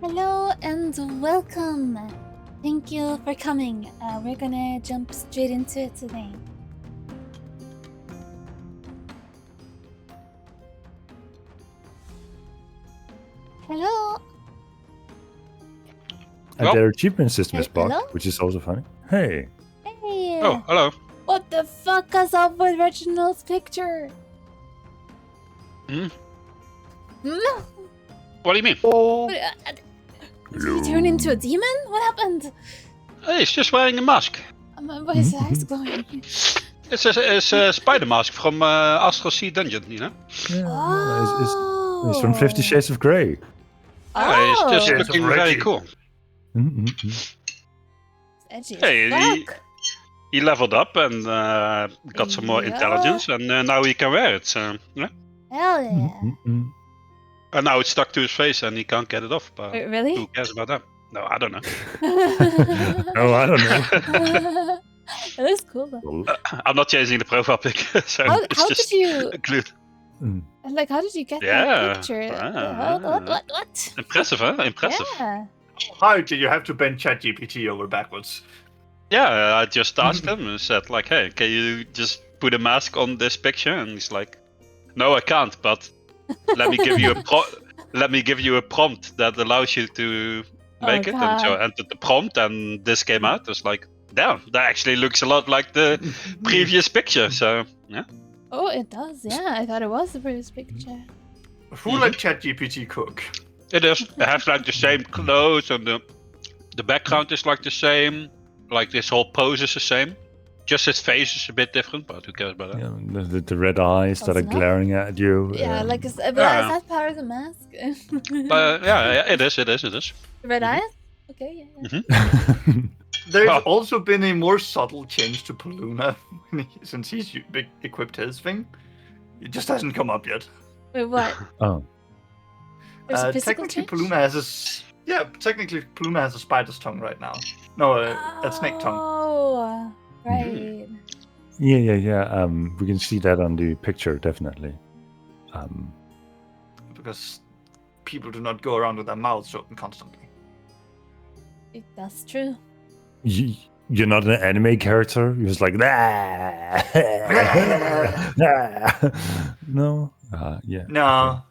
Hello and welcome. Thank you for coming. We're gonna jump straight into it today. Hello. And Well- their achievement system is Hello? bugged, which is also funny. Hey. Hey. Oh, hello. What the fuck is up with Reginald's picture? Hmm? Hmm? What do you mean? What, did he turn into a demon? What happened? Hey, he's just wearing a mask. Why is his eyes glowing? It's a spider mask from Astral Sea Dungeon, you know? Yeah, Oh. he's from 50 Shades of Grey. Yeah, he's just Oh. looking very cool. Mm-mm-mm. Edgy as Hey, fuck. He leveled up and got some more Yeah. intelligence, and now he can wear it. So, yeah. Hell yeah. Mm-mm-mm. And now it's stuck to his face, and he can't get it off. But Wait, really? who cares about that? No, I don't know. Oh, I don't know. That is cool though. Well, I'm not changing the profile pic, so How it's just did you include. like? How did you get Yeah. that picture? Ah. What? Impressive, huh? Impressive. Yeah. How did you have to bend ChatGPT over backwards? Yeah, I just asked him and said like, "Hey, can you just put a mask on this picture?" And he's like, "No, I can't. But let me give you a prompt that allows you to make it." And so I entered the prompt, and this came out. It's like, damn, that actually looks a lot like the previous picture. So yeah, Oh, it does. Yeah, I thought it was the previous picture. Who let ChatGPT cook? it is. It has like the same clothes, and the background is like the same. Like this whole pose is the same. Just his face is a bit different, but who cares about that? yeah, the red eyes that Close are enough. glaring at you. Yeah, like is that part of the mask? Yeah, it is. The red Mhm. eyes. Okay, yeah. There's Oh. also been a more subtle change to Paluna since he's equipped his thing. It just hasn't come up yet. Wait, what? Oh. There's a physical Technically, change? Paluna has technically Paluna has a spider's tongue right now. No, a snake tongue. Oh, right. Yeah. We can see that on the picture, definitely. Because people do not go around with their mouths open constantly. That's true. You're not an anime character. You're just like, no. Yeah. No.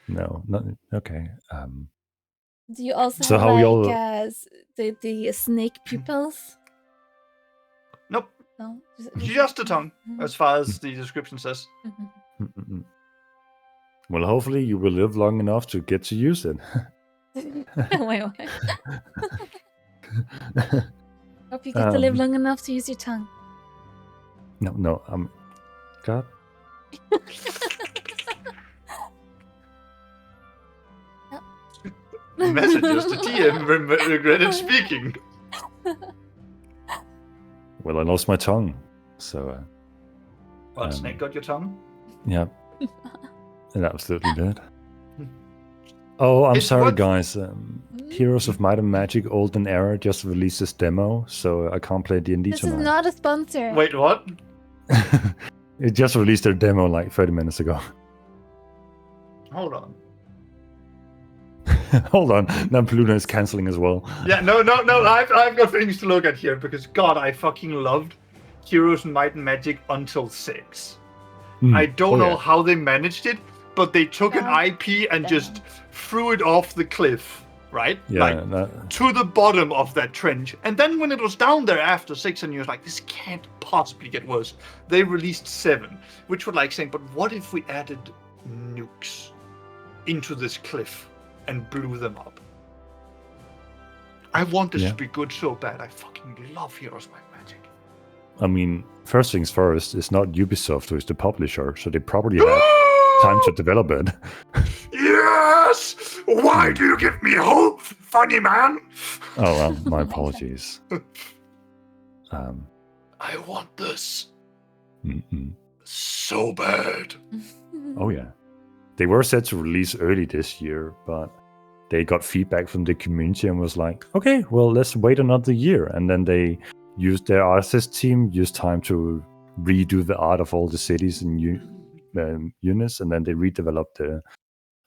No. Not okay. Do you also So have how like y'all- the snake pupils? Nope. No, Just a tongue, as far as the description says. Mm-mm-mm. Well, hopefully you will live long enough to get to use it. Wait, what? Hope you get to live long enough to use your tongue. No. God. Messages to TM regretted speaking. Well, I lost my tongue, so What, Snake got your tongue? yeah, it absolutely did. Oh, I'm It's sorry, what- guys. Heroes of Might and Magic Olden Era just released this demo, so I can't play D&D This tonight. is not a sponsor. Wait, what? It just released their demo like 30 minutes ago. Hold on. Hold on, now Paluna is canceling as well. Yeah, no. I've got things to look at here because God, I fucking loved Heroes of Might and Magic until 6. I don't know how they managed it, but they took an IP and just threw it off the cliff, right? Yeah, To the bottom of that trench. And then when it was down there after 6 and you was like, this can't possibly get worse, they released 7, which were like saying, but what if we added nukes into this cliff and blew them up? I want this to be good so bad. I fucking love Heroes of Might and Magic. I mean, first things first, it's not Ubisoft who is the publisher, so they probably had time to develop it. Yes! Why do you give me hope, funny man? Oh, well, my apologies. I want this Mm-mm. so bad. Oh, yeah. They were set to release early this year, but they got feedback from the community and was like, okay, well, let's wait another year. And then they used their artist team, used time to redo the art of all the cities and units, and then they redeveloped the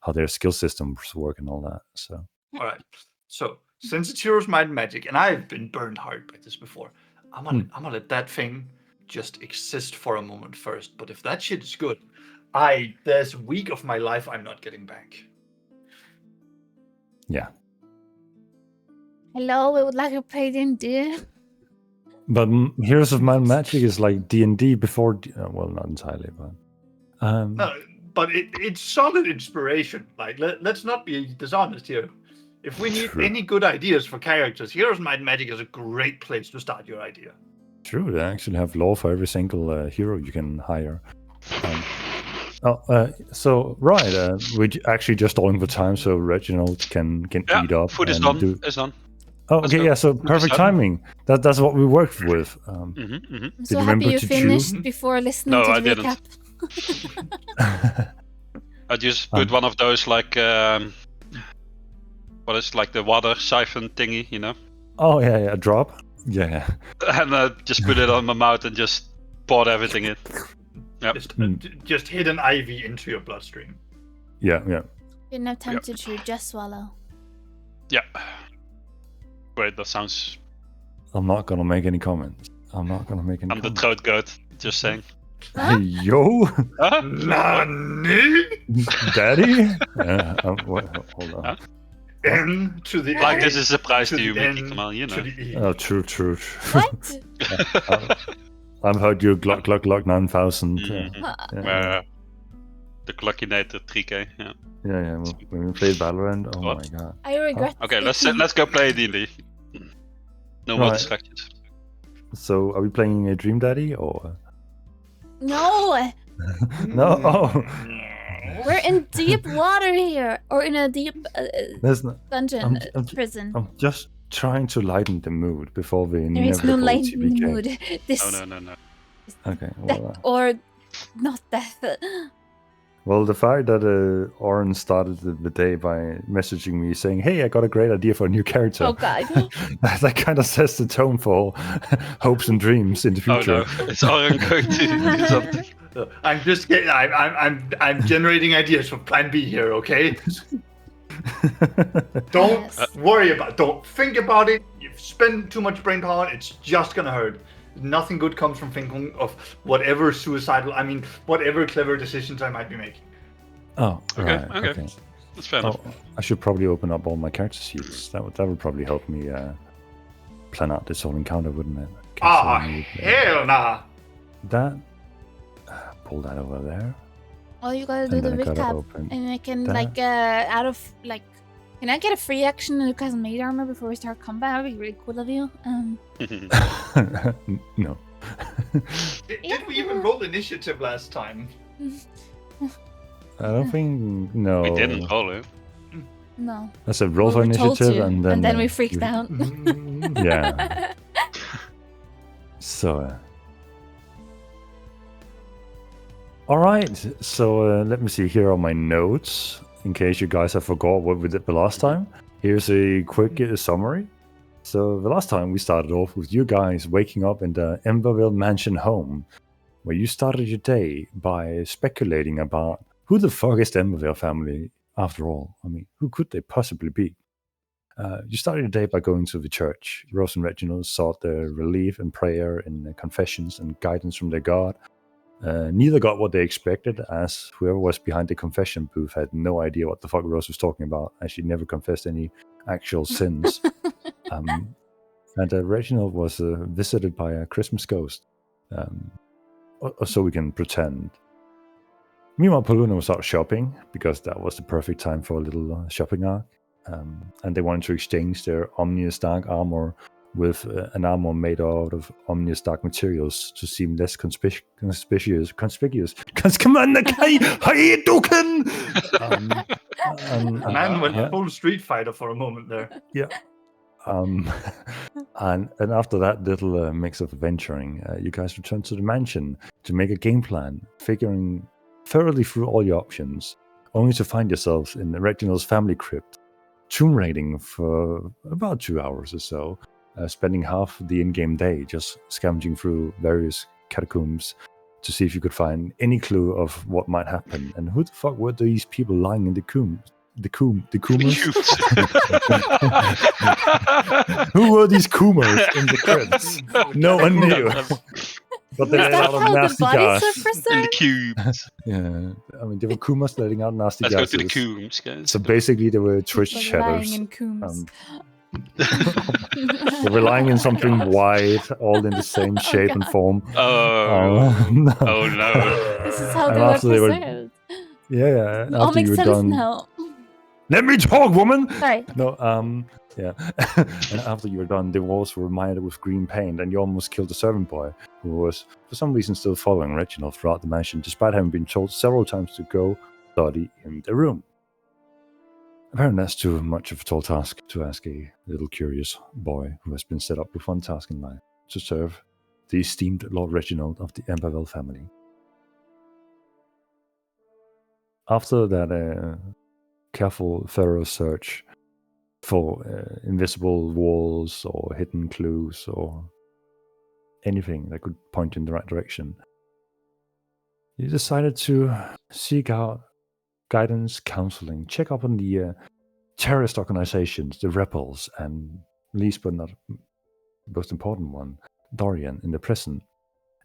how their skill systems work and all that. So All right. So since it's Heroes Might and Magic, and I've been burned hard by this before, I'm gonna let that thing just exist for a moment first. But if that shit is good, there's a week of my life I'm not getting back. yeah. Hello, we would like to play D&D. But Heroes of Might and Magic is like D&D before. Well, not entirely, but. But it's solid inspiration. Like, let's not be dishonest here. If we need True. any good ideas for characters, Heroes Might and Magic is a great place to start your idea. True, they actually have lore for every single hero you can hire. So right, we're actually just stalling for time so Reginald can Yeah, eat up. food is and done. do- It's done. Oh, Let's okay, go. yeah. So Food is perfect done. timing. That's what we worked with. I'm Did so you happy remember you to chew? finished before listening No, to I the didn't. recap. I just put one of those like what is like the water siphon thingy, you know, Oh yeah, a drop. Yeah. and I just put it on my mouth and just poured everything in. Yep. Just hit an IV into your bloodstream. Yeah. Didn't have time to chew, just swallow. Yeah. Wait, that sounds. I'm not gonna make any comments. I'm the comments. throat goat. Just saying. Huh? Hey, yo, Huh? Nani? daddy. Hold on. Huh? N to the Like A this is a surprise to to you, the Mickey. N Come on, you to know. the E. Oh, true. What? I've heard you Glock 9000. Mhm. The Glockinator 3K. Yeah. Yeah. When we played Valorant, oh What? my god. I regret Okay, speaking. let's go play D&D. No more Right. distractions. So, are we playing a Dream Daddy or No! no? Oh, We're in deep water here! Or in a deep there's no. dungeon, I'm prison. I'm just trying to lighten the mood before the There is no inevitable light in the TPK. mood. This Oh no. Okay. death Well, or not death. well, the fact that Oren started the day by messaging me saying, "Hey, I got a great idea for a new character," Oh god. that kind of sets the tone for hopes and dreams in the Oh future. no, it's Oren going to do something. I'm just kidding. I'm generating ideas for Plan B here. Okay. Don't Yes. worry about it. Don't think about it. You've spent too much brain power. It's just gonna hurt. Nothing good comes from thinking of whatever whatever clever decisions I might be making. Oh, Okay, right. okay. That's fair enough. Oh, I should probably open up all my character sheets. That would probably help me plan out this whole encounter, wouldn't it? Okay, so Ah, let me play hell nah. that. Pull that over there. All you gotta do And the then I gotta recap, open and I can that. like can I get a free action in Lucas maid armor before we start combat? That'd be really cool of you. No. Did we even roll initiative last time? I don't think. No. We didn't roll it. No. I said roll Well, for we told initiative, you, and then we freaked out. Yeah. So. All right. So let me see. Here are my notes. In case you guys have forgot what we did the last time, here's a quick summary. So the last time we started off with you guys waking up in the Emberville Mansion home, where you started your day by speculating about who the fuck is the Emberville family after all. I mean, who could they possibly be? You started your day by going to the church. Rose and Reginald sought their relief and prayer in their confessions and guidance from their God. Neither got what they expected, as whoever was behind the confession booth had no idea what the fuck Rose was talking about, as she never confessed any actual sins. And Reginald was visited by a Christmas ghost, or so we can pretend. Meanwhile, Paluna was out shopping, because that was the perfect time for a little shopping arc. And they wanted to exchange their Omnius Dark armor with an armor made out of Omnius Dark materials to seem less conspicuous. Come on, Nakai! Hadouken! Man went yeah. full Street Fighter for a moment there. And after that little mix of adventuring, you guys returned to the mansion to make a game plan, figuring thoroughly through all your options, only to find yourselves in Reginald's family crypt, tomb raiding for about 2 hours or so, spending half the in-game day just scavenging through various catacombs to see if you could find any clue of what might happen. And who the fuck were these people lying in the Coomers? Who were these Coomers in the crypts? No one knew. But they Is let that out a how the nasty bodies gas. were In the preserved? cubes. Yeah, I mean, they were Kumas letting out nasty Let's go gases. to the cubes, guys. So basically, they were Twitch People lying shadows. in combs. They were lying in something white, all in the same shape and God. form. Oh, no. oh no. This is how And they were after they were- preserved. Yeah, It all after makes you were sense done. now. Let me talk, woman! Sorry. No, yeah. And after you were done, the walls were reminded with green paint, and you almost killed the servant boy, who was, for some reason, still following Reginald throughout the mansion, despite having been told several times to go study in the room. Apparently, that's too much of a tall task to ask a little curious boy who has been set up with one task in life, to serve the esteemed Lord Reginald of the Amberville family. After that careful, thorough search for invisible walls or hidden clues or anything that could point in the right direction, you decided to seek out guidance, counseling, check up on the terrorist organizations, the rebels, and least but not most important one, Dorian, in the prison.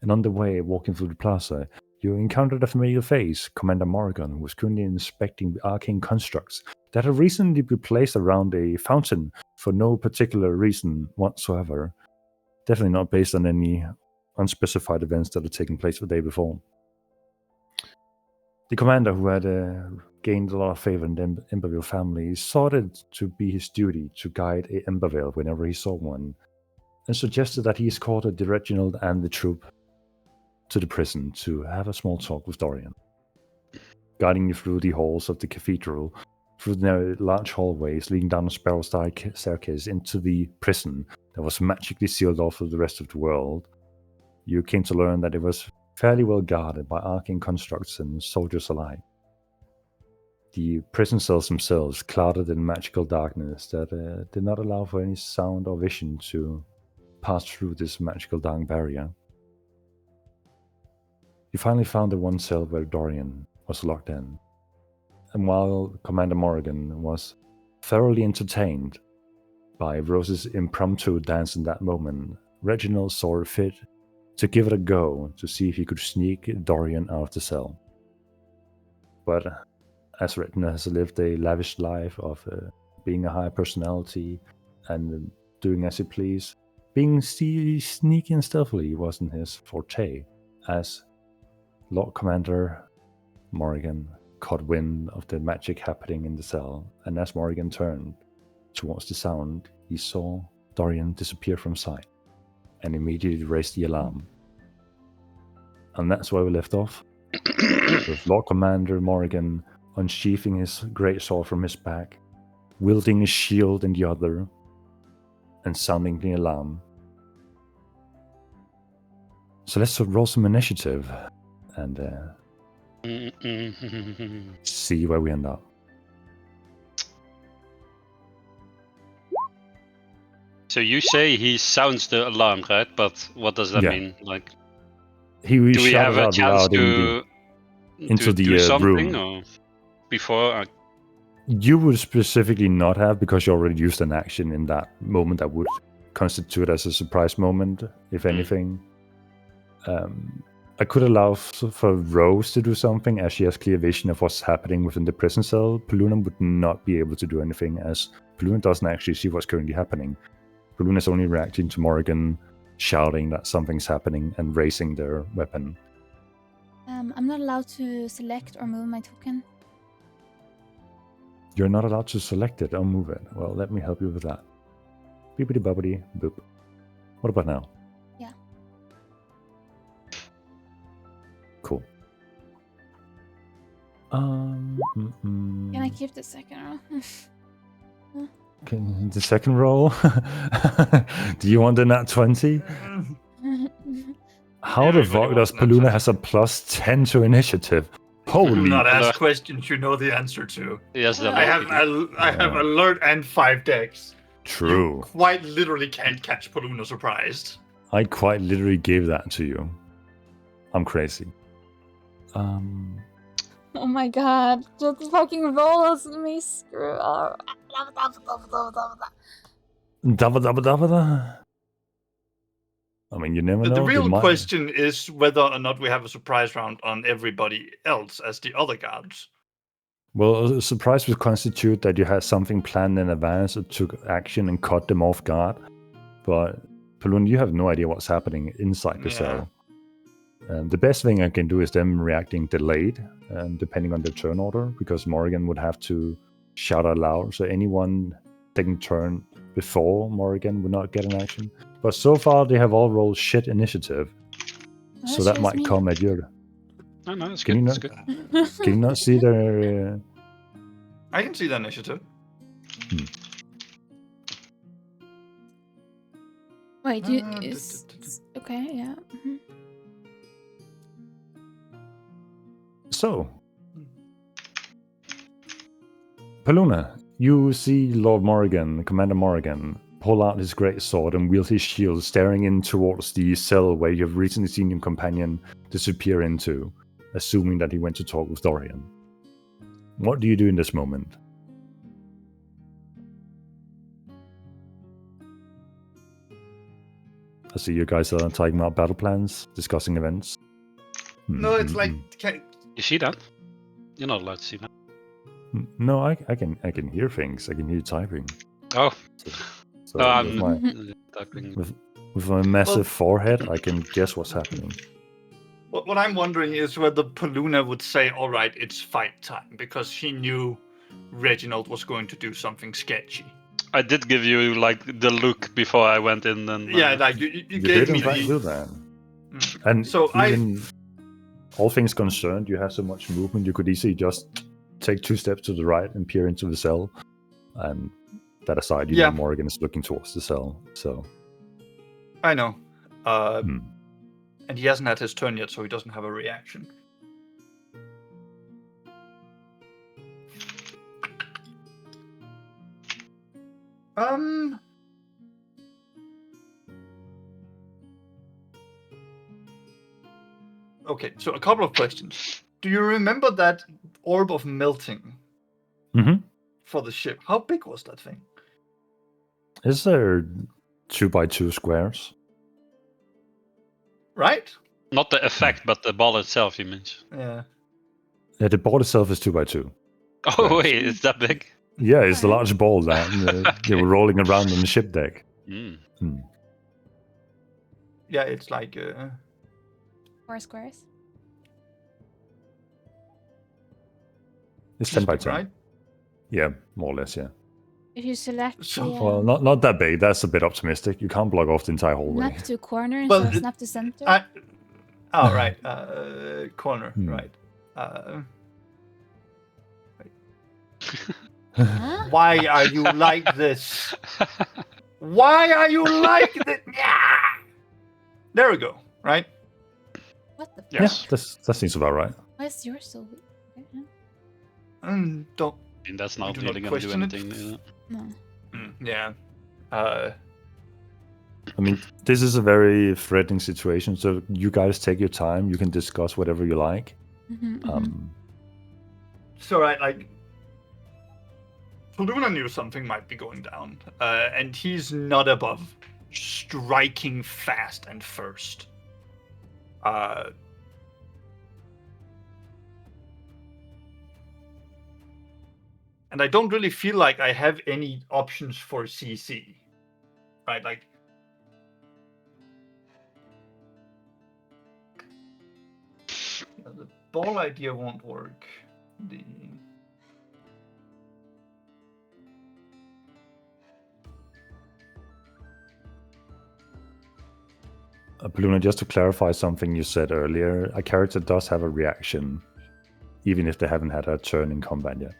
And on the way, walking through the plaza, you encountered a familiar face, Commander Morrigan, who was currently inspecting the arcane constructs that had recently been placed around a fountain for no particular reason whatsoever. Definitely not based on any unspecified events that had taken place the day before. The commander, who had gained a lot of favor in the Emberville family, thought it to be his duty to guide a Emberville whenever he saw one, and suggested that he escorted the Reginald and the troop to the prison to have a small talk with Dorian. Guiding you through the halls of the cathedral, through the large hallways leading down a spiral staircase into the prison that was magically sealed off of the rest of the world, you came to learn that it was fairly well guarded by arcane constructs and soldiers alike. The prison cells themselves clouded in magical darkness that did not allow for any sound or vision to pass through this magical dark barrier. You finally found the one cell where Dorian was locked in, and while Commander Morrigan was thoroughly entertained by Rose's impromptu dance in that moment, Reginald saw fit to give it a go to see if he could sneak Dorian out of the cell. But as Reginald has lived a lavish life of being a high personality and doing as he pleased, being sneaky and stealthily wasn't his forte, as Lord Commander Morrigan caught wind of the magic happening in the cell, and as Morrigan turned towards the sound, he saw Dorian disappear from sight, and immediately raised the alarm. And that's where we left off, with Lord Commander Morrigan unsheathing his great sword from his back, wielding his shield in the other, and sounding the alarm. So let's roll some initiative, and see where we end up. So you say he sounds the alarm, right? But what does that Yeah. mean? Like, He do we shouted have a out chance loud into to the do something room. or before? You would specifically not have, because you already used an action in that moment that would constitute as a surprise moment, if anything. I could allow for Rose to do something, as she has clear vision of what's happening within the prison cell. Paluna would not be able to do anything, as Paluna doesn't actually see what's currently happening. Paluna is only reacting to Morrigan shouting that something's happening and raising their weapon. I'm not allowed to select or move my token. You're not allowed to select it or move it. Well, let me help you with that. Beepity boppity boop. What about now? Yeah. Cool. Can I keep the second row? The second roll? Do you want the nat 20? How the fuck does Paluna has a plus 10 to initiative? Holy... Do not ask Alert. questions you know the answer to. Yes, I have alert and 5 decks. True. You quite literally can't catch Paluna surprised. I quite literally gave that to you. I'm crazy. Oh my god, just fucking rolls me screw up. Da. I mean, you never know. The they real might- question is whether or not we have a surprise round on everybody else as the other guards. Well, a surprise would constitute that you had something planned in advance or took action and caught them off guard. But, Palun, you have no idea what's happening inside the Yeah. cell. The best thing I can do is them reacting delayed, depending on their turn order, because Morrigan would have to shout out loud. So anyone taking turn before Morrigan would not get an action. But so far, they have all rolled shit initiative. So that might come at your... No, it's Can good. you It's not- good. Can you not see their... I can see the initiative. Wait, you Uh, is okay? Yeah. Mhm. So, Paluna, you see Lord Morrigan, Commander Morrigan, pull out his great sword and wield his shield, staring in towards the cell where you have recently seen your companion disappear into, assuming that he went to talk with Dorian. What do you do in this moment? I see you guys are talking about battle plans, discussing events. No, it's like You see that? You're not allowed to see that. No, I can hear things. I can hear you typing. Oh, So no, with, I'm my, typing. with my massive forehead, I can guess what's happening. what I'm wondering is whether Paluna would say, "All right, it's fight time," because she knew Reginald was going to do something sketchy. I did give you like the look before I went in, and Yeah, like you You gave did me in fact the. do that. Mm. And So even all things concerned, you have so much movement, you could easily just take 2 steps to the right and peer into the cell. And that aside, you Yeah. know Morrigan is looking towards the cell. So, I know. hmm. And he hasn't had his turn yet, so he doesn't have a reaction. Okay, so a couple of questions. Do you remember that orb of melting Mhm. for the ship? How big was that thing? Is there 2x2 squares? Right? not the effect, but the ball itself. You mentioned. Yeah. Yeah, the board itself is 2x2. Oh Right. wait, it's that big. Yeah, it's the Okay. large ball that they were rolling around on the ship deck. Mm. Yeah, it's like 4 squares. It's 10 by 10. right? Yeah, more or less, yeah. If you select So- the, Well, not that big. That's a bit optimistic. You can't block off the entire hallway. snap to corner Well, instead of snap to center. Oh, right. Corner, Hmm. right. Huh? Why are you like this? Why are you like this? Yeah! There we go, right? What the? Yes. Yeah, that seems about right. Why is yours so weak? Okay, yeah. Don't. I mean, that's I not do not really going to do question it. anything. No. Yeah. I mean, this is a very threatening situation, so you guys take your time. You can discuss whatever you like. Mhm, So, right, like. Paluna knew something might be going down, and he's not above striking fast and first. And I don't really feel like I have any options for CC. Right, like. The ball idea won't work. The. Paluna, just to clarify something you said earlier, a character does have a reaction, even if they haven't had a turn in combat yet.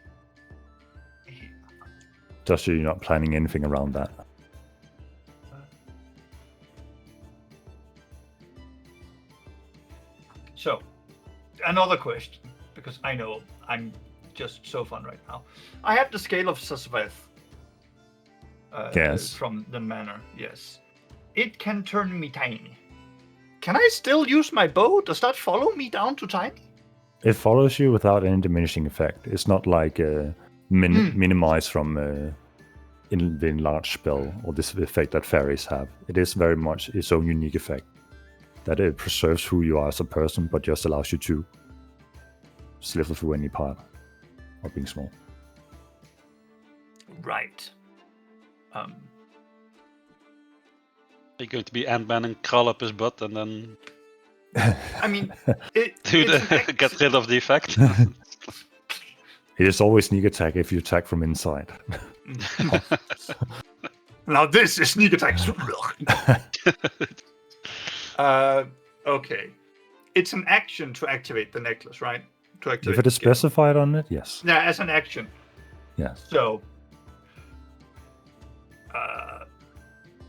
Just so you're not planning anything around that. So, another question, because I know I'm just so fun right now. I have the scale of Sasveth. Yes. From the manor, yes. It can turn me tiny. can I still use my bow? Does that follow me down to tiny? It follows you without any diminishing effect. It's not like minimize from in the enlarged spell or this effect that fairies have. It is very much its own unique effect. That it preserves who you are as a person, but just allows you to slither through any part of being small. Right. Are you going to be Ant-Man and crawl up his butt and then I mean, get rid of the effect? It is always sneak attack if you attack from inside. Now this is sneak attack. Okay. It's an action to activate the necklace, right? To activate. If it is the skill. specified on it, yes. Yeah, as an action. Yes. So,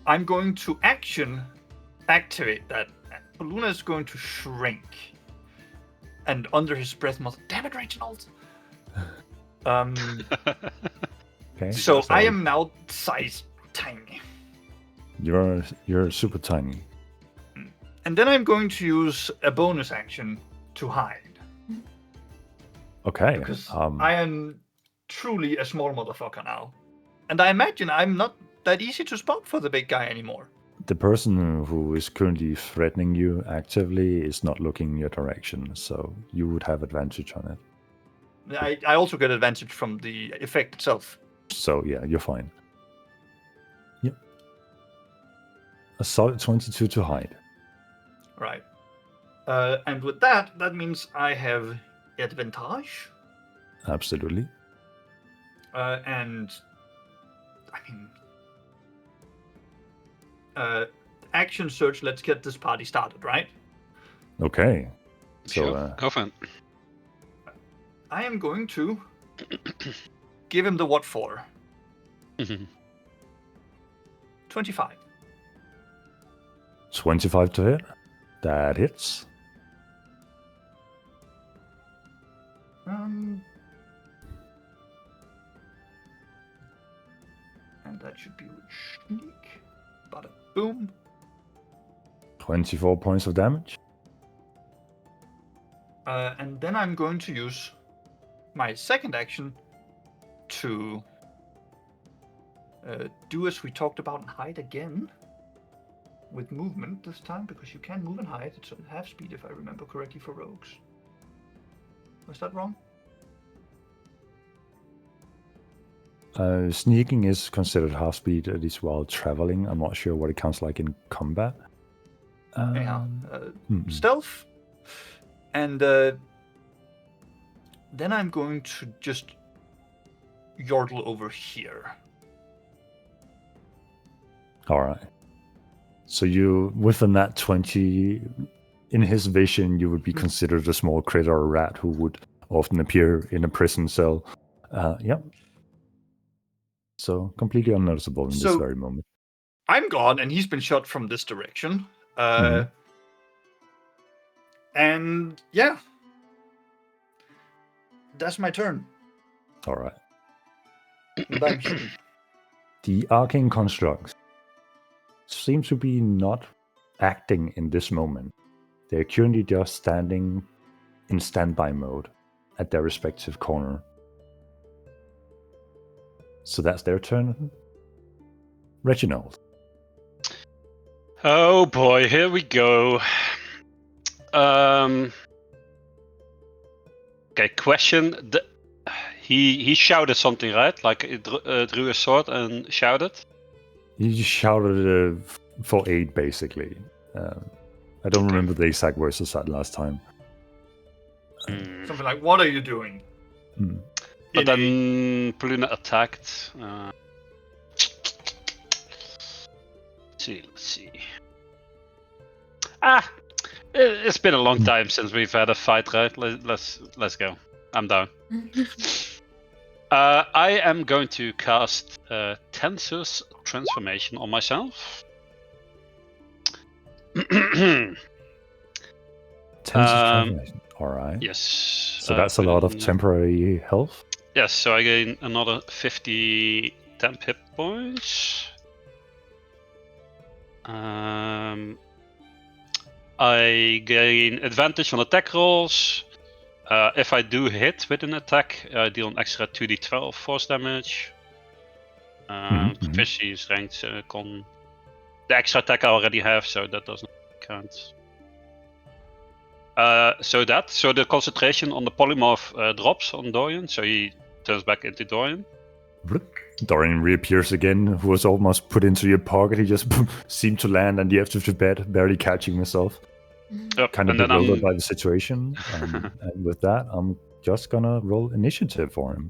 I'm going to action activate that. Luna is going to shrink. And under his breath, damn it, Reginald! Okay. So I am now size tiny. You're super tiny. And then I'm going to use a bonus action to hide. Okay. Because I am truly a small motherfucker now. And I imagine I'm not that easy to spot for the big guy anymore. The person who is currently threatening you actively is not looking in your direction, so you would have advantage on it. I also get advantage from the effect itself. So yeah, you're fine. Yep. A solid 22 to hide. Right. And with that means I have advantage. Absolutely. And I mean, action search. Let's get this party started, right? Okay. So Sure. Go for it. I am going to give him the what for. 25. 25 to hit. That hits. And that should be with sneak. Bada boom. 24 points of damage. And then I'm going to use my second action to do as we talked about and hide again. With movement this time, because you can move and hide. It's on half speed if I remember correctly for rogues. Was that wrong? Sneaking is considered half speed, at least while traveling. I'm not sure what it counts like in combat. Anyhow, stealth. And then I'm going to just yordle over here. All right. So you, with a nat 20, in his vision, you would be considered a small critter or rat who would often appear in a prison cell. Yep. So completely unnoticeable in this very moment. I'm gone, and he's been shot from this direction. And yeah, that's my turn. All right. I'm shooting. The arcane constructs seem to be not acting in this moment. They're currently just standing in standby mode at their respective corner. So that's their turn. Reginald. Oh boy, here we go. Okay, question. He shouted something, right? Like it drew a sword and shouted? He just shouted for aid, basically. I don't remember the exact words he said last time. Something like, "What are you doing?" But then Polina attacked. Let's see. It's been a long time since we've had a fight, right? Let's go. I'm down. I am going to cast Tensor's Transformation on myself. Tensor's Transformation. All right. Yes. So that's a lot of temporary health. Yes, so I gain another 50 temp hit points. I gain advantage on attack rolls. If I do hit with an attack, I deal an extra 2d12 force damage. Proficiency, strength, con. The extra attack I already have, so that doesn't count. So the concentration on the polymorph drops on Dorian, so he turns back into Dorian. Dorian reappears again, who was almost put into your pocket. He just seemed to land on the edge of the bed, barely catching himself. Yep. Kind of bewildered by the situation. And with that, I'm just gonna roll initiative for him.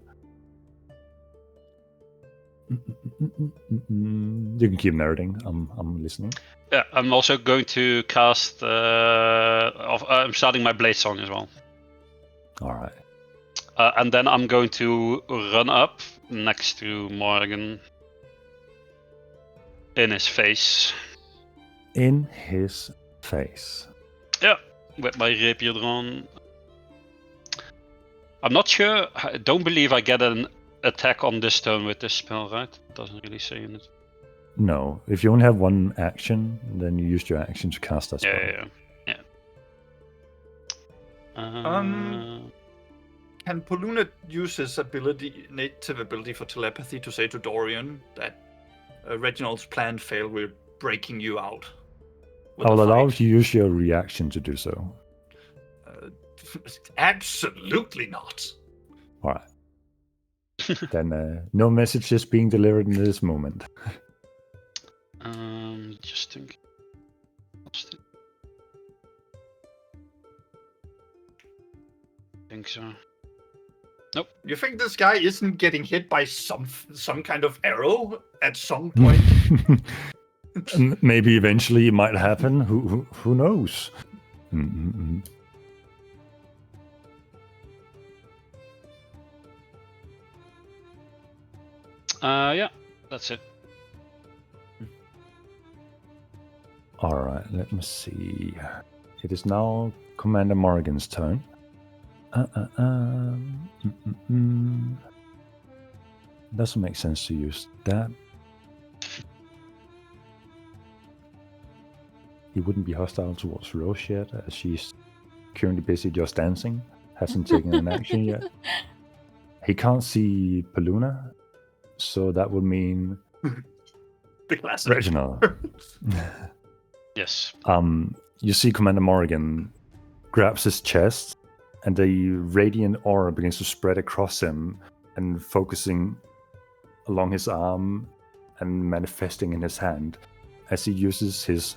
You can keep narrating. I'm listening. Yeah, I'm also going to cast. I'm starting my Blade Song as well. All right. And then I'm going to run up next to Morgan. In his face. In his face. Yeah, with my rapier drawn. I'm not sure. I don't believe I get an attack on this turn with this spell, right? It doesn't really say in it. No, if you only have one action, then you use your action to cast that spell. Yeah. Can Poluna use his native ability for telepathy to say to Dorian that Reginald's plan failed, we're breaking you out? I'll allow you to use your reaction to do so. Absolutely not. All right. Then no messages being delivered in this moment. Just think. Think so. Nope. You think this guy isn't getting hit by some kind of arrow at some point? Maybe eventually it might happen. Who knows? Mm-mm-mm. Yeah, that's it. All right, let me see. It is now Commander Morgan's turn. Doesn't make sense to use that. He wouldn't be hostile towards Rose yet, as she's currently busy just dancing. Hasn't taken an action yet. He can't see Poluna, so that would mean The classic. Reginald. Yes. You see Commander Morgan grabs his chest, and the radiant aura begins to spread across him and focusing along his arm and manifesting in his hand as he uses his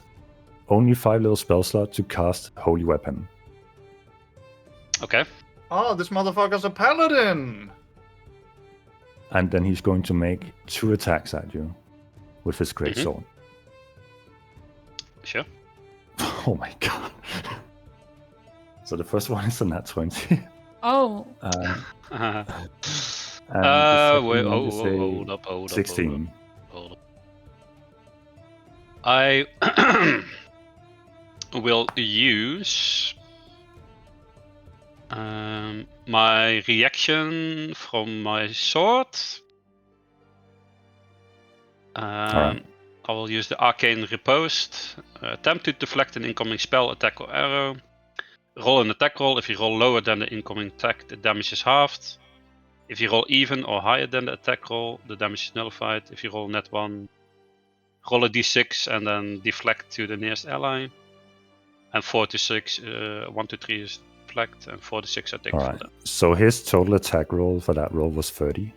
only 5 little spell slot to cast Holy Weapon. Okay. Oh, this motherfucker's a paladin! And then he's going to make 2 attacks at you with his great sword. Sure. Oh my god. So the first one is a nat 20. Oh. And Wait, hold up. 16. Hold up. I will use my reaction from my sword. Alright. I will use the Arcane Riposte. Attempt to deflect an incoming spell, attack, or arrow. Roll an attack roll. If you roll lower than the incoming attack, the damage is halved. If you roll even or higher than the attack roll, the damage is nullified. If you roll net 1, roll a d6 and then deflect to the nearest ally. And 4 to 6, 1 to 3 is deflect, and 4 to 6 I take for Alright. that. So his total attack roll for that roll was 30.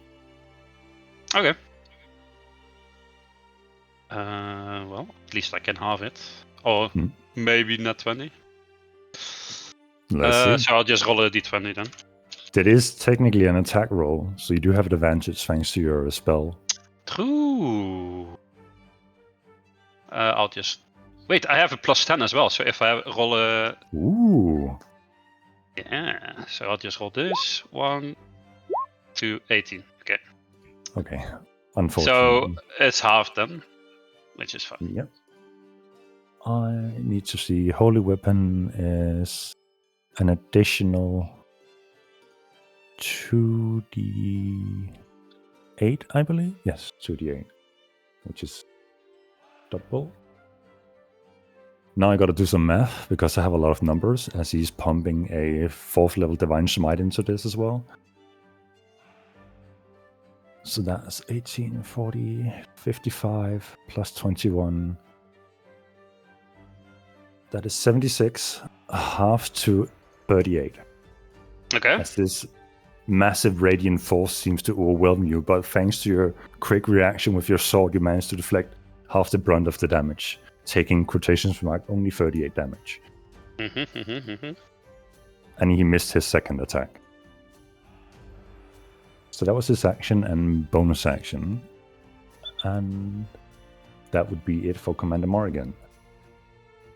Okay. Well, at least I can halve it. Or maybe not 20. Let's see. So I'll just roll a d20 then. That is technically an attack roll, so you do have an advantage thanks to your spell. True. I'll just... Wait, I have a plus 10 as well, so if I roll a... Ooh. Yeah, so I'll just roll this. 1, 2, 18. Okay. Okay. Unfortunately. So it's halved then, which is fine. Yep. I need to see. Holy Weapon is an additional 2d8, I believe. Yes, 2d8, which is double. Now I got to do some math because I have a lot of numbers as he's pumping a 4th level Divine Smite into this as well. So that's 18, 40, 55 plus 21. That is 76, half to 38. Okay. As this massive radiant force seems to overwhelm you, but thanks to your quick reaction with your sword, you manage to deflect half the brunt of the damage, taking quotations mark only 38 damage. And he missed his second attack. So that was his action and bonus action. And that would be it for Commander Morrigan.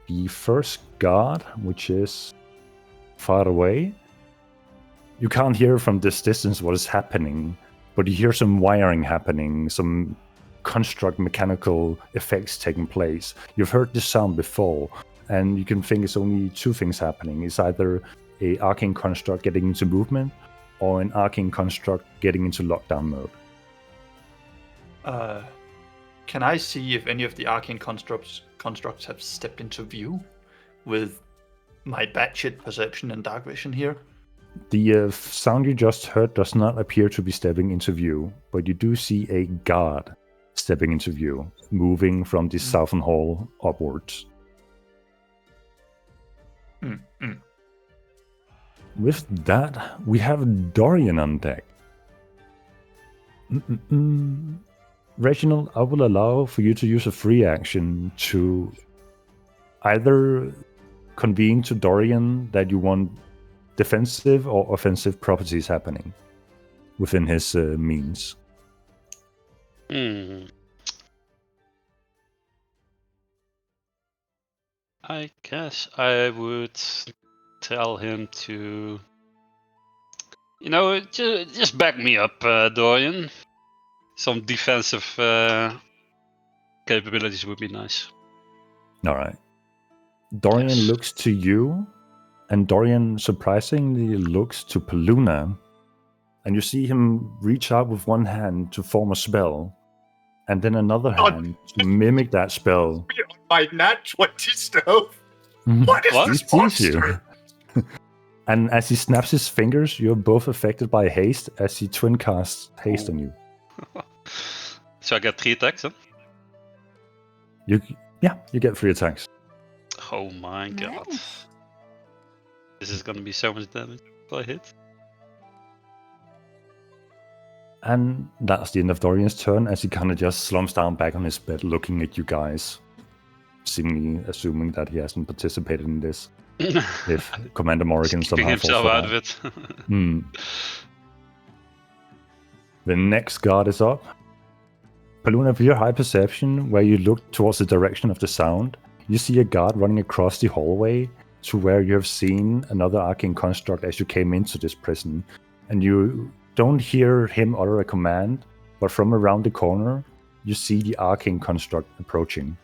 The first guard, which is far away, you can't hear from this distance what is happening, but you hear some wiring happening, some construct mechanical effects taking place. You've heard this sound before, and you can think it's only two things happening. It's either a arcane construct getting into movement, or an arcane construct getting into lockdown mode. Can I see if any of the arcane constructs have stepped into view with my batshit perception and dark vision here? The sound you just heard does not appear to be stepping into view, but you do see a guard stepping into view, moving from the southern hall upwards. With that, we have Dorian on deck. Reginald, I will allow for you to use a free action to either convene to Dorian that you want defensive or offensive properties happening within his means. I guess I would tell him to, just back me up, Dorian. Some defensive capabilities would be nice. All right. Dorian looks to you, and Dorian surprisingly looks to Paluna. And you see him reach out with one hand to form a spell, and then another hand to mimic that spell. My nat 20 stealth. What is this monster? And as he snaps his fingers, you're both affected by haste as he twin casts haste on you. So I get 3 attacks, huh? You get 3 attacks. Oh my god. Nice. This is gonna be so much damage if I hit. And that's the end of Dorian's turn as he kind of just slumps down back on his bed looking at you guys, seemingly assuming that he hasn't participated in this. If Commander Morrigan Keeping somehow himself falls out of it. The next guard is up. Paluna, with your high perception, where you look towards the direction of the sound, you see a guard running across the hallway to where you have seen another arcane construct as you came into this prison. And you don't hear him utter a command, but from around the corner, you see the arcane construct approaching.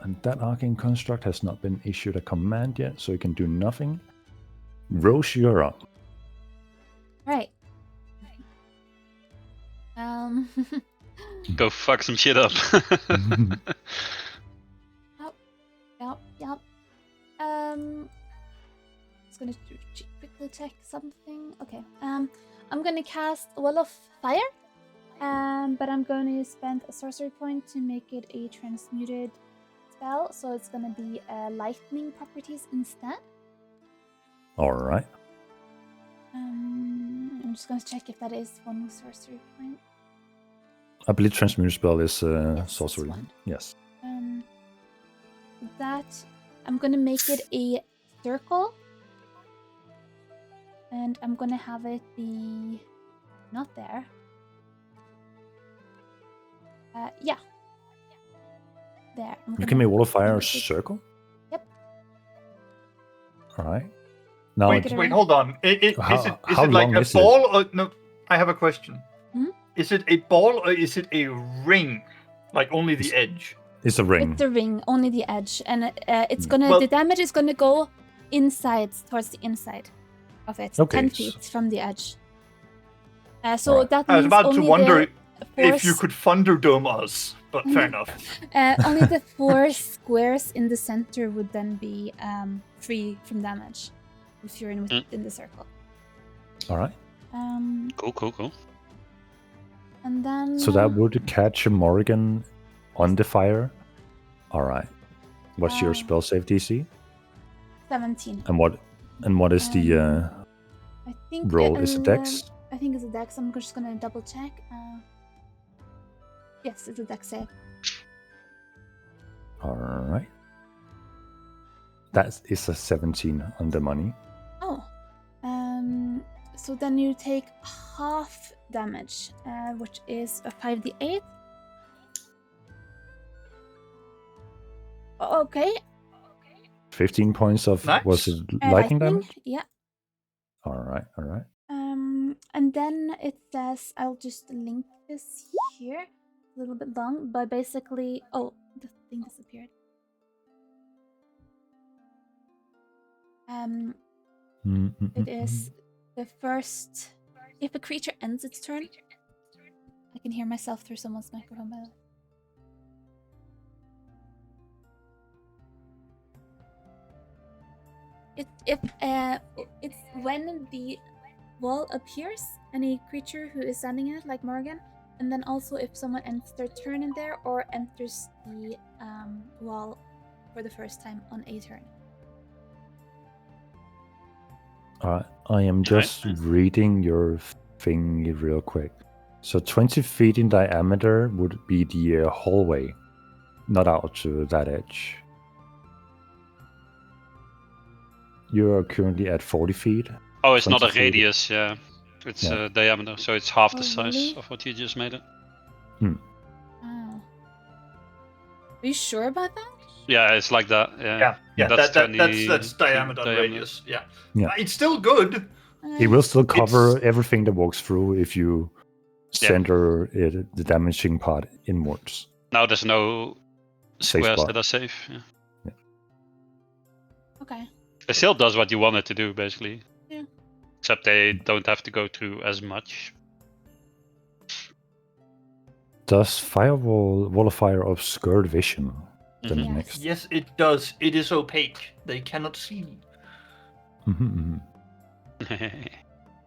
And that arcane construct has not been issued a command yet, so it can do nothing. Rose, you're up. Right. Go fuck some shit up. Yep. Just gonna quickly check something. Okay. I'm gonna cast Wall of Fire. But I'm going to spend a sorcery point to make it a transmuted spell, so it's gonna be lightning properties instead. Alright. I'm just gonna check if that is one sorcery point. I believe transmuted spell is sorcery. One. Yes. That I'm gonna make it a circle, and I'm gonna have it be not there. Yeah. There. You can make Wall of Fire a circle? Yep. Alright. Now, Wait, hold on. Is How it like long a is it? ball? Or, no, I have a question. Hmm? Is it a ball or is it a ring? Like only the edge? it's a ring. It's a ring, only the edge, and it's gonna. Well- the damage is gonna go inside, towards the inside of it, Okay, 10 feet from the edge. So Right. that I was means about to only wonder the if you four could Thunderdome us, but fair enough. only the 4 squares in the center would then be free from damage if you're in the circle. All right. Cool. And then So that would catch a Morrigan on the fire. All right. What's your spell save DC? 17. And what is the I think roll? Is it Dex? I think it's a dex. I'm just gonna double check. Yes, it's a dex save. All right. That is a 17 on the money. Oh. So then you take half damage, which is a 5d8. Okay. 15 points of Nice. was it lightning damage? Yeah. All right. And then it says, I'll just link this here, a little bit long, but basically, oh, the thing disappeared. It is the first, if a creature ends its turn, I can hear myself through someone's microphone, by the way. It's when the wall appears, any creature who is standing in it, like Morgan, and then also if someone ends their turn in there or enters the wall for the first time on a turn. I am just reading your thing real quick. So 20 feet in diameter would be the hallway, not out to that edge. You are currently at 40 feet. Oh, it's not a 20 feet. radius, yeah. It's a diameter, so it's half the size really? of what you just made it. Oh. Are you sure about that? Yeah, it's like that. Yeah. That's That's diameter and radius. Yeah. It's still good. It will still cover everything that walks through if you center the damaging part inwards. Now there's no Safe squares spot. that are safe. Yeah. Okay. It still does what you want it to do, basically. Yeah. Except they don't have to go through as much. Does Wall of Fire obscure vision? The Mhm. next. Yes, it does. It is opaque. They cannot see.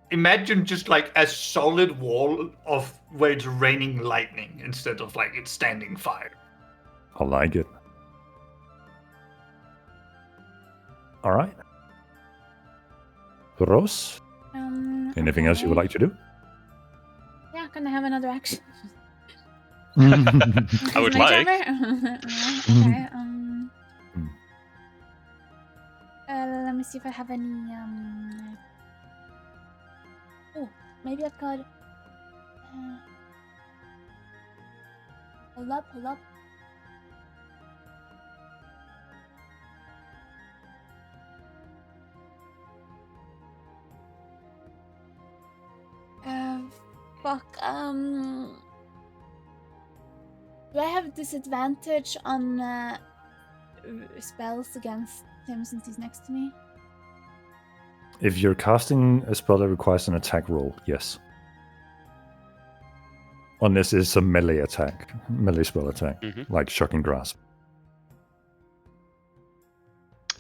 Imagine just like a solid wall of where it's raining lightning instead of like it's standing fire. I like it. All right. Rose, anything else you would like to do? Yeah, can I have another action? I would My like. camera? Okay. Let me see if I have any. Oh, maybe I've got. Hold up. Fuck. Do I have disadvantage on spells against him since he's next to me? If you're casting a spell that requires an attack roll, yes. Unless it's a melee spell attack, like Shocking Grasp.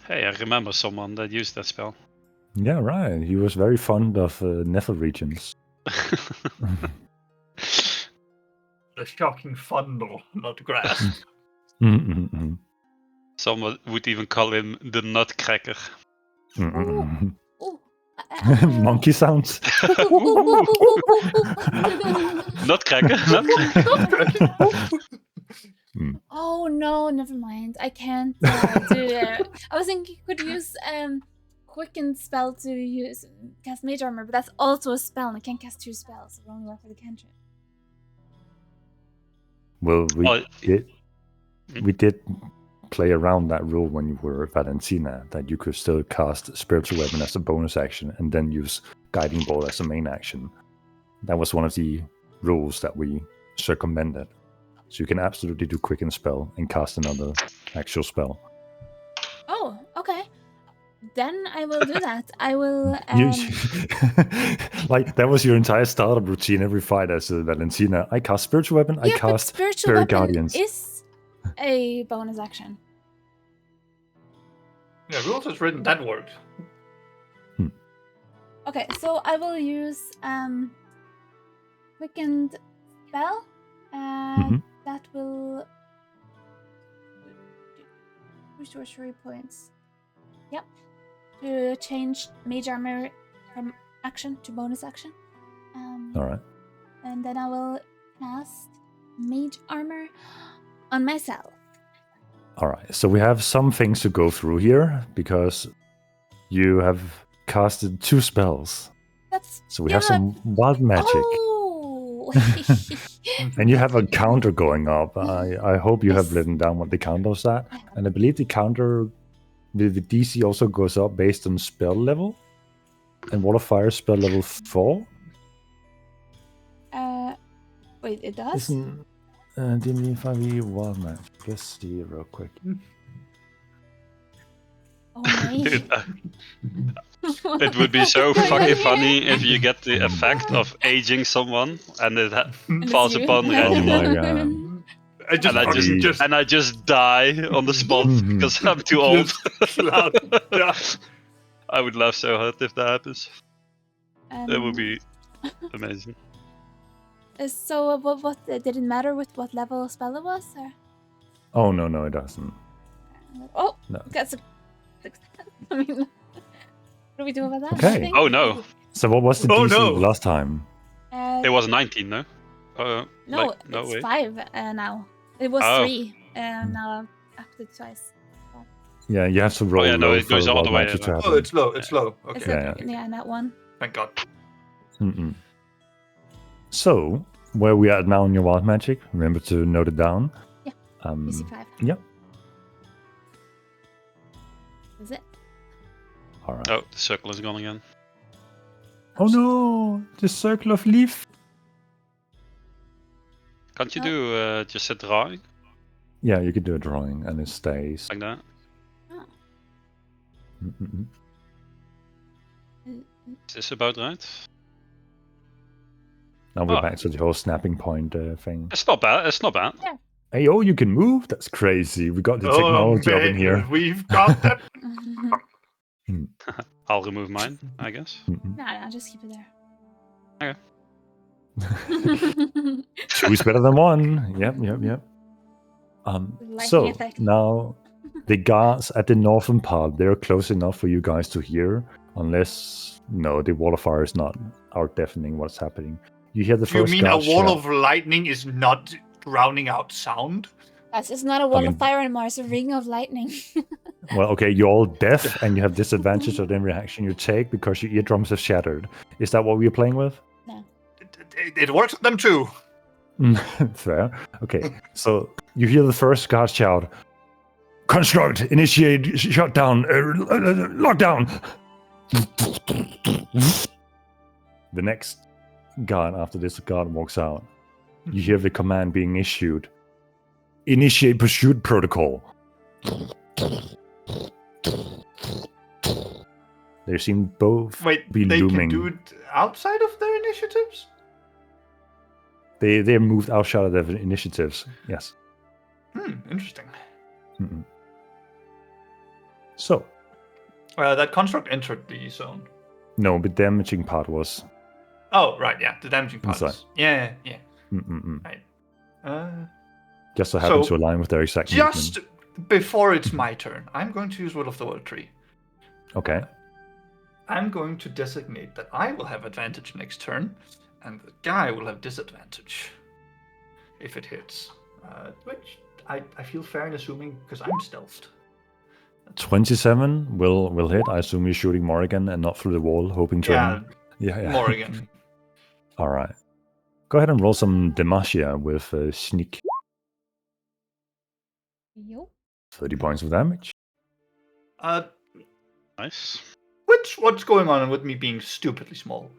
Hey, I remember someone that used that spell. Yeah, right. He was very fond of Nether regions. The shocking fundle, not grass. Someone would even call him the Nutcracker. Monkey sounds. Nutcracker. Oh no, never mind. I can't do it. I was thinking you could use Quicken spell to cast Mage Armor, but that's also a spell, and I can't cast 2 spells. It only work for the cantrip. Well, we did play around that rule when you were at Valentina, that you could still cast Spiritual Weapon as a bonus action and then use Guiding Bolt as a main action. That was one of the rules that we circumvented. So you can absolutely do Quicken spell and cast another actual spell. Oh, okay. then I will do that. I will. Like that was your entire startup routine every fight as Valentina. I cast spiritual weapon. I Yeah, but cast spiritual fairy weapon guardians. is a bonus action. Yeah, rules has written that word. Okay, so I will use quickened spell. Mhm. That will sorcery points. Yep. To change mage armor from action to bonus action. All right. And then I will cast mage armor on myself. All right. So we have some things to go through here because you have casted 2 spells. That's So we have some wild magic. Oh. And you have a counter going up. I hope you have Yes. written down what the counter is at. And I believe the counter, the DC also goes up based on spell level. And Wall of Fire spell level 4. Wait, it does? Isn't D&D 5e wild magic? Let's see real quick. Oh my. Dude, it would be so fucking funny if you get the effect of aging someone and it falls you. upon Oh Reggie. my god. I I just die on the spot Mhm. because I'm too old. Yeah. I would laugh so hard if that happens. That would Um, be amazing. So, what did it matter with what level spell it was? Or? Oh no, it doesn't. Oh, No. that's a. I mean, what do we do about that? Okay. Nothing? Oh no, So what was the Oh, DC no. last time? it was 19, no? No, no it's way. 5 now. It was Oh. 3, and now I upped it twice. Yeah, you have to roll yeah, no, low it goes for all wild the way magic to around. happen. Oh, it's low. It's low. Is Okay. Yeah, it? Yeah, not 1. Thank God. Mm-mm. So, where we are now in your wild magic, remember to note it down. Yeah. Um, DC 5. Yep. Is it? All right. Oh, the circle is gone again. Oh no, the circle of leaf. Can't you Oh. do just a drawing Yeah, you could do a drawing and it stays. like that? Oh. Mm-mm. Is this about right? Now we're Oh. back to the whole snapping point thing. It's not bad. It's not bad. Hey, oh, you can move? That's crazy. We got the Oh, technology up in man, here. We've got that. I'll remove mine, I guess. Mm-mm. No, just keep it there. Okay. 2 is better than 1. Yep. Lightning So effect. now the guards at the northern part, they're close enough for you guys to hear, unless the wall of fire is not out deafening what's happening. You hear the You first mean a guard wall shout. of lightning is not drowning out sound? It's not a wall mean- of fire anymore, it's a ring of lightning. Well, okay, you're all deaf and you have disadvantage of any reaction you take because your eardrums have shattered. Is that what we're playing with? It works with them too. Fair. Okay, so you hear the first guard shout, "Construct, initiate, shutdown, lockdown." The next guard after this guard walks out. You hear the command being issued, "Initiate pursuit protocol." They seem both Wait, be they looming. can do it outside of their initiatives? They're moved outside of their initiatives. Yes. Interesting. Mm-mm. So, That construct entered the zone. no, the damaging part was. Oh, right, yeah, the damaging part. Inside. Yeah. Mm-mm-mm. Just Just so happens So, to align with their exact movement. before it's my turn, I'm going to use Will of the World Tree. Okay. I'm going to designate that I will have advantage next turn, and the guy will have disadvantage if it hits. Which I feel fair in assuming because I'm stealthed. 27 will hit. I assume you're shooting Morrigan and not through the wall, hoping to. Yeah. Morrigan. All right. Go ahead and roll some Demacia with sneak. Yo. 30 points of damage. Nice. What's going on with me being stupidly small?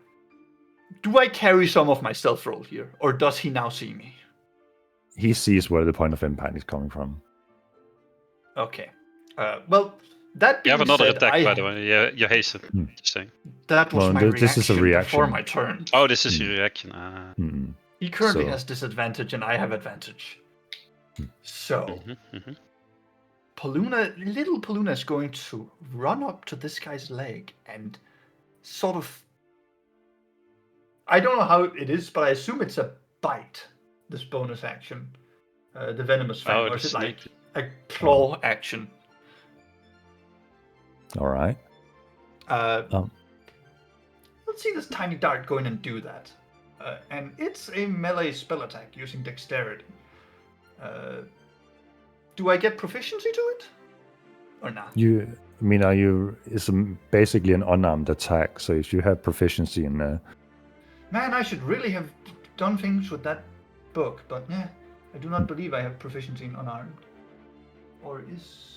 Do I carry some of my stealth roll here, or does he now see me? He sees where the point of impact is coming from. Okay. Well, That You being have another said, attack, by the way. Yeah, you hasten. Hmm. Just saying. that was Well, my this is a before reaction. my turn. Oh, this is Hmm. your reaction. Mm. He currently So- has disadvantage and I have advantage. Hmm. So, Mhm. little Paluna is going to run up to this guy's leg and sort of. I don't know how it is, but I assume it's a bite, this bonus action. The Venomous Fang, Oh, or the is it like snake. a claw action? All right. Let's see this tiny dart go in and do that. And it's a melee spell attack using dexterity. Do I get proficiency to it? Or not? It's basically an unarmed attack. So if you have proficiency in Man, I should really have done things with that book, but yeah, I do not believe I have proficiency in unarmed. Or is...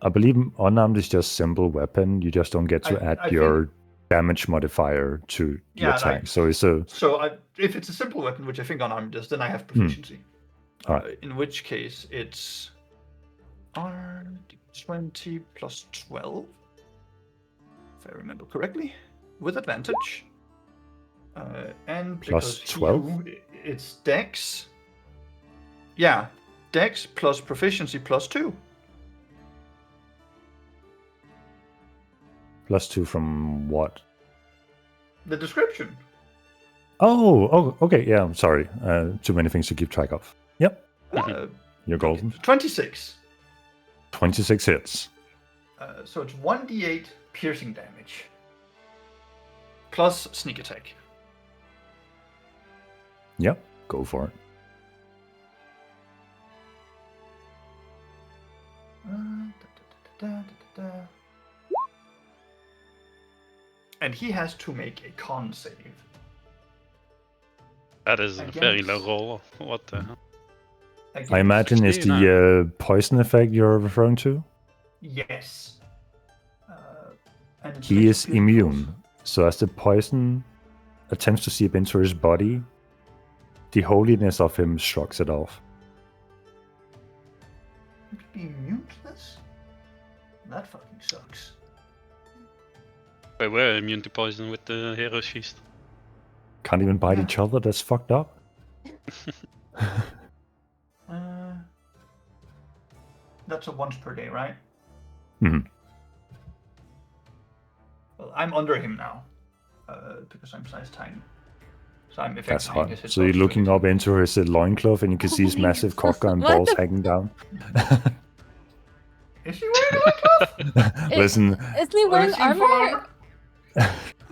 I believe unarmed is just simple weapon. You just don't get to add I your damage modifier to the Yeah, attack. like- So it's a So if it's a simple weapon, which I think unarmed is, then I have proficiency. Alright. In which case, it's R20 plus 12, if I remember correctly, with advantage. And Plus because 12? it's Dex. Yeah, Dex plus proficiency plus 2. +2 from what? The description. Oh, okay. Yeah, I'm sorry. Too many things to keep track of. Yep, you're golden. 26. 26 hits. So it's 1d8 piercing damage. Plus sneak attack. Yep, go for it. And he has to make a con save. That is a very low Against- roll. What the hell? Against- I imagine it's 16, the poison effect you're referring to. Yes. And it's He makes is a beautiful- immune. So as the poison attempts to seep into his body, the holiness of him shrugs it off. You could be immune to this? That fucking sucks. Wait, we're immune to poison with the Hero's Feast. Can't even bite Yeah. each other. That's fucked up. That's a once per day, right? Mhm. Well, I'm under him now. Because I'm size tiny. So I'm That's affecting hot. his hit So you're points looking with up into his loincloth and you can see his my massive God. cock and What balls the- hanging down. Is he wearing a loincloth? Listen, Isn't he Or wearing is he in full armor?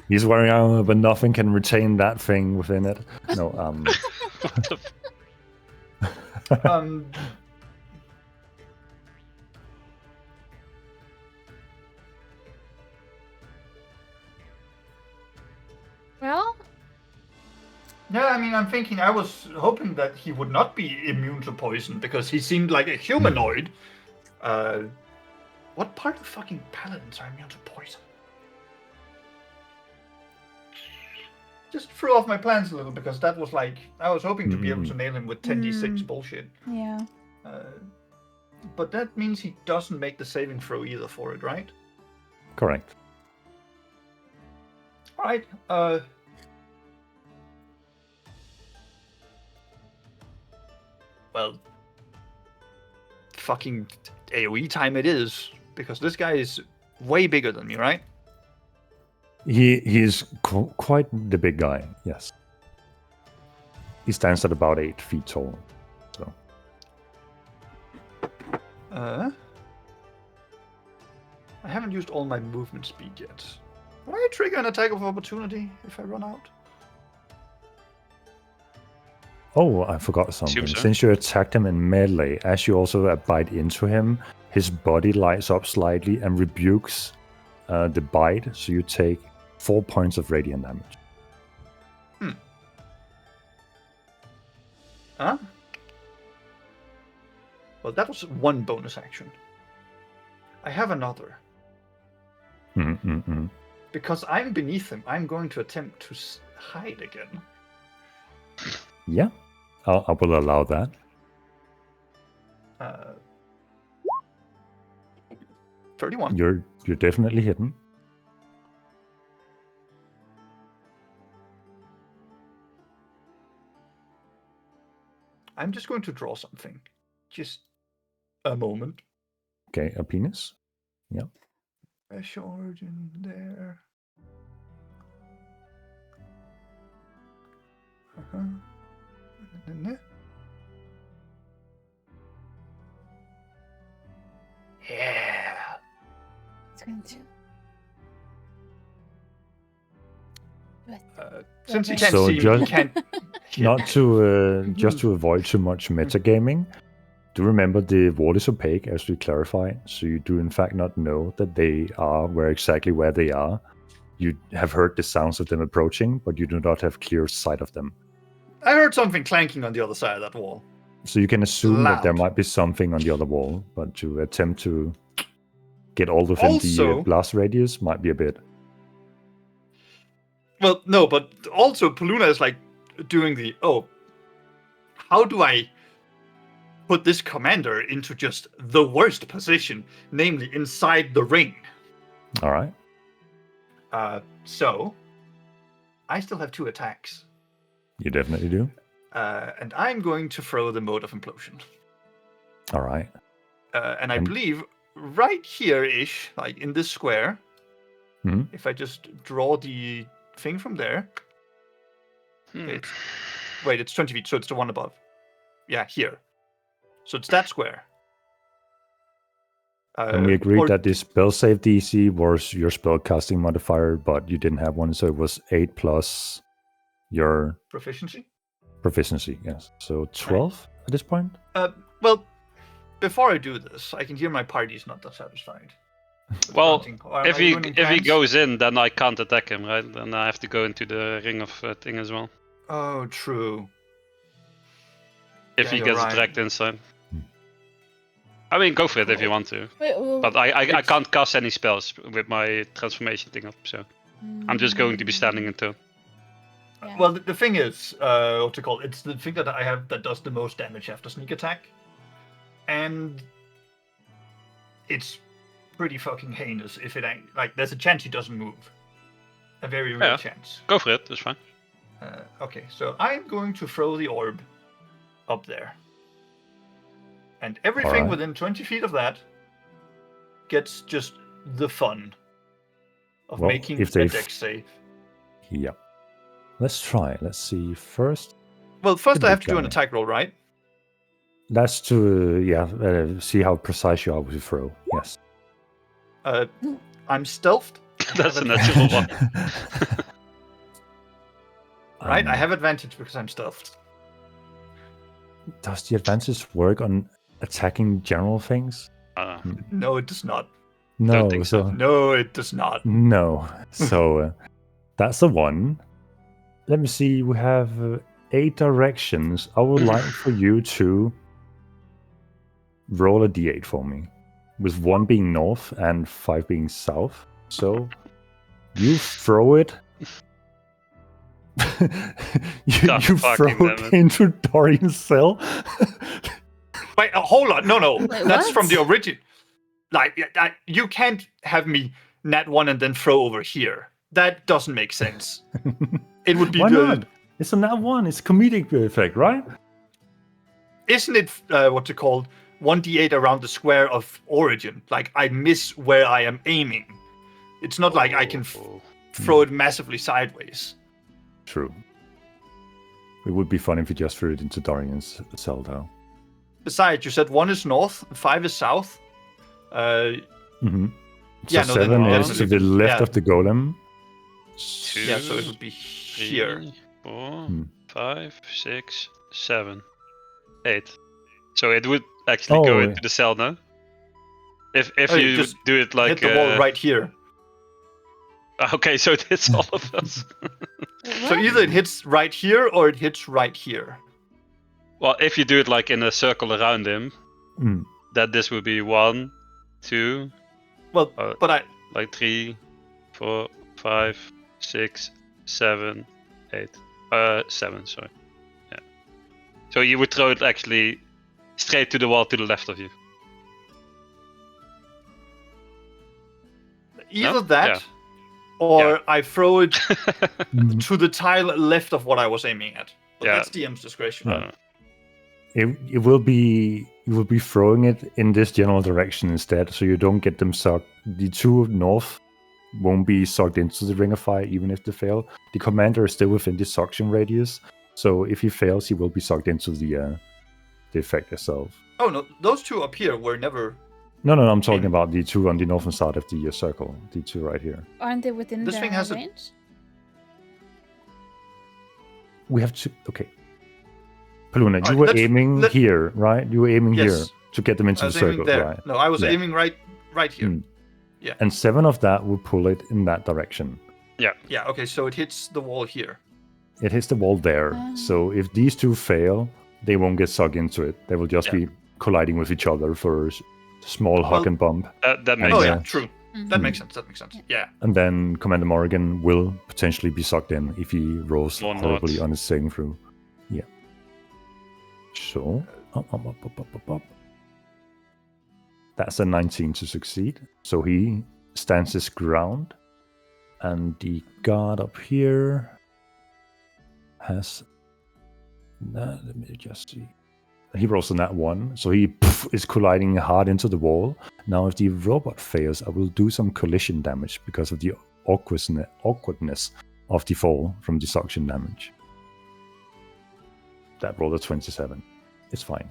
he's wearing armor, but nothing can retain that thing within it. No, What the Well, Yeah, I mean, I'm thinking, I was hoping that he would not be immune to poison because he seemed like a humanoid. What part of fucking paladins are immune to poison? Just threw off my plans a little because that was like, I was hoping to be able to nail him with 10d6 bullshit. yeah. But that means he doesn't make the saving throw either for it, right? correct. Alright, well, fucking AoE time it is, because this guy is way bigger than me, right? He's quite the big guy, yes. He stands at about 8 feet tall. So I haven't used all my movement speed yet. Will I trigger an attack of opportunity if I run out? Oh, I forgot something. so. Since you attacked him in melee, as you also bite into him, his body lights up slightly and rebukes the bite, so you take 4 points of radiant damage. Huh? Well, that was one bonus action. I have another. Mm-mm-mm. Because I'm beneath him, I'm going to attempt to hide again. Yeah, I will allow that. 31. You're definitely hidden. I'm just going to draw something. Just a moment. Okay, a penis. Special origin there. Yeah. It's going to. Since you Okay. can't So see me, just- you can't. Not to just to avoid too much metagaming. Do remember the wall is opaque, as we clarified, so you do in fact not know that they are where they are. You have heard the sounds of them approaching, but you do not have clear sight of them. I heard something clanking on the other side of that wall. So you can assume that there Loud. might be something on the other wall, but to attempt to get all within the Also- blast radius might be a bit. Well, no, but also Paluna is like doing the how do I put this commander into just the worst position, namely inside the ring? All right. So I still have 2 attacks. You definitely do. And I'm going to throw the mode of implosion. All right. And I And- believe right here-ish, like in this square, Mhm. if I just draw the thing from there, Hmm. it's 20 feet, so it's the one above. Yeah, here. So it's that square. And we agreed or- that the spell save DC was your spell casting modifier, but you didn't have one, so it was 8 plus your proficiency. proficiency. Yes. So 12 at this point. Well, before I do this, I can hear my party's not that satisfied. with Well, granting- are If my he ruining if he plans- goes in, then I can't attack him, right? Then I have to go into the ring of thing as well. Oh, true. If Yeah, he you're gets right. dragged inside. I mean, go for it if you want to. Wait, But I It's- can't cast any spells with my transformation thing up, so I'm just going to be standing in turn. Yeah. Well, the thing is, what's it called? It's the thing that I have that does the most damage after sneak attack, and it's pretty fucking heinous if it ain't. Like, there's a chance he doesn't move. A very real Yeah. chance. Go for it, that's fine. Okay, so I'm going to throw the orb up there. And everything Alright. within 20 feet of that gets just the fun of Well, making if a they dex save. Yeah. Let's try. Let's see. First, Well, first I have to do an Damage. attack roll, right? that's to see how precise you are with your throw. Yes. I'm stealthed. That's a natural one. Right? I Um, have advantage because I'm stealthed. Does the advantage work on attacking general things? No, it does not. No. think so. No, it does not. No. So that's the one. Let me see. We have 8 directions. I would like for you to roll a d8 for me, with 1 being north and 5 being south. So you throw it. you God throw fucking damn it it. into Dorian's cell. Wait, hold on. No. Wait, That's what? from the origin. Like, you can't have me nat 1 and then throw over here. That doesn't make sense. It would be Why the. not? It's a nat 1. It's a comedic effect, right? Isn't it what's it called? 1d8 around the square of origin. Like, I miss where I am aiming. It's not like I can Oh. throw it massively sideways. True. It would be fun if you just threw it into Dorian's cell, though. Besides, you said 1 is north, 5 is south. Mm-hmm. Yeah, So no, then 7 one is to the left yeah. of the golem. Yeah, so it would be here. 3, 4, Hmm. 5, 6, 7, 8. So it would actually go Oh, into the cell now. If Oh, you you just do it like Hit the wall right here. Okay, so it hits all of us. So either it hits right here or it hits right here. Well, if you do it like in a circle around him, Mm. that this would be 1, 2, Well, but I like 3, 4, 5, 6, 7, 8. 7, sorry. Yeah. So you would throw it actually straight to the wall to the left of you. Either No? that, Yeah. or Yeah. I throw it Mm, to the tile left of what I was aiming at. But Yeah. that's DM's discretion. Uh, it will be you will be throwing it in this general direction instead, so you don't get them sucked. The two north won't be sucked into the ring of fire, even if they fail. The commander is still within the suction radius, so if he fails, he will be sucked into the effect itself. Oh no, those two up here were never. No, I'm talking In- about the two on the northern side of the circle. The two right here. Aren't they within This the thing has a- range? We have to. Okay. Paluna, Alright, you were let's- aiming let- here, right? You were aiming here Yes. to get them into I the was aiming circle, there. right? No, I was Yeah. aiming right here. Mm. Yeah. And 7 of that will pull it in that direction. Yeah. Okay, so it hits the wall here. It hits the wall there. So if these two fail, they won't get sucked into it. They will just Yeah. be colliding with each other for a small hug Well- and bump. that makes Oh Yeah. yeah, true. That makes sense. That makes sense. Yeah. And then Commander Morrigan will potentially be sucked in if he rolls Or not. horribly on his saving throw. Yeah. So, up. That's a 19 to succeed. So he stands his ground. And the guard up here has that. Let me just see. He rolls on that one. So he is colliding hard into the wall. Now, if the robot fails, I will do some collision damage because of the awkwardness of the fall from the suction damage. That rolled a 27. It's fine.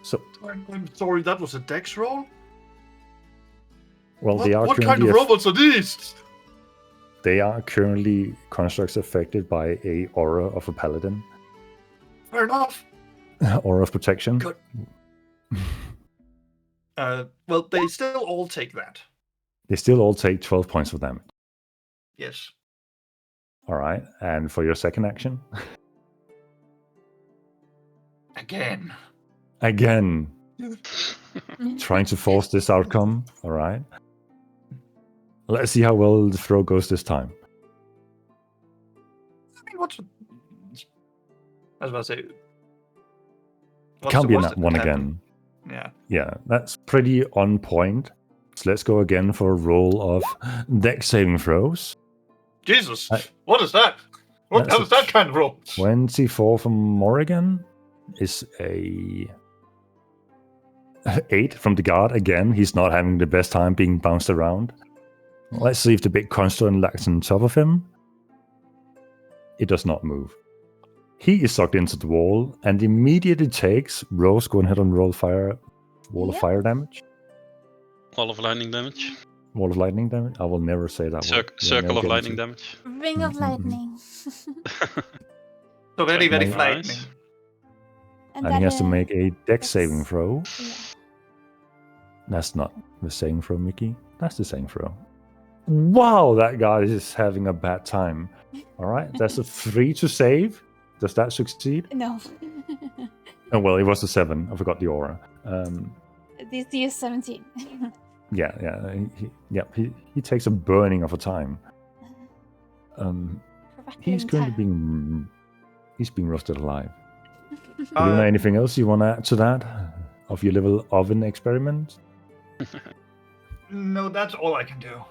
So, I'm sorry, that was a dex roll? well, they are What kind currently of robots are these? they are currently constructs affected by a aura of a paladin, Fair enough. aura of protection. Good. Well, they still all take that. They still all take 12 points of damage. Yes. All right, and for your second action, Again. trying to force this outcome. All right, let's see how well the throw goes this time. I mean, what's... I was about to say... Can't be in what's that one the- again. Yeah. Yeah, that's pretty on point. So let's go again for a roll of dex saving throws. Jesus, I- what is that? What That's the hell is that kind of roll? 24 from Morrigan is a 8 from the guard. Again, he's not having the best time being bounced around. Let's see if the big construct lands on top of him. It does not move. He is sucked into the wall and immediately takes Rose. Go ahead and roll wall of Yeah. fire damage. Wall of lightning damage. Wall of lightning damage. I will never say that word. You'll Circle never of get lightning into- damage. Ring of Mhm, mhm. lightning. So very, very Nice. frightening. And he has to make a dex saving that's- throw. Yeah. That's not the saving throw, Mickey. That's the saving throw. Wow, that guy is having a bad time. All right, that's a 3 to save. Does that succeed? No. Oh, well, it was a 7. I forgot the aura. DC is 17. Yeah. He takes a burning of a time. He's Crackling he's being roasted alive. Uh, Luna, anything else you want to add to that of your little oven experiment? No, that's all I can do.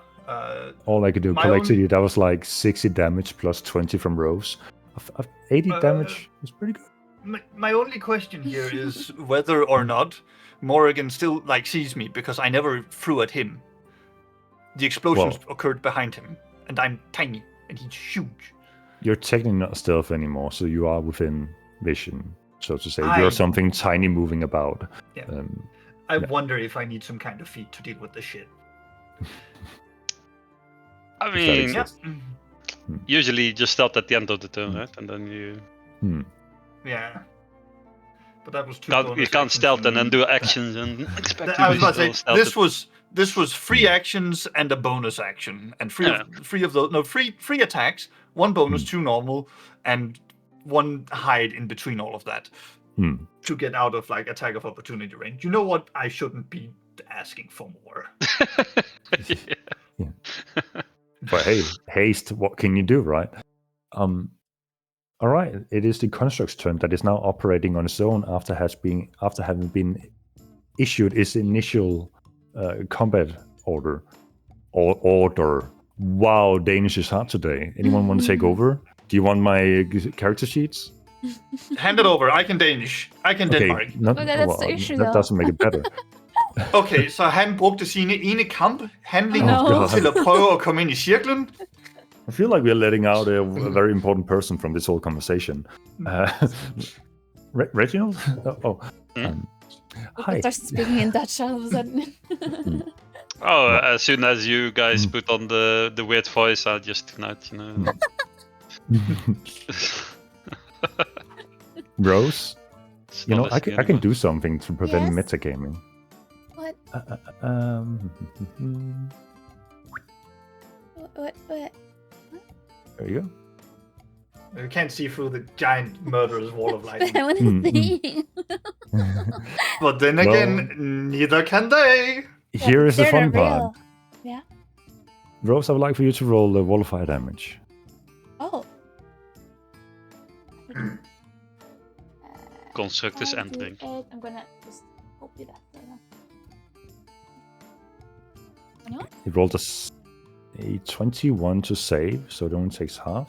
All I could do My collectively, own- that was like 60 damage plus 20 from Rose. 80 damage is pretty good. My only question here is whether or not Morrigan still sees me because I never threw at him. The explosions occurred behind him, and I'm tiny and he's huge. You're technically not stealth anymore, so you are within vision, so to say. I- You're something tiny moving about. Yeah. Um, I Yeah. wonder if I need some kind of feat to deal with this shit. I that mean, exists. usually you just start at the end of the turn, right? And then you Yeah. But that was too. you bonus can't actions stealth for and then me. do actions and expect I was to about be to say still stealthed. this was 3 actions and a bonus action, and three of those three attacks, 1 bonus, 2 normal, and 1 hide in between all of that to get out of attack of opportunity range. You know what? I shouldn't be asking for more. But hey, haste, what can you do, right? All right, it is the construct's turn that is now operating on its own after having been issued its initial combat order. Order. Wow, Danish is hard today. Anyone want to take over? Do you want my character sheets? Hand it over. I can Danish. I can Denmark. That's the issue, that though. doesn't make it better. Okay, så han brugte sine ene kamphandlinger No. til at prøve at komme ind i cirklen. I feel like we're letting out a very important person from this whole conversation. Reginald? Hi. Starts speaking in Dutch all of a sudden. As soon as you guys put on the weird voice, I'll just tune out, you know. Rose, It's you know, not I as can, good I can anymore. do something to prevent Yes? metagaming. What? What? There you go. You can't see through the giant murderous wall of But lightning. I want to see. But then again, neither can they. Here is the They're fun not part. real. Yeah. Rose, I would like for you to roll the wall of fire damage. Oh. Construct is 1, 2, entering. 8. I'm gonna just copy that. No? It rolled a 21 to save, so it only takes half.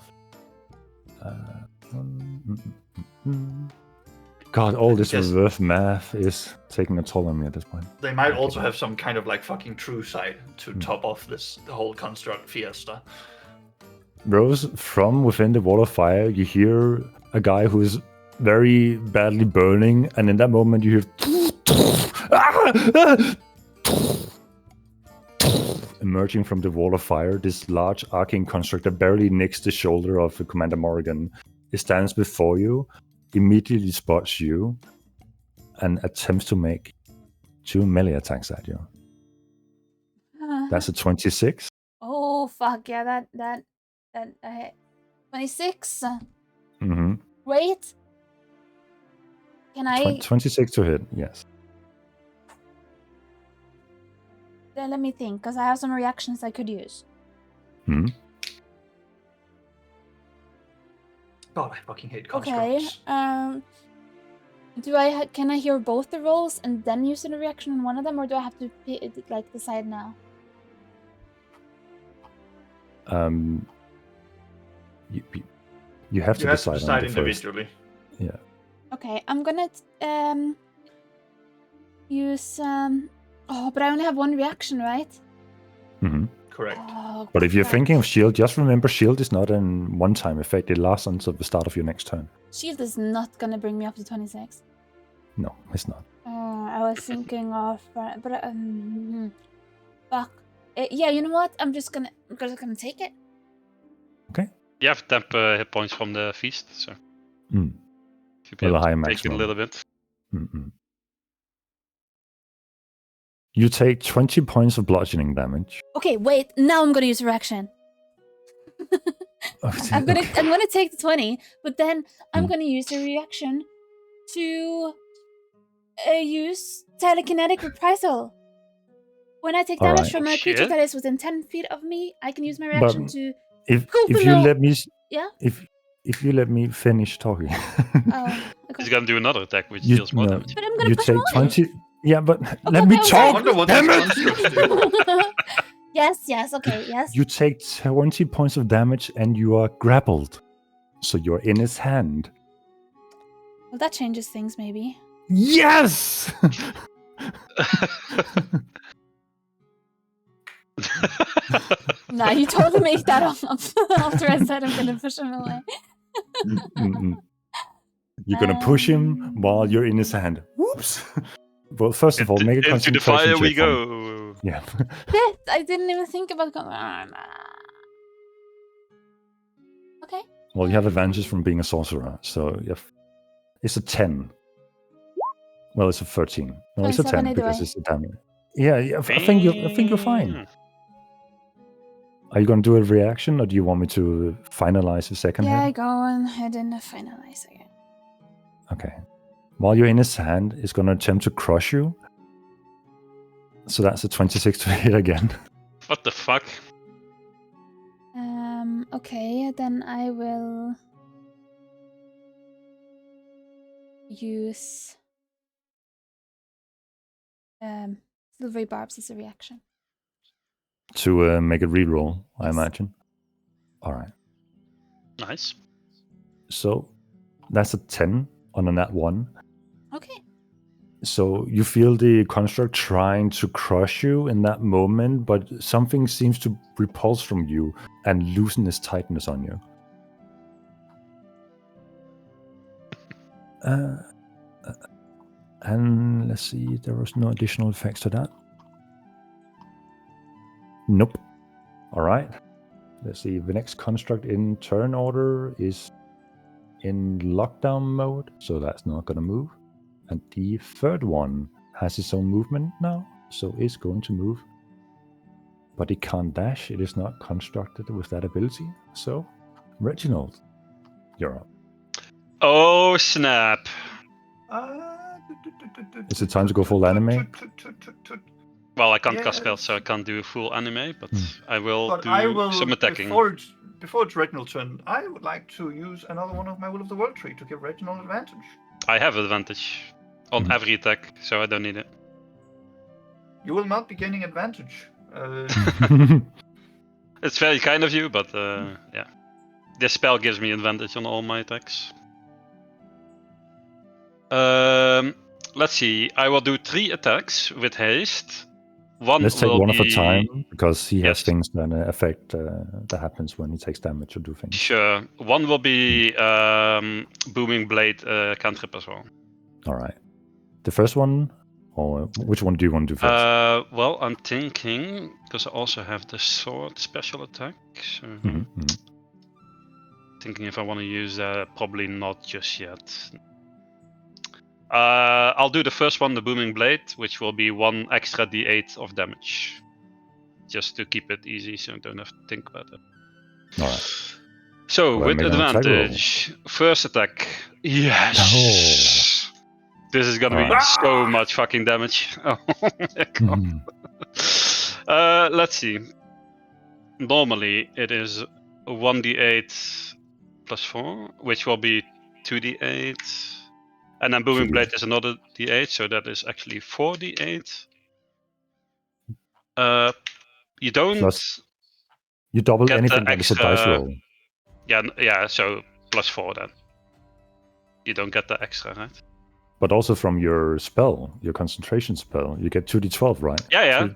God, all this Yes. reverse math is taking a toll on me at this point. They might also have some kind of like fucking true sight to top off the whole construct fiesta. Rose, from within the wall of fire, you hear a guy who is very badly burning, and in that moment you hear emerging from the wall of fire, this large arcane constructor barely next the shoulder of Commander Morrigan. It stands before you, immediately spots you, and attempts to make 2 melee attacks at you. That's a 26. Oh fuck yeah! That 26. Mm-hmm. Wait. Can I? 26 to hit, yes. Then let me think, because I have some reactions I could use. Hmm. God, I fucking hate Okay. constructs. Can I hear both the rolls and then use a reaction on one of them, or do I have to decide now? You have to You have to decide on decide the first. individually. Yeah. Okay, I'm gonna use Oh, but I only have one reaction, right? Mm-hmm. Correct. Oh, But if you're crap. thinking of shield, just remember shield is not a one-time effect. It lasts until the start of your next turn. Shield is not gonna bring me up to 26. No, it's not. I was thinking of, fuck. Yeah, you know what? I'm just gonna take it. You have temp hit points from the feast, so Mm. should be Well, able a high to take it a maximum. little bit. Mm-mm. You take 20 points of bludgeoning damage. Okay, wait. Now I'm gonna use a reaction. I'm gonna take the 20, but then I'm gonna use a reaction to use telekinetic reprisal. When I take All damage right. from a creature Shit. that is within 10 feet of me, I can use my reaction to. If Go you below. let me, Yeah? if you let me finish talking, Oh, okay. He's gonna do another attack which You- deals more no. damage. But I'm gonna you push take mine. 20. Yeah, but let okay, me okay, I talk. wonder what Damn these it! constructs do. yes, okay, yes. You take 20 points of damage and you are grappled, so you're in his hand. Well, that changes things, maybe. Yes. Nah, you totally make that up after I said I'm gonna push him away. Mm-mm. You're gonna push him while you're in his hand. Whoops. Well, first of all, make a Into the concentration fire we check for me. go. Yeah. Shit, I didn't even think about going. Okay. Well, you have advantage from being a sorcerer, so you have... it's a 10. Well, it's a 13. No, it's a 27 10 because either way. it's a damage. Yeah, I think you're fine. Are you gonna do a reaction, or do you want me to finalize the second Yeah, hit? go on ahead and finalize again. Okay. While you're in his hand, it's gonna attempt to crush you. So that's a 26 to hit again. What the fuck? Okay, then I will use silvery barbs as a reaction. to make a reroll, I Yes. imagine. All right. Nice. So that's a 10 on a nat 1. Okay. So you feel the construct trying to crush you in that moment, but something seems to repulse from you and loosen its tightness on you. And let's see, there was no additional effects to that. Nope. All right. Let's see, the next construct in turn order is in lockdown mode, so that's not going to move. And the third one has its own movement now, so it's going to move. But it can't dash, it is not constructed with that ability. So, Reginald, you're up. Oh snap! Is it time to go full anime? Well, I can't Yeah. cast spells, so I can't do full anime, but Hmm. I will But do I will, some attacking. before it's Reginald's turn, I would like to use another one of my Will of the World tree to give Reginald advantage. I have advantage on Mhm. every attack, so I don't need it. You will not be gaining advantage. It's very kind of you, but yeah. This spell gives me advantage on all my attacks. Let's see. I will do 3 attacks with haste. One Let's take will one be... at a time, because he has Yes. things that affect that happens when he takes damage or do things. Sure. One will be Booming Blade cantrip as well. All right. The first one, or which one do you want to do first? Well, I'm thinking, because I also have the sword special attack. So thinking if I want to use that, probably not just yet. I'll do the first one, the Booming Blade, which will be 1 extra d8 of damage. Just to keep it easy, so I don't have to think about it. All right. So, Go ahead, with make an attack roll. advantage, first attack. Yes! This is gonna be Alright. so much fucking damage. Oh my god. Mhm. Let's see. Normally, it is 1d8 plus 4, which will be 2d8. And then Booming 2d8. Blade is another d8, so that is actually 4d8. You don't Plus- You double get anything the that is a dice extra- roll. Yeah, so plus 4 then. You don't get the extra, right? But also from your spell, your concentration spell, you get 2d12, right? Yeah.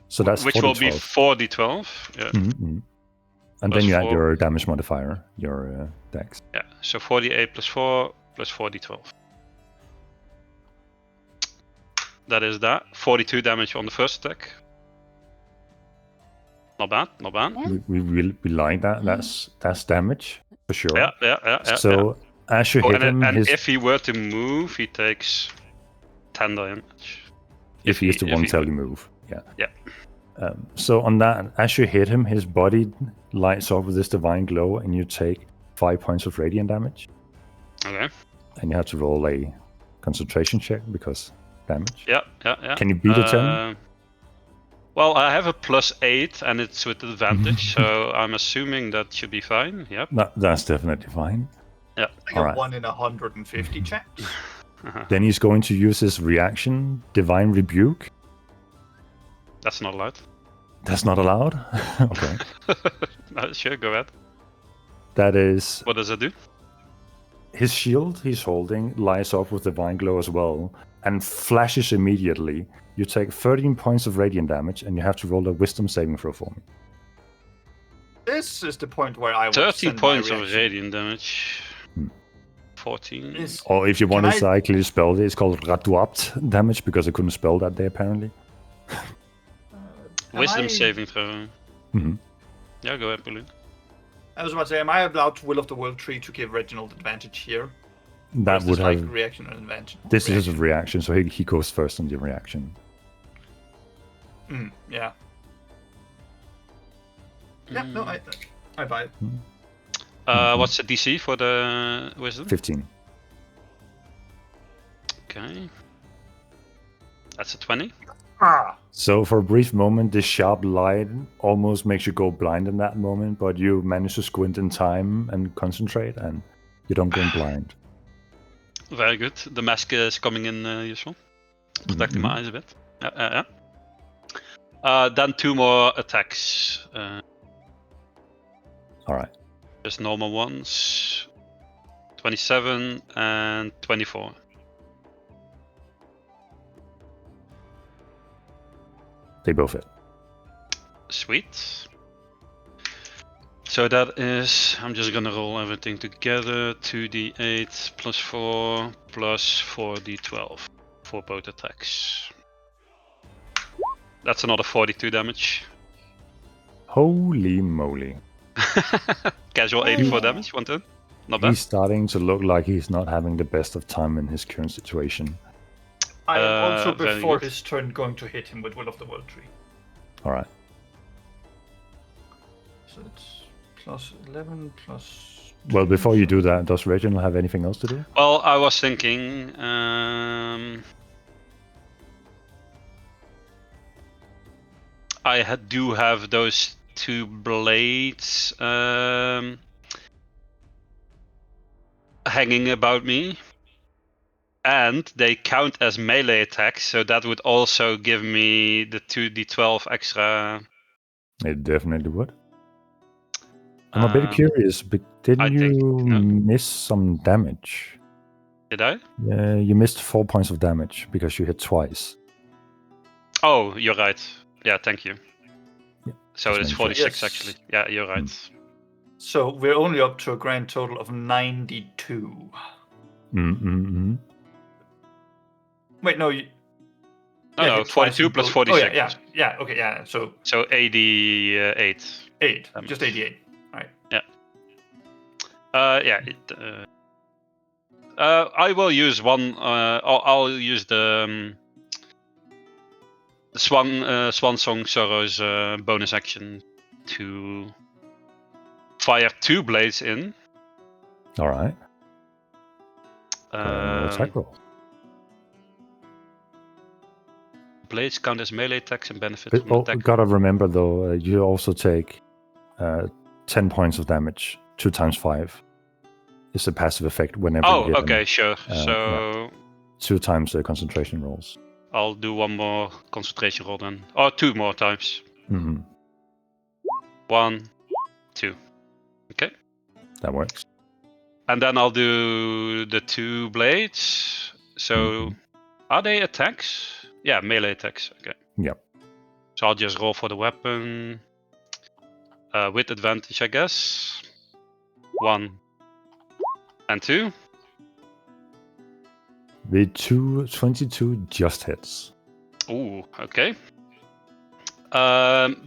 So that's Which will be 4d12. 4d12. Yeah. Mhm. And Plus then you add 4. your damage modifier, your dex. Yeah, so 48 plus 4 plus 4d12. That is that. 42 damage on the first attack. Not bad, not bad. Yeah. We like that. That's damage for sure. Yeah. So as you hit him, and his, if he were to move, he takes 10 damage. if he is the if one he tell would. you move, yeah. Yeah. So on that, as you hit him, his body lights up with this divine glow, and you take 5 points of radiant damage. Okay. And you have to roll a concentration check because damage. Yeah. Can you beat a 10? Well, I have a +8 and it's with advantage, so I'm assuming that should be fine. Yep. That's definitely fine. Yeah. I got Alright. 1 in 150 checks. Then he's going to use his reaction, Divine Rebuke. That's not allowed. That's not allowed? Okay. No, sure, go ahead. That is What does it do? his shield he's holding lights up with divine glow as well and flashes immediately. You take 13 points of radiant damage and you have to roll a wisdom saving throw for me. This is the point where I would 13 send my points of reaction. radiant damage. 14. This- Or if you want to Can I- cyclically spell it, it's called Raduapt damage because I couldn't spell that day apparently. Wisdom I- saving throw. Mhm. Yeah, go ahead, Balloon. I was about to say, am I allowed to Will of the World tree to give Reginald advantage here? Or That is would this like have. reaction and advantage. This is a reaction, so he goes first on the reaction. Yeah. Yeah, no, I buy it. What's the DC for the wisdom? 15. Okay. That's a 20. So for a brief moment, this sharp light almost makes you go blind in that moment, but you manage to squint in time and concentrate, and you don't go blind. Very good. The mask is coming in useful. Protecting my eyes a bit. Yeah. Then 2 more attacks. All right. Just normal ones. 27 and 24. They both hit. Sweet. So that is, I'm just gonna roll everything together. 2d8 plus 4 plus 4d12 for both attacks. That's another 42 damage. Holy moly. Casual Oh, 84 yeah. damage, one turn. Not bad. He's starting to look like he's not having the best of time in his current situation. I am also very before good. his turn going to hit him with Will of the World Tree. All right. So it's plus 11 plus. Well, before you do that, does Reginald have anything else to do? Well, I was thinking, I do have those 2 blades hanging about me, and they count as melee attacks, so that would also give me the 2d12 extra. It definitely would. I'm a bit Um, curious, but didn't I think, you no. miss some damage? Did I? You missed 4 points of damage because you hit twice. Oh, you're right. Yeah, thank you. Yeah, So just it's making sure. 46 Yes. actually. Yeah, you're right. So we're only up to a grand total of 92. Mm-mm-mm. Wait, no. You, No, yeah, no, hit twice 42 in plus both- 46. Oh, yeah. Okay, yeah. So So 88. 8. Damage. Just 88. Alright. I will use one. I'll use the Swan Song Sorrow's bonus action to fire 2 blades in. All right. Attack roll. Blades count as melee attacks and benefit But, from attack. gotta remember though, you also take 10 points of damage. 2 times 5 is a passive effect whenever you hit Okay, him. sure. yeah. So 2 times the concentration rolls. I'll do 1 more concentration roll then, or 2 more times. Mm-hmm. 1, 2. Okay. That works. And then I'll do the 2 blades. So, are they attacks? Yeah, melee attacks. Okay. Yep. So I'll just roll for the weapon with advantage, I guess. 1 and 2. The 22 just hits. Ooh, okay.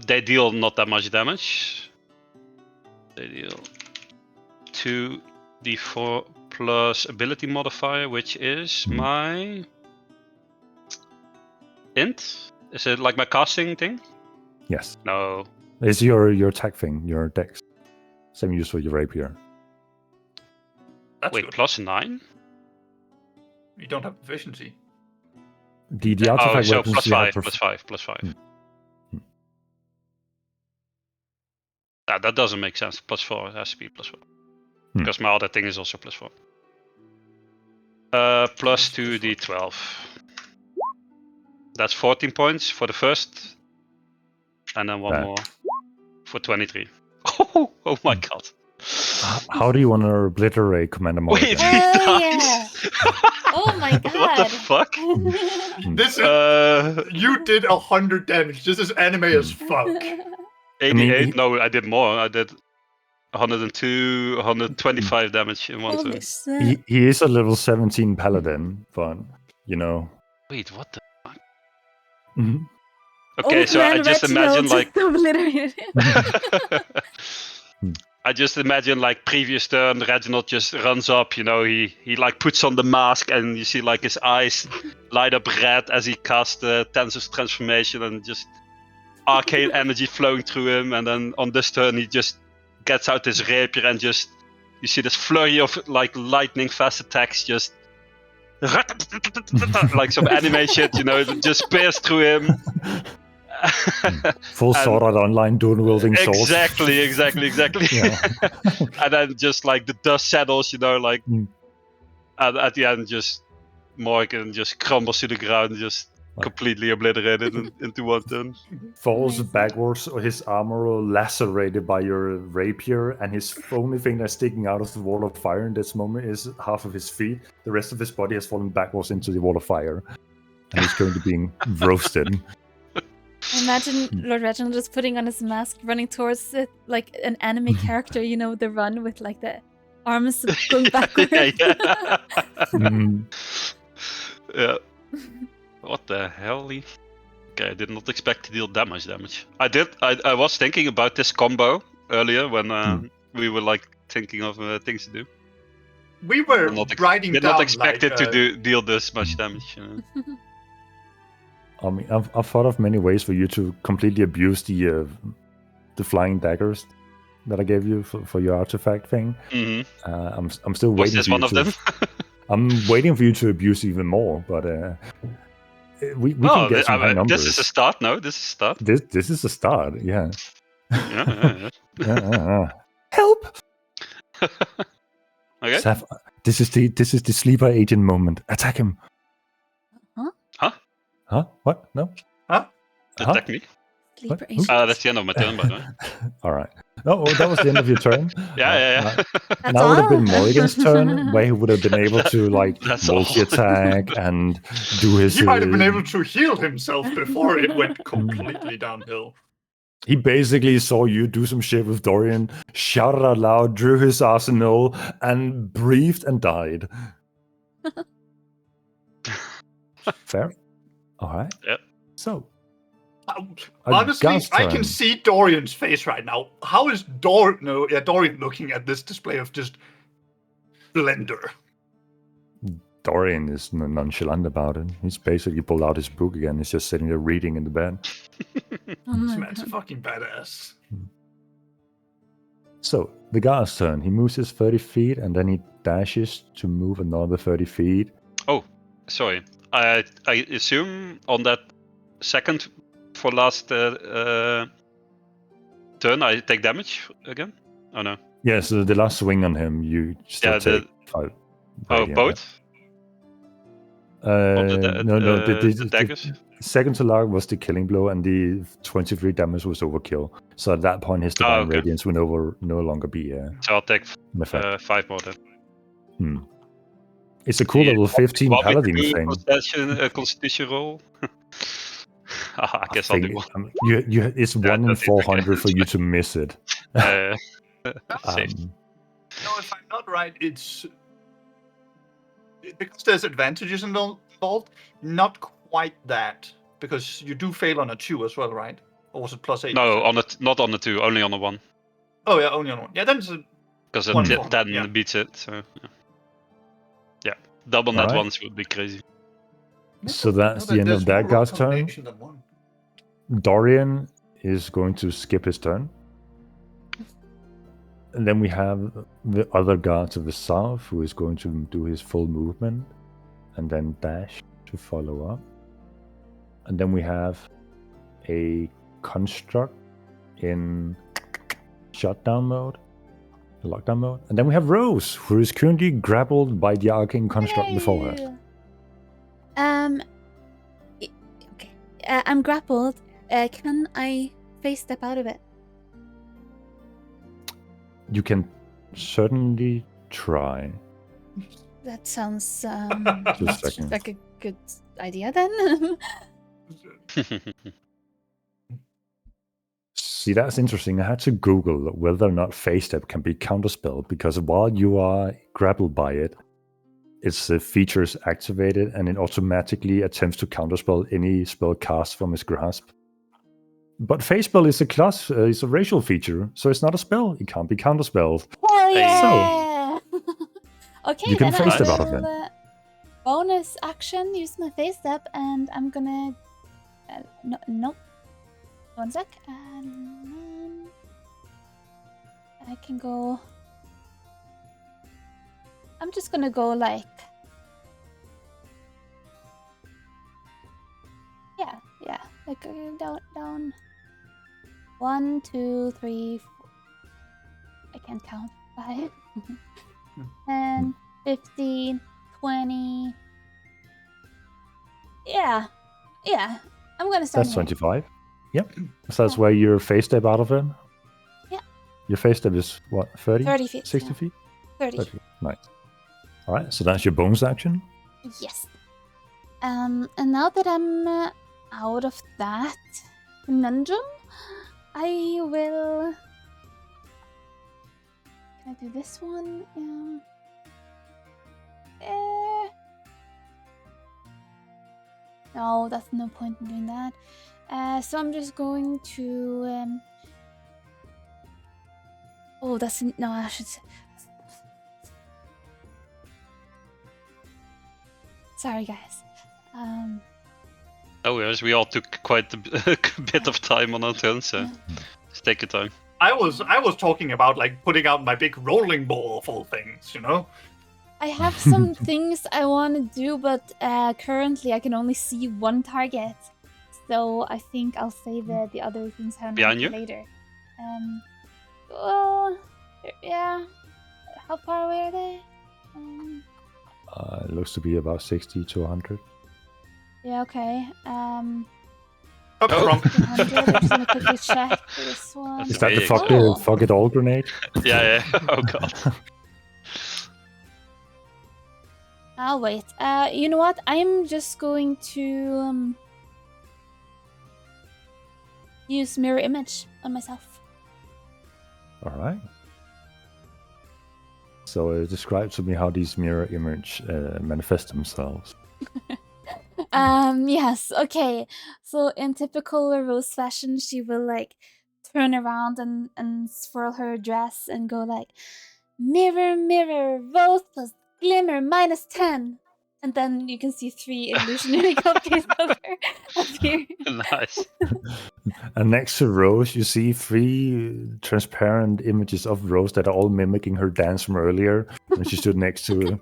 They deal not that much damage. They deal 2d4 plus ability modifier, which is my int. Is it like my casting thing? Yes. No. It's your attack thing, your dex. Same use for your rapier. That's Wait, good. plus 9? You don't have efficiency. The Oh, artifact so weapons plus you have 5, plus 5. Hmm. That doesn't make sense. Plus 4, it has to be plus 4. Hmm. Because my other thing is also plus 4. Plus 2d12. That's 14 points for the first. And then 1 That- more for 23. Oh my god. How do you want to obliterate Commander Morgan? Wait, he Oh, dies! Oh my god. What the fuck? This is, you did 100 damage. This is anime as fuck. 88? mean, No, I did more. I did 102, 125 damage in one Holy turn. shit. He is a level 17 paladin, but you know. Wait, what the? Mhm. Okay, Old so I man just imagine like obliterated. I just imagine like previous turn Reginald just runs up, you know, he like puts on the mask and you see like his eyes light up red as he casts the Tensor's transformation and just arcane energy flowing through him, and then on this turn he just gets out his rapier and just you see this flurry of like lightning fast attacks just like some anime shit, you know, just pierce through him. Full And- sword art online, dual wielding swords. Exactly. Yeah. And then just like the dust settles, you know, like Mm. and at the end just Morgan just crumbles to the ground, just completely obliterated into one turn. Falls Amazing. backwards, his armor lacerated by your rapier, and his only thing that's sticking out of the wall of fire in this moment is half of his feet. The rest of his body has fallen backwards into the wall of fire, and he's currently being roasted. Imagine Lord Reginald just putting on his mask, running towards it like an anime character, you know, the run with like the arms going backwards. yeah. Mm, Yeah. What the hell? Okay, I did not expect to deal that much damage. I was thinking about this combo earlier when we were like thinking of things to do. We were writing Did down not expect like, it to deal this much damage. I mean, I've thought of many ways for you to completely abuse the flying daggers that I gave you for your artifact thing. Mm-hmm. I'm still Was waiting this for you one of to. them? I'm waiting for you to abuse even more, but we can get some high numbers. This is a start. No, this is a start. This is a start. Yeah. Yeah. Help! Okay. Saph, this is the sleeper agent moment. Attack him. Huh? What? No. Attack me. Sleeper What? agent. That's the end of my turn, by the way. All right. No, that was the end of your turn. Yeah. That's Now it would have been all? Morrigan's turn, where he would have been able to like That's multi-attack and do his. he might have been able to heal himself before it went completely downhill. He basically saw you do some shit with Dorian, shouted out loud, drew his arsenal, and breathed and died. Fair. All right. Yep. So, Honestly, Gus I can turn. see Dorian's face right now. How is Dorian looking at this display of just splendor? Dorian is nonchalant about it. He's basically pulled out his book again. He's just sitting there reading in the bed. Oh my This man's a God. fucking badass. So, the guy's turn. He moves his 30 feet and then he dashes to move another 30 feet. Oh, sorry. I assume on that second for last turn I take damage again? Oh no. Yeah, so the last swing on him, you still take 5. Oh, radiant. both? Of the daggers? Second to last was the killing blow, and the 23 damage was overkill. So at that point, his divine okay. radiance will no longer be So I'll take an effect. 5 more then. It's a cool Yeah, little 15 Want me to paladin do thing. Constitution roll? I guess I I'll do think one. it's 1 in that's it, 400 for okay. you to miss it. Safe. No, if I'm not right, it's because there's advantages involved. Not quite that, because you do fail on a 2 as well, right? Or was it +8? No, not on the 2, only on the 1. Oh yeah, only on 1. Yeah, then it's Because One a for- 10 yeah. beats it. So yeah, double net Alright. ones would be crazy. So that's the end of that guy's turn. Dorian is going to skip his turn. And then we have the other guard to the south who is going to do his full movement and then dash to follow up. And then we have a construct in shutdown mode, lockdown mode. And then we have Rose, who is currently grappled by the arcane construct before her. Yay! Okay. I'm grappled. Can I face step out of it? You can certainly try. That sounds Just a second. like a good idea then. See, that's interesting. I had to Google whether or not Phase Step can be counterspelled, because while you are grappled by it, its feature is activated and it automatically attempts to counterspell any spell cast from its grasp. But Phase Spell is a class, it's a racial feature, so it's not a spell. It can't be counterspelled. Hell yeah! Okay, You can then face I step out of will, it. bonus action, use my face step, and I'm gonna. Nope. 1 sec. And I can go. I'm just gonna go like. Yeah, like down. 1, 2, 3, 4. I can't count. 5, 10, 15, 20. Yeah, Yeah, I'm gonna start. That's 25. Yep. So that's where your phase step out of it? Yeah. Your phase step is what, 30? 30 feet. 60 yeah. feet? 30. 30. Nice. Alright, so that's your bonus action. Yes. And now that I'm out of that conundrum, I will. Can I do this one? No, that's no point in doing that. So I'm just going to. Oh, that's no. I should. Sorry, guys. Oh yes, we all took quite a bit of time on our turn, so just take your time. I was talking about like putting out my big rolling ball of all things, you know. I have some things I want to do, but currently I can only see one target. So I think I'll save the other things for Behind you? later. Well, yeah. How far away are they? It looks to be about 60 to 100. Yeah, okay. Up Oh. front. 100. I'm just gonna quickly check for this one. Is that the Big. fuck it all grenade? Yeah. Oh god. I'll wait. You know what? I'm just going to use mirror image on myself. Alright. So describe to me how these mirror image manifest themselves. Yes, okay. So in typical Rose fashion, she will like turn around and swirl her dress and go like, mirror, mirror, Rose plus glimmer minus 10. And then you can see 3 illusionary copies of her appear. Nice. And next to Rose, you see 3 transparent images of Rose that are all mimicking her dance from earlier when she stood next to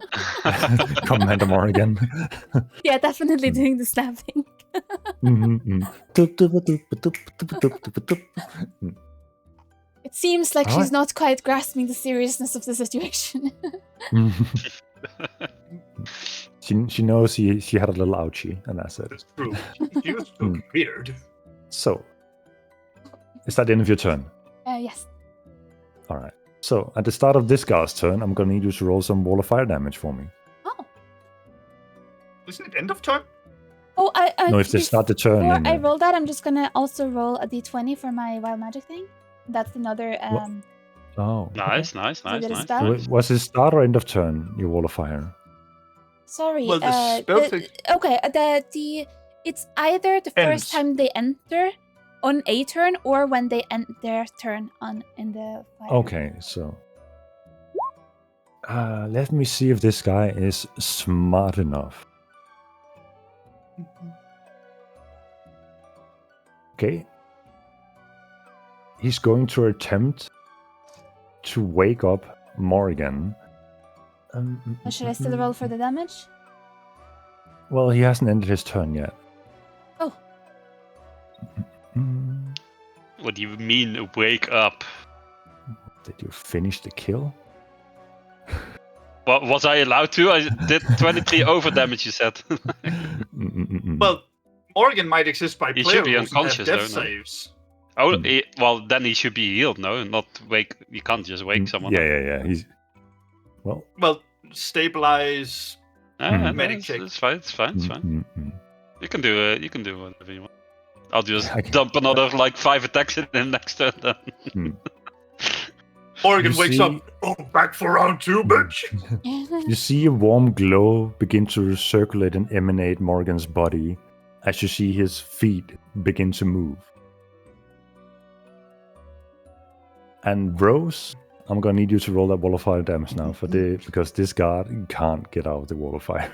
Commander Morrigan. Yeah, definitely doing the snapping. It seems like she's Alright. not quite grasping the seriousness of the situation. She knows she had a little ouchie, and that's it. That's true. She was so weird. So, is that the end of your turn? Yes. Alright. So, at the start of this guy's turn, I'm gonna need you to roll some wall of fire damage for me. Oh. Isn't it end of turn? Oh, I No, if they start the turn, before then, I roll that, I'm just gonna also roll a d20 for my wild magic thing. That's another Oh. Nice, nice, So get a nice, spell? nice. Okay. Was it start or end of turn, your wall of fire? Sorry. Well, the spell thing- okay. The it's either the Ends. first time they enter on a turn or when they end their turn on in the fire. Okay, so let me see if this guy is smart enough. Okay. He's going to attempt to wake up Morrigan. Should I still roll for the damage? Well, he hasn't ended his turn yet. Oh. What do you mean, wake up? Did you finish the kill? What was I allowed to? I did 23 over damage. You said. Well, Morgan might exist by He player should be rules and have unconscious, death though, no? saves. Oh, well, then he should be healed. No, not wake. You can't just wake someone. Yeah. He's Well, stabilize. No, Medic it's, check. it's fine. It's fine. It's fine. You can do. You can do whatever you want. I'll just Okay. dump another like 5 attacks in him next turn. Then. Morgan You wakes see- up. Oh, back for round 2, bitch. You see a warm glow begin to circulate and emanate Morgan's body as you see his feet begin to move. And Rose, I'm gonna need you to roll that wall of fire damage now because this guard can't get out of the wall of fire.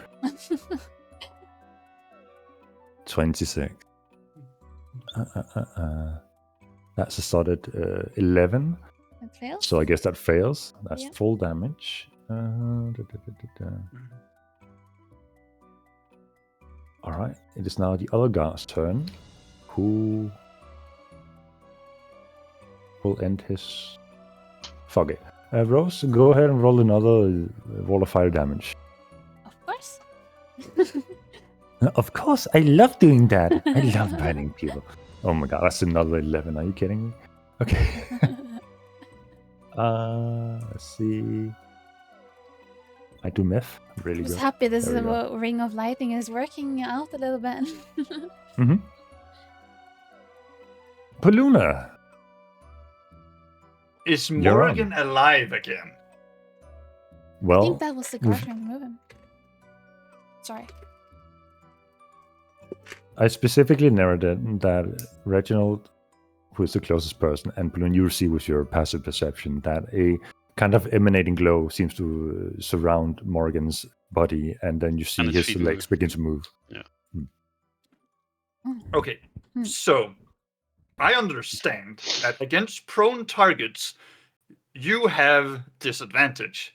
26. That's a solid 11. It fails? So I guess that fails. That's Yeah. full damage. Alright, it is now the other guard's turn, who will end his... Fuck it. Rose, go ahead and roll another wall of fire damage. Of course. Of course, I love doing that. I love biting people. Oh my god, that's another 11. Are you kidding me? Okay. Let's see. I do myth. Really I'm just good. happy this There we go. Ring of Lightning is working out a little bit. Mm-hmm. Paluna. Is You're on. Morgan alive again? I Well, think that was the card trying to move him. Sorry. I specifically narrated that Reginald, who is the closest person, and Balloon, you see with your passive perception that a kind of emanating glow seems to surround Morgan's body, and then you see And his his feet legs begin to move. Okay, Hmm. so I understand that against prone targets, you have disadvantage.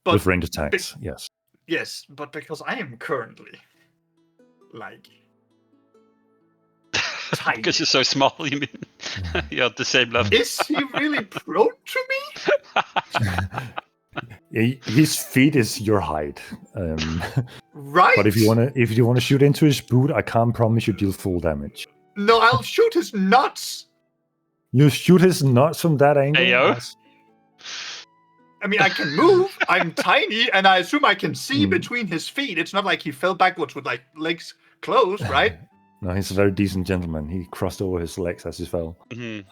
But With ranged attacks, yes. yes, but because I am currently like tiny. Because you're so small, you mean? You're at the same level. Is he really prone to me? His feet is your height. Right. But if you wanna shoot into his boot, I can't promise you deal full damage. No, I'll shoot his nuts. You shoot his nuts from that angle. Ayo. That's- I mean, I can move. I'm tiny, and I assume I can see Hmm. between his feet. It's not like he fell backwards with like legs closed, right? No, he's a very decent gentleman. He crossed over his legs as he fell. Mhm.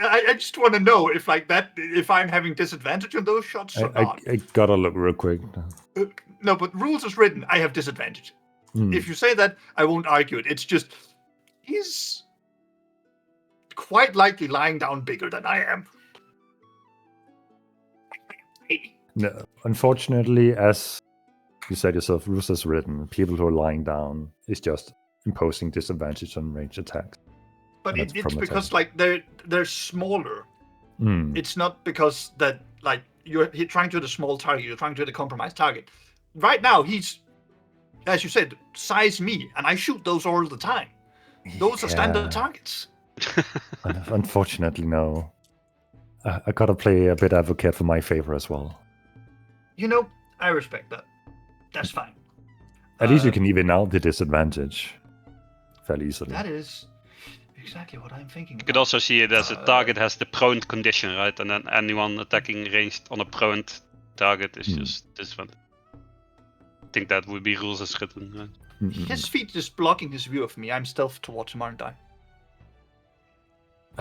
I just want to know if like that, if I'm having disadvantage on those shots or not. I gotta look real quick. No, but rules is written. I have disadvantage. Hmm. If you say that, I won't argue it. It's just he's quite likely lying down bigger than I am. No, unfortunately, as you said yourself, rules as written, people who are lying down is just imposing disadvantage on ranged attacks. But That's it's from because attack. like they're smaller. Hmm. It's not because that like you're trying to hit a small target. You're trying to hit a compromised target. Right now, he's, as you said, size me, and I shoot those all the time. Those are standard targets. Unfortunately, no. I gotta play a bit advocate for my favor as well. You know, I respect that. That's fine. At least you can even out the disadvantage fairly easily. That is exactly what I'm thinking. You could also see it as a target has the prone condition, right? And then anyone attacking ranged on a prone target is just disadvantage. I think that would be rules as written, right? Mm-mm. His feet is blocking his view of me. I'm stealth towards him, aren't I?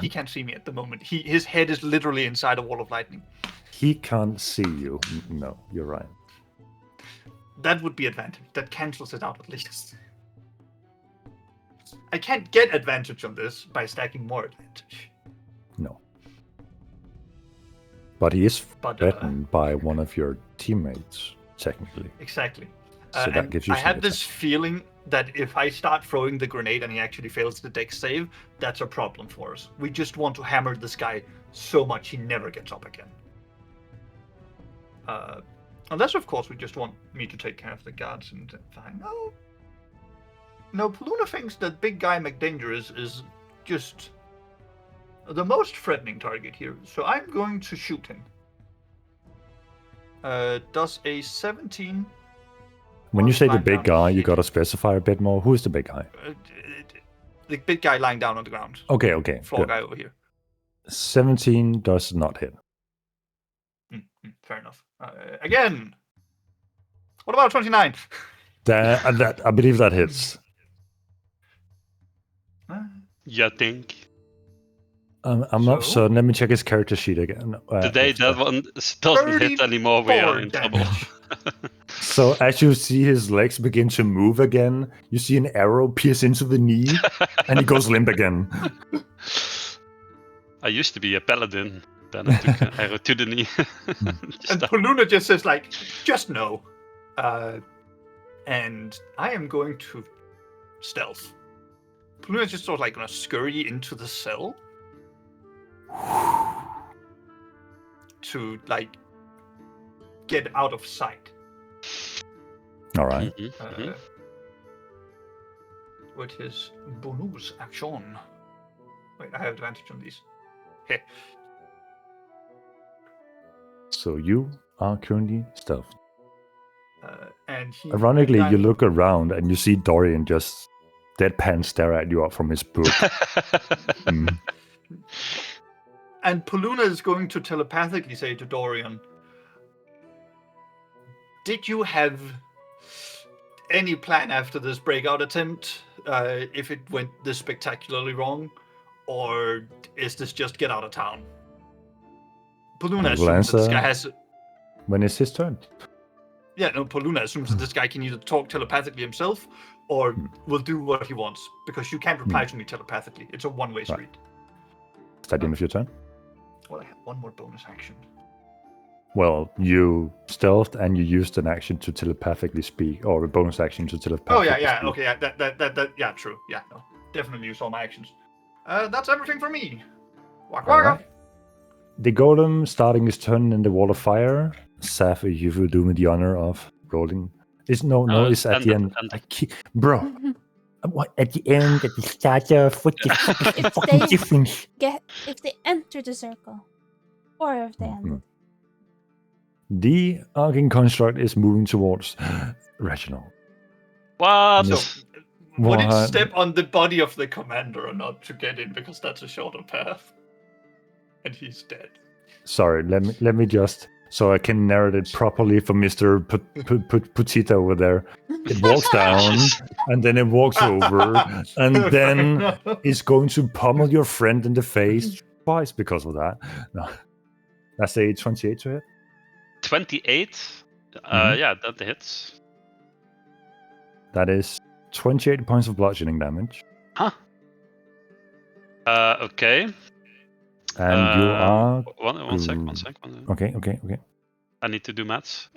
He can't see me at the moment. His head is literally inside a wall of lightning. He can't see you. No, you're right. That would be advantage. That cancels it out at least. I can't get advantage on this by stacking more advantage. No. But he is But, threatened by one of your teammates, technically. Exactly. So that And gives you I some have this attack. feeling that if I start throwing the grenade and he actually fails the dex save, that's a problem for us. We just want to hammer this guy so much he never gets up again. Unless, of course, we just want me to take care of the guards and fine. No, Paluna thinks that big guy McDanger is just the most threatening target here, so I'm going to shoot him. Does a 17... When you say the lying big down guy, you hit? gotta specify a bit more. Who is the big guy? The big guy lying down on the ground. Okay. Floor Good. guy over here. 17 does not hit. Fair enough. Again. What about 29? That I believe that hits. You think? I'm not So? certain. Let me check his character sheet again. Today that one doesn't hit anymore, we are in trouble. damage. So as you see his legs begin to move again, you see an arrow pierce into the knee, and he goes limp again. I used to be a paladin. Then I took an arrow to the knee. And Paluna just says, like, just no. And I am going to stealth. Paluna's just sort of like going to scurry into the cell. To, like, get out of sight. All right. With his bonus action. Wait, I have advantage on these. Okay. So you are currently stealth. And he Ironically, you kind- look around and you see Dorian just deadpan stare at you up from his book. Mm. And Poluna is going to telepathically say to Dorian, did you have any plan after this breakout attempt if it went this spectacularly wrong? Or is this just get out of town? Poluna I will assumes that this answer- guy has... When it's his turn. Yeah, no, Poluna assumes that this guy can either talk telepathically himself or will do what he wants, because you can't reply to me telepathically. It's a one-way street. Is that the end of your turn? Well, I have one more bonus action. Well, you stealthed and you used an action to telepathically speak, or a bonus action to telepathically Oh, yeah, speak. okay, yeah, yeah, true. Yeah, no, definitely use all my actions. That's everything for me. Waka All waka. right. The golem starting his turn in the wall of fire. Saf, you will do me the honor of rolling. It's it's at the end. Bro, what at the end, at the start of what the If fucking they- difference? If they enter the circle, or if they ended. The arcane construct is moving towards Reginald. What? Yes. Would it What? step on the body of the commander or not to get in, because that's a shorter path? And he's dead. Sorry, let me just so I can narrate it properly for Mr. Putita over there. It walks down and then it walks over and then it's going to pummel your friend in the face twice because of that. No. That's a 28 to hit. 28? Mhm. Yeah, that hits. That is 28 points of bludgeoning damage. Okay. And you are One sec. okay. I need to do maths.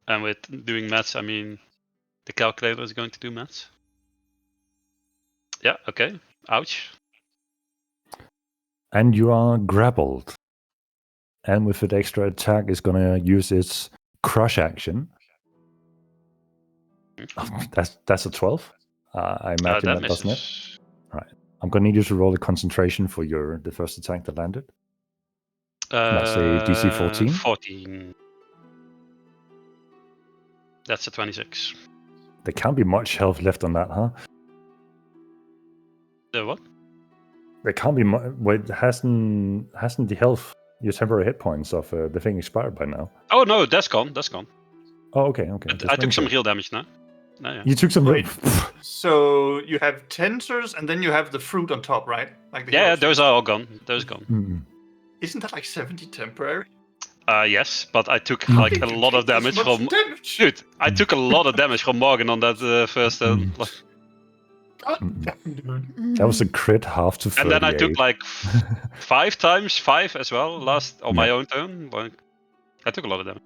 And with doing maths, I mean the calculator is going to do maths. Yeah, okay. Ouch. And you are grappled. And with the extra attack, it's gonna use its crush action. That's a 12. I imagine that doesn't it. misses. I'm gonna need you to roll a concentration for the first attack that landed. That's a DC 14. 14. That's a 26. There can't be much health left on that, huh? The what? There can't be much. Wait, hasn't the health, your temporary hit points of the thing expired by now? Oh no, that's gone. That's gone. Oh, okay. But I took some real damage now. No, yeah. You took some. Wait. So you have tensors and then you have the fruit on top, right? Like the Yeah, heroes. those are all gone. Those gone. Mm-mm. Isn't that like 70 temporary? Yes, but I took Mm. like a lot of damage from. Dude, I took a lot of damage from Morgan on that first. Mm. God damn, dude. That was a crit half to 38. And then I took like 5 times 5 as well last on my Yeah. own turn. Like, I took a lot of damage.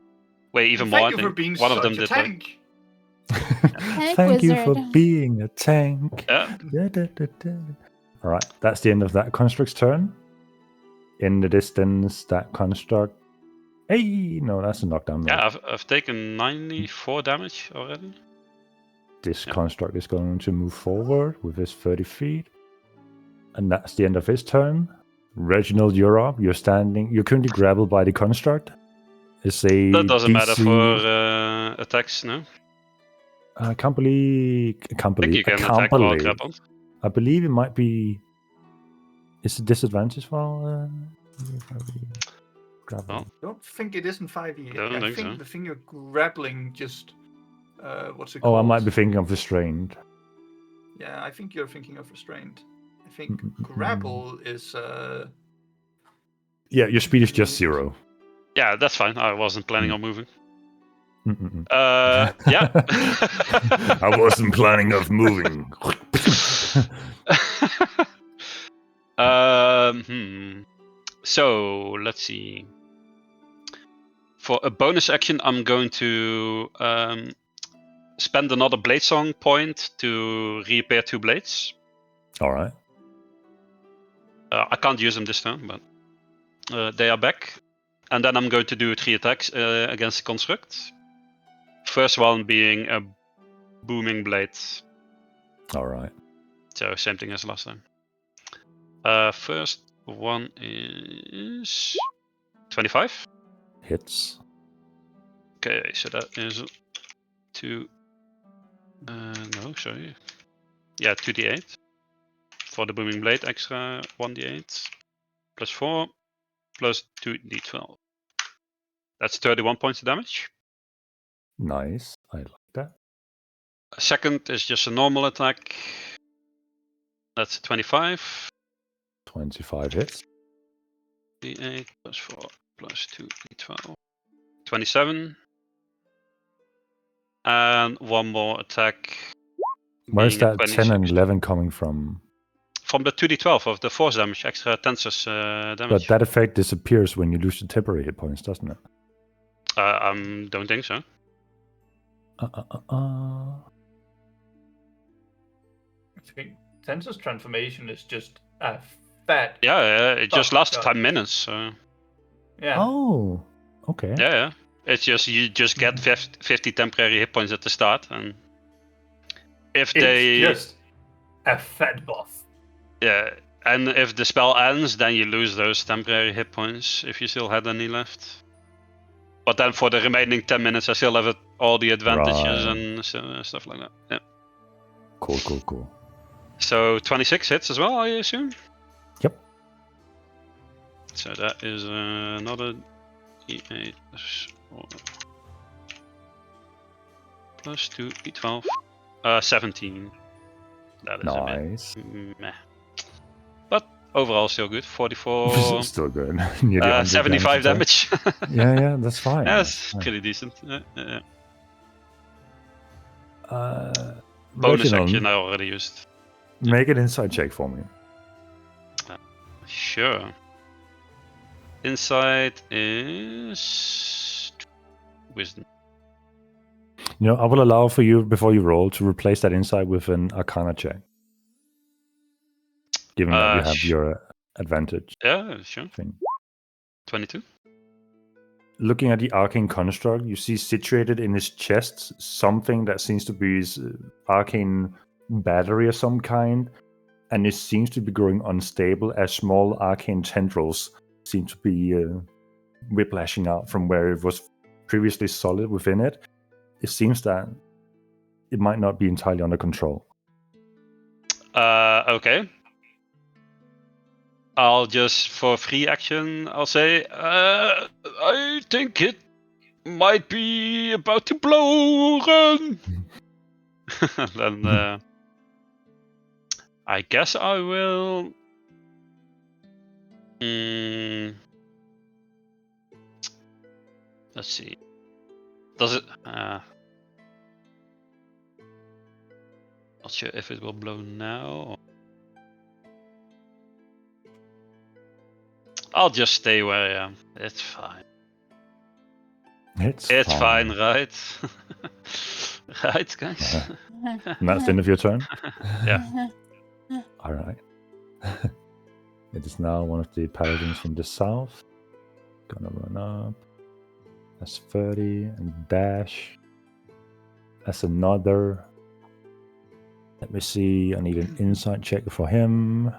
Wait, even Thank more. I you think for being one of such them a did. Like, tank. Thank you for wizard. being a tank. yeah. All right, that's the end of that construct's turn. In the distance, that construct. Hey, no, that's a knockdown. Yeah, I've taken 94 damage already. This Yeah. construct is going to move forward with his 30 feet. And that's the end of his turn. Reginald, you're up. You're standing. You're currently grappled by the construct. It's a That doesn't matter DC for attacks, no? I can't believe. I think you can attack while grappled. I believe it might be. Is it disadvantage while grappling? Well, Don't think it isn't 5e. Don't I think think so. the thing you're grappling just... what's it Oh, called? I might be thinking of restrained. Yeah, I think you're thinking of restrained. I think Mm-mm-mm. grapple is... Yeah, your speed is just 0. Yeah, that's fine. I wasn't planning on moving. Mm-mm-mm. Yeah. I wasn't planning of moving. So let's see. For a bonus action, I'm going to spend another Bladesong point to repair 2 blades. All right. I can't use them this turn, but they are back. And then I'm going to do 3 attacks against the construct. First one being a booming blade. All right. So same thing as last time. First one is 25. Hits. Okay, so that is 2. No, sorry. Yeah, 2d8 for the booming blade. Extra 1d8 plus 4 plus 2d12. That's 31 points of damage. Nice. I like that. Second is just a normal attack. That's 25. 25 hits. D8 plus 4 plus 2d12. 27. And one more attack. Where's being a that 10 and 26. 11 coming from? From the 2d12 of the force damage, extra tensors damage. But that effect disappears when you lose the temporary hit points, doesn't it? Don't think so. I think Tensor's transformation is just a fat. Yeah, it just lasts God. 5 minutes. So. Yeah. Oh, okay. Yeah. It's just you just get 50 temporary hit points at the start, and if they It's just a fat buff. yeah, and if the spell ends, then you lose those temporary hit points if you still had any left. But then for the remaining 10 minutes, I still have all the advantages Right. and stuff like that. Yeah. Cool. So 26 hits as well, I assume. Yep. So that is another E8 plus 2 E12. 17. That is Nice. a bit meh. But overall, still good. 44. Still good. Nearly 100 75 damage. damage. Yeah, that's fine. That's fine. pretty decent. Bonus Bonus action I already used. Make an insight check for me. Sure. Insight is wisdom. You know, I will allow for you, before you roll, to replace that insight with an arcana check. Given that you have your advantage Yeah, sure. thing. 22. Looking at the arcane construct, you see situated in his chest something that seems to be his arcane battery of some kind, and it seems to be growing unstable as small arcane tendrils seem to be whiplashing out from where it was previously solid within it. It seems that it might not be entirely under control. Okay. I'll just, for free action, I'll say, I think it might be about to blow. Run! Then I guess I will. Let's see. Does it? Not sure if it will blow now. Or... I'll just stay where I am. It's fine. It's fine, right? Right, guys? And that's the end of your turn? Yeah. Alright. It is now one of the paladins from the south. Gonna run up. That's 30 and dash. That's another. Let me see. I need an insight check for him.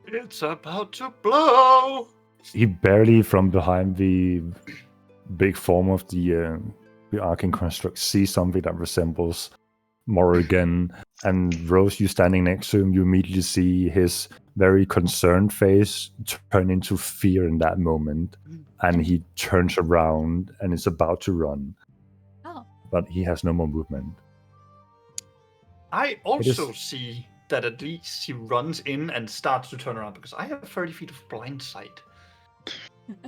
It's about to blow. He barely from behind the big form of the arcane construct sees something that resembles Morrigan. And Rose, you standing next to him, you immediately see his very concerned face turn into fear in that moment. And he turns around and is about to run. Oh. But he has no more movement. I also see that at least he runs in and starts to turn around because I have 30 feet of blind sight.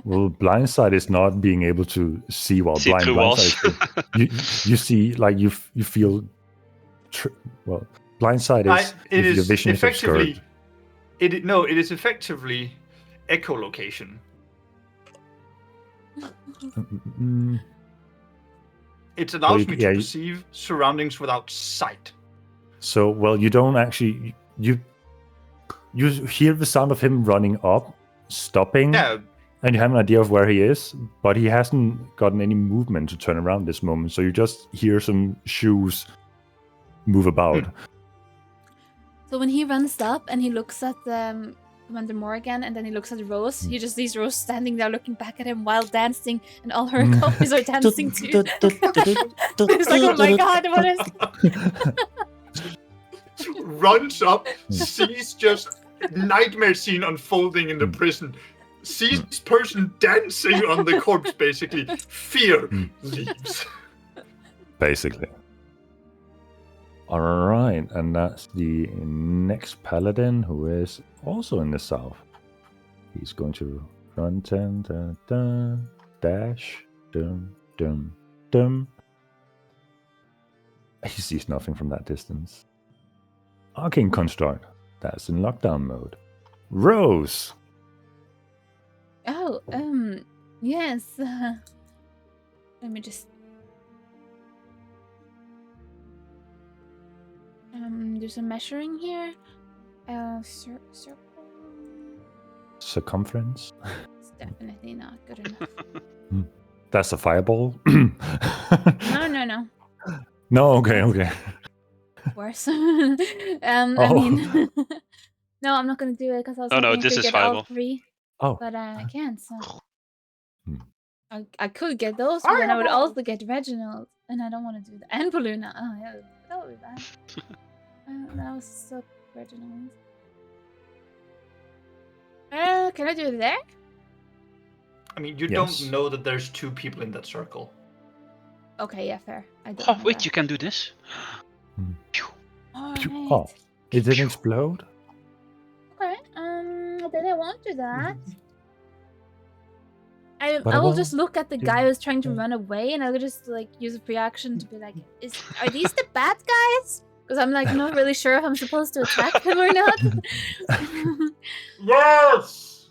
Well, blind sight is not being able to see while See blind through sight is, you see, like you feel well, blind sight is if your vision is obscured. It is effectively echolocation. It allows me to perceive surroundings without sight. So, well, you don't actually you hear the sound of him running up, stopping, and you have an idea of where he is, but he hasn't gotten any movement to turn around this moment. So you just hear some shoes move about. So when he runs up and he looks at Commander Morgan, and then he looks at Rose. He just sees Rose standing there looking back at him while dancing, and all her copies are dancing too. He's like, oh my god, what is... Runs up, sees just nightmare scene unfolding in the prison. Sees this person dancing on the corpse, basically. Fear leaves. Basically. Alright, and that's the next paladin who is also in the south. He's going to run 10, dun, dun, dash, dum, dum, dum. He sees nothing from that distance. Arcane Construct, that's in lockdown mode. Rose! Oh, yes. Let me just... there's a measuring here. Circle. Circumference? It's definitely not good enough. That's a fireball? No. No, okay. Worse. I mean... no, I'm not gonna do it because I was hoping this to is get all fireball. 3. Oh. But I can't, so... Hmm. I could get those, but then I would also get Reginald. And I don't want to do that. And Baluna. Oh, yeah, that would be bad. That was so Reginald. Can I do it there? I mean, you Yes. don't know that there's 2 people in that circle. Okay, yeah, fair. I don't Oh, know wait, that. you can do this? Alright. Oh, it didn't explode? Okay, then I won't do that. But I will well, just look at the guy who's trying to run away, and I'll just like use a reaction to be like, are these the bad guys? Because I'm like not really sure if I'm supposed to attack them or not. Yes!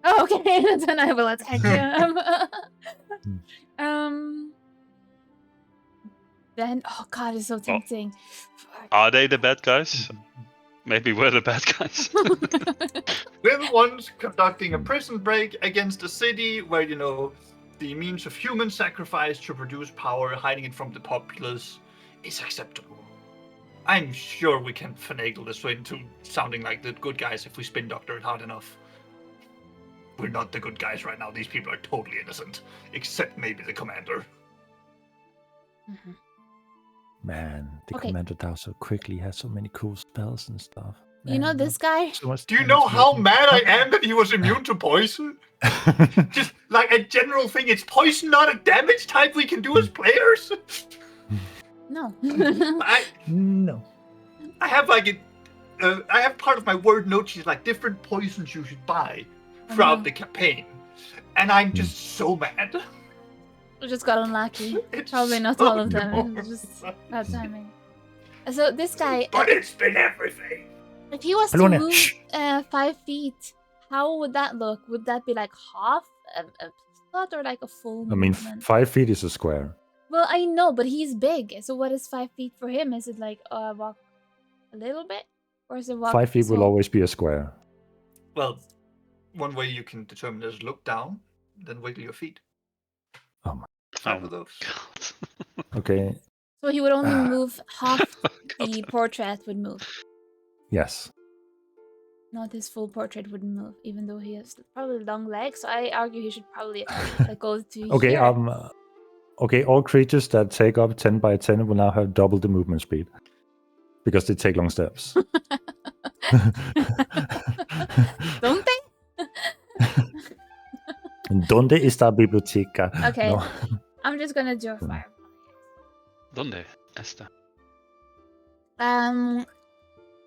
Oh, okay, then I will attack them. Then, oh god, it's so tempting. Are they the bad guys? Maybe we're the bad guys. We're the ones conducting a prison break against a city where, you know, the means of human sacrifice to produce power, hiding it from the populace, is acceptable. I'm sure we can finagle this into sounding like the good guys if we spin doctor it hard enough. We're not the good guys right now. These people are totally innocent. Except maybe the commander. Mhm. Man, the Okay. commander dies so quickly. He has so many cool spells and stuff. You know Man, this guy? so much Do you time know to how make mad I am that he was immune to poison? Just like a general thing, it's poison not a damage type we can do as players. No. No. I have like I have part of my word note sheet like different poisons you should buy throughout the campaign, and I'm just so mad. We just got unlucky. It's Probably not so all of them. annoying. It was just bad timing. So this guy, But it's been everything. if he was to Baluna, move shh. 5 feet, how would that look? Would that be like half a slot or like a full I mean, movement? 5 feet is a square. Well, I know, but he's big. So what is 5 feet for him? Is it like walk a little bit, or is it walk? 5 feet will small? always be a square. Well, one way you can determine is look down, then wiggle your feet. Oh my Five of those. God. Okay, So he would only Ah. move half God. the portrait would move. yes. Not his full portrait wouldn't move, even though he has probably long legs. So I argue he should probably go to Okay, here. okay, all creatures that take up 10 by 10 will now have double the movement speed. Because they take long steps. Don't they? ¿Dónde está biblioteca? Okay. No. I'm just gonna do a Hmm. fireball. ¿Dónde está?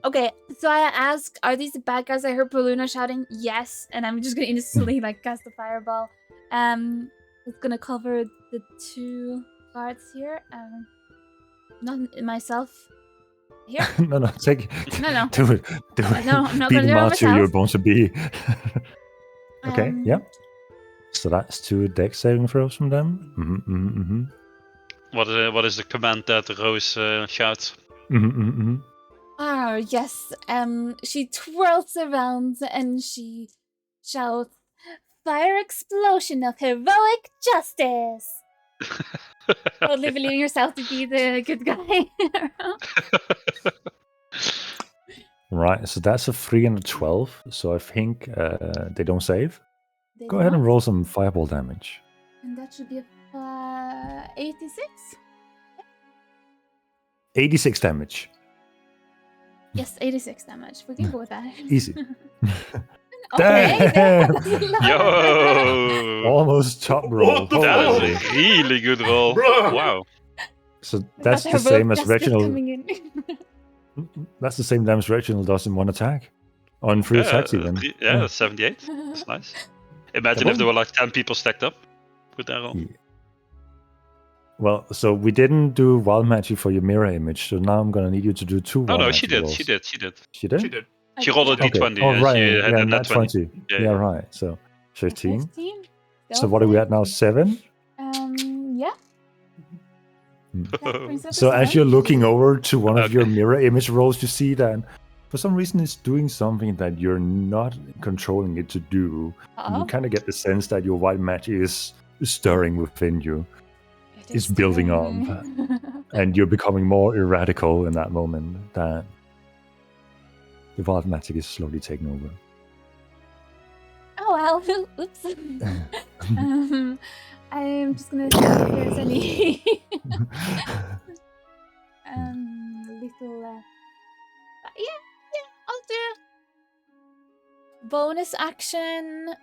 Okay, so I ask, are these the bad guys? I heard Baluna shouting yes, and I'm just gonna instantly like cast a fireball. It's gonna cover the 2 guards here. Not myself. Here? no, take No. Do it. Do it. No, I'm not Be gonna the do it martyr myself. you're born to be. Okay, Um, yeah. So that's 2 deck saving throws from them. Mm-hmm. What is the command that Rose shouts? Ah, yes. She twirls around and she shouts, "Fire explosion of heroic justice!" Totally believing yourself to be the good guy. Right, so that's a 3 and a 12. So I think they don't save. They Go ahead and don't, roll some fireball damage. And that should be 86. 86 damage. Yes, 86 damage. We can go with that. Easy. Okay. Damn! Yo! Almost top roll. What the That Holy. is a really good roll. Bruh. Wow. So that's Got the a same rogue as jester Reginald. coming in. That's the same damage Reginald does in one attack. On 3 attacks even. Yeah, 78. That's nice. Imagine if there were like 10 people stacked up with that roll. Yeah. Well, so we didn't do wild magic for your mirror image, so now I'm gonna need you to do 2 Oh wild no, magic she did. rolls. She did. She did. She did? She did. She rolled a Okay. d20. Oh, and right. She Yeah, had a nat 20. Yeah, Yeah, right. So 15. 15. So what are we at now? 7? Yeah. That brings us So to as 7. you're looking over to one of Okay. your mirror image rolls, you see that for some reason it's doing something that you're not controlling it to do. And you Uh-oh. kind of get the sense that your white magic is stirring within you, It it's is building up. stirring. and you're becoming more erratical in that moment. That the wild magic is slowly taking over. Oh well. Oops. I'm just gonna see if there's any little. Yeah, I'll do bonus action.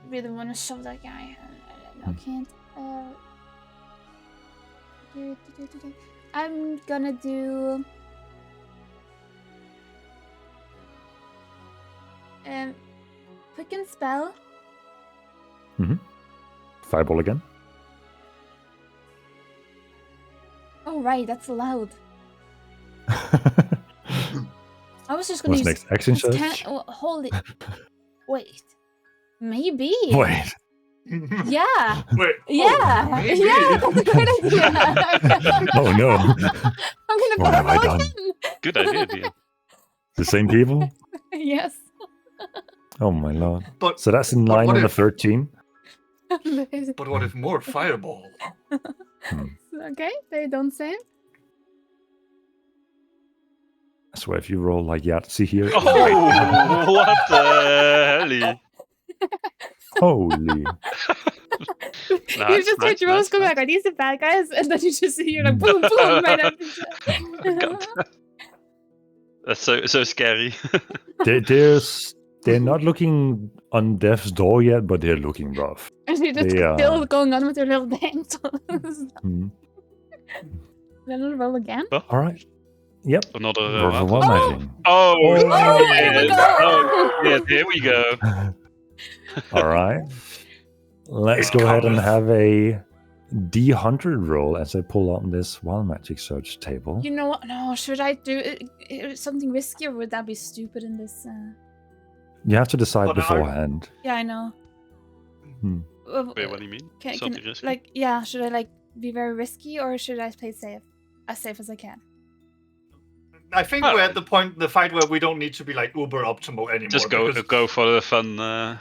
Really want to shove that guy. No, can't. I'm gonna do. Quicken spell. Fireball again. Oh right, that's allowed. I was just gonna What's use. next? Action It's search? oh, hold it. Wait. Maybe. Wait. Yeah. Wait. Yeah. maybe. Yeah. That's a good idea. Oh no. I'm gonna What have I fireball done? again. Good idea, Dean. The same people? Yes. Oh my lord. But So that's in But line what on the if- 13. but what if more fireball? Okay, they don't say. So if you roll like Yahtzee here. Oh, what the hell? Holy. You just heard Rose go back. Are these the bad guys? And then you just see you're like boom, boom, right up. God. That's so scary. They're not looking on death's door yet, but they're looking rough. And you're just They, still going on with your little dance. Hmm. Then we'll roll again. All right. Yep. Another Roll for what? wild magic. Oh, Oh, here we shit. go. Oh, yeah, here we go. All right. Let's It go ahead and cometh. have a D100 roll as I pull up this wild magic search table. You know what? No, should I do something risky or would that be stupid in this? You have to decide But beforehand. Yeah, I know. Hmm. Wait, what do you mean? Can, Something risky? like, yeah, should I like be very risky or should I play safe as I can? I think Oh. we're at the point in the fight where we don't need to be like uber optimal anymore. Just go because for the fun. I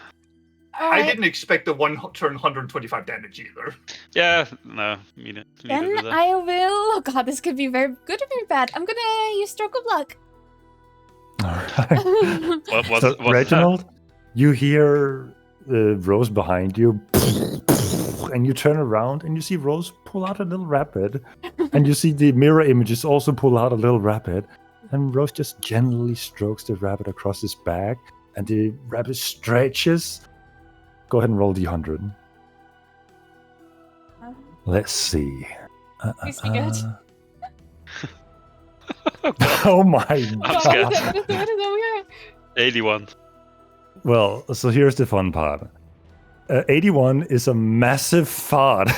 Alright, didn't expect the one turn 125 damage either. Yeah, no, me neither. then I will. Oh god, this could be very good or very bad. I'm gonna use stroke of luck. All right. What, So, what's Reginald, you hear Rose behind you, and you turn around and you see Rose pull out a little rabbit, and you see the mirror images also pull out a little rabbit, and Rose just gently strokes the rabbit across his back, and the rabbit stretches. Go ahead and roll D100. Let's see. Makes me good. Oh my I'm god. scared. What is over here? 81. Well, so here's the fun part. 81 is a massive fart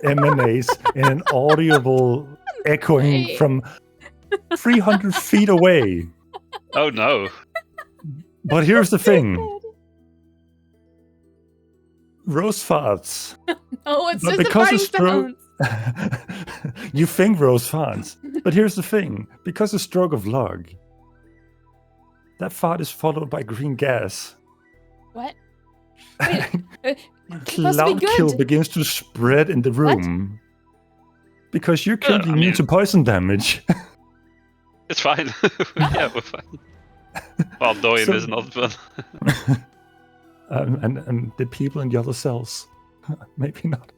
emanates in an audible echoing Wait. from 300 feet away. Oh no. But here's the thing. Rose farts. Oh, it's But just the because party it's true- sounds. You think Rose farts. But here's the thing. Because of stroke of luck, that fart is followed by green gas. What? Wait, it must be Cloud kill good. begins to spread in the What? room. Because you're currently I immune mean- to poison damage. It's fine. Yeah, we're fine. Well, Doyen is not, but and the people in the other cells, maybe not.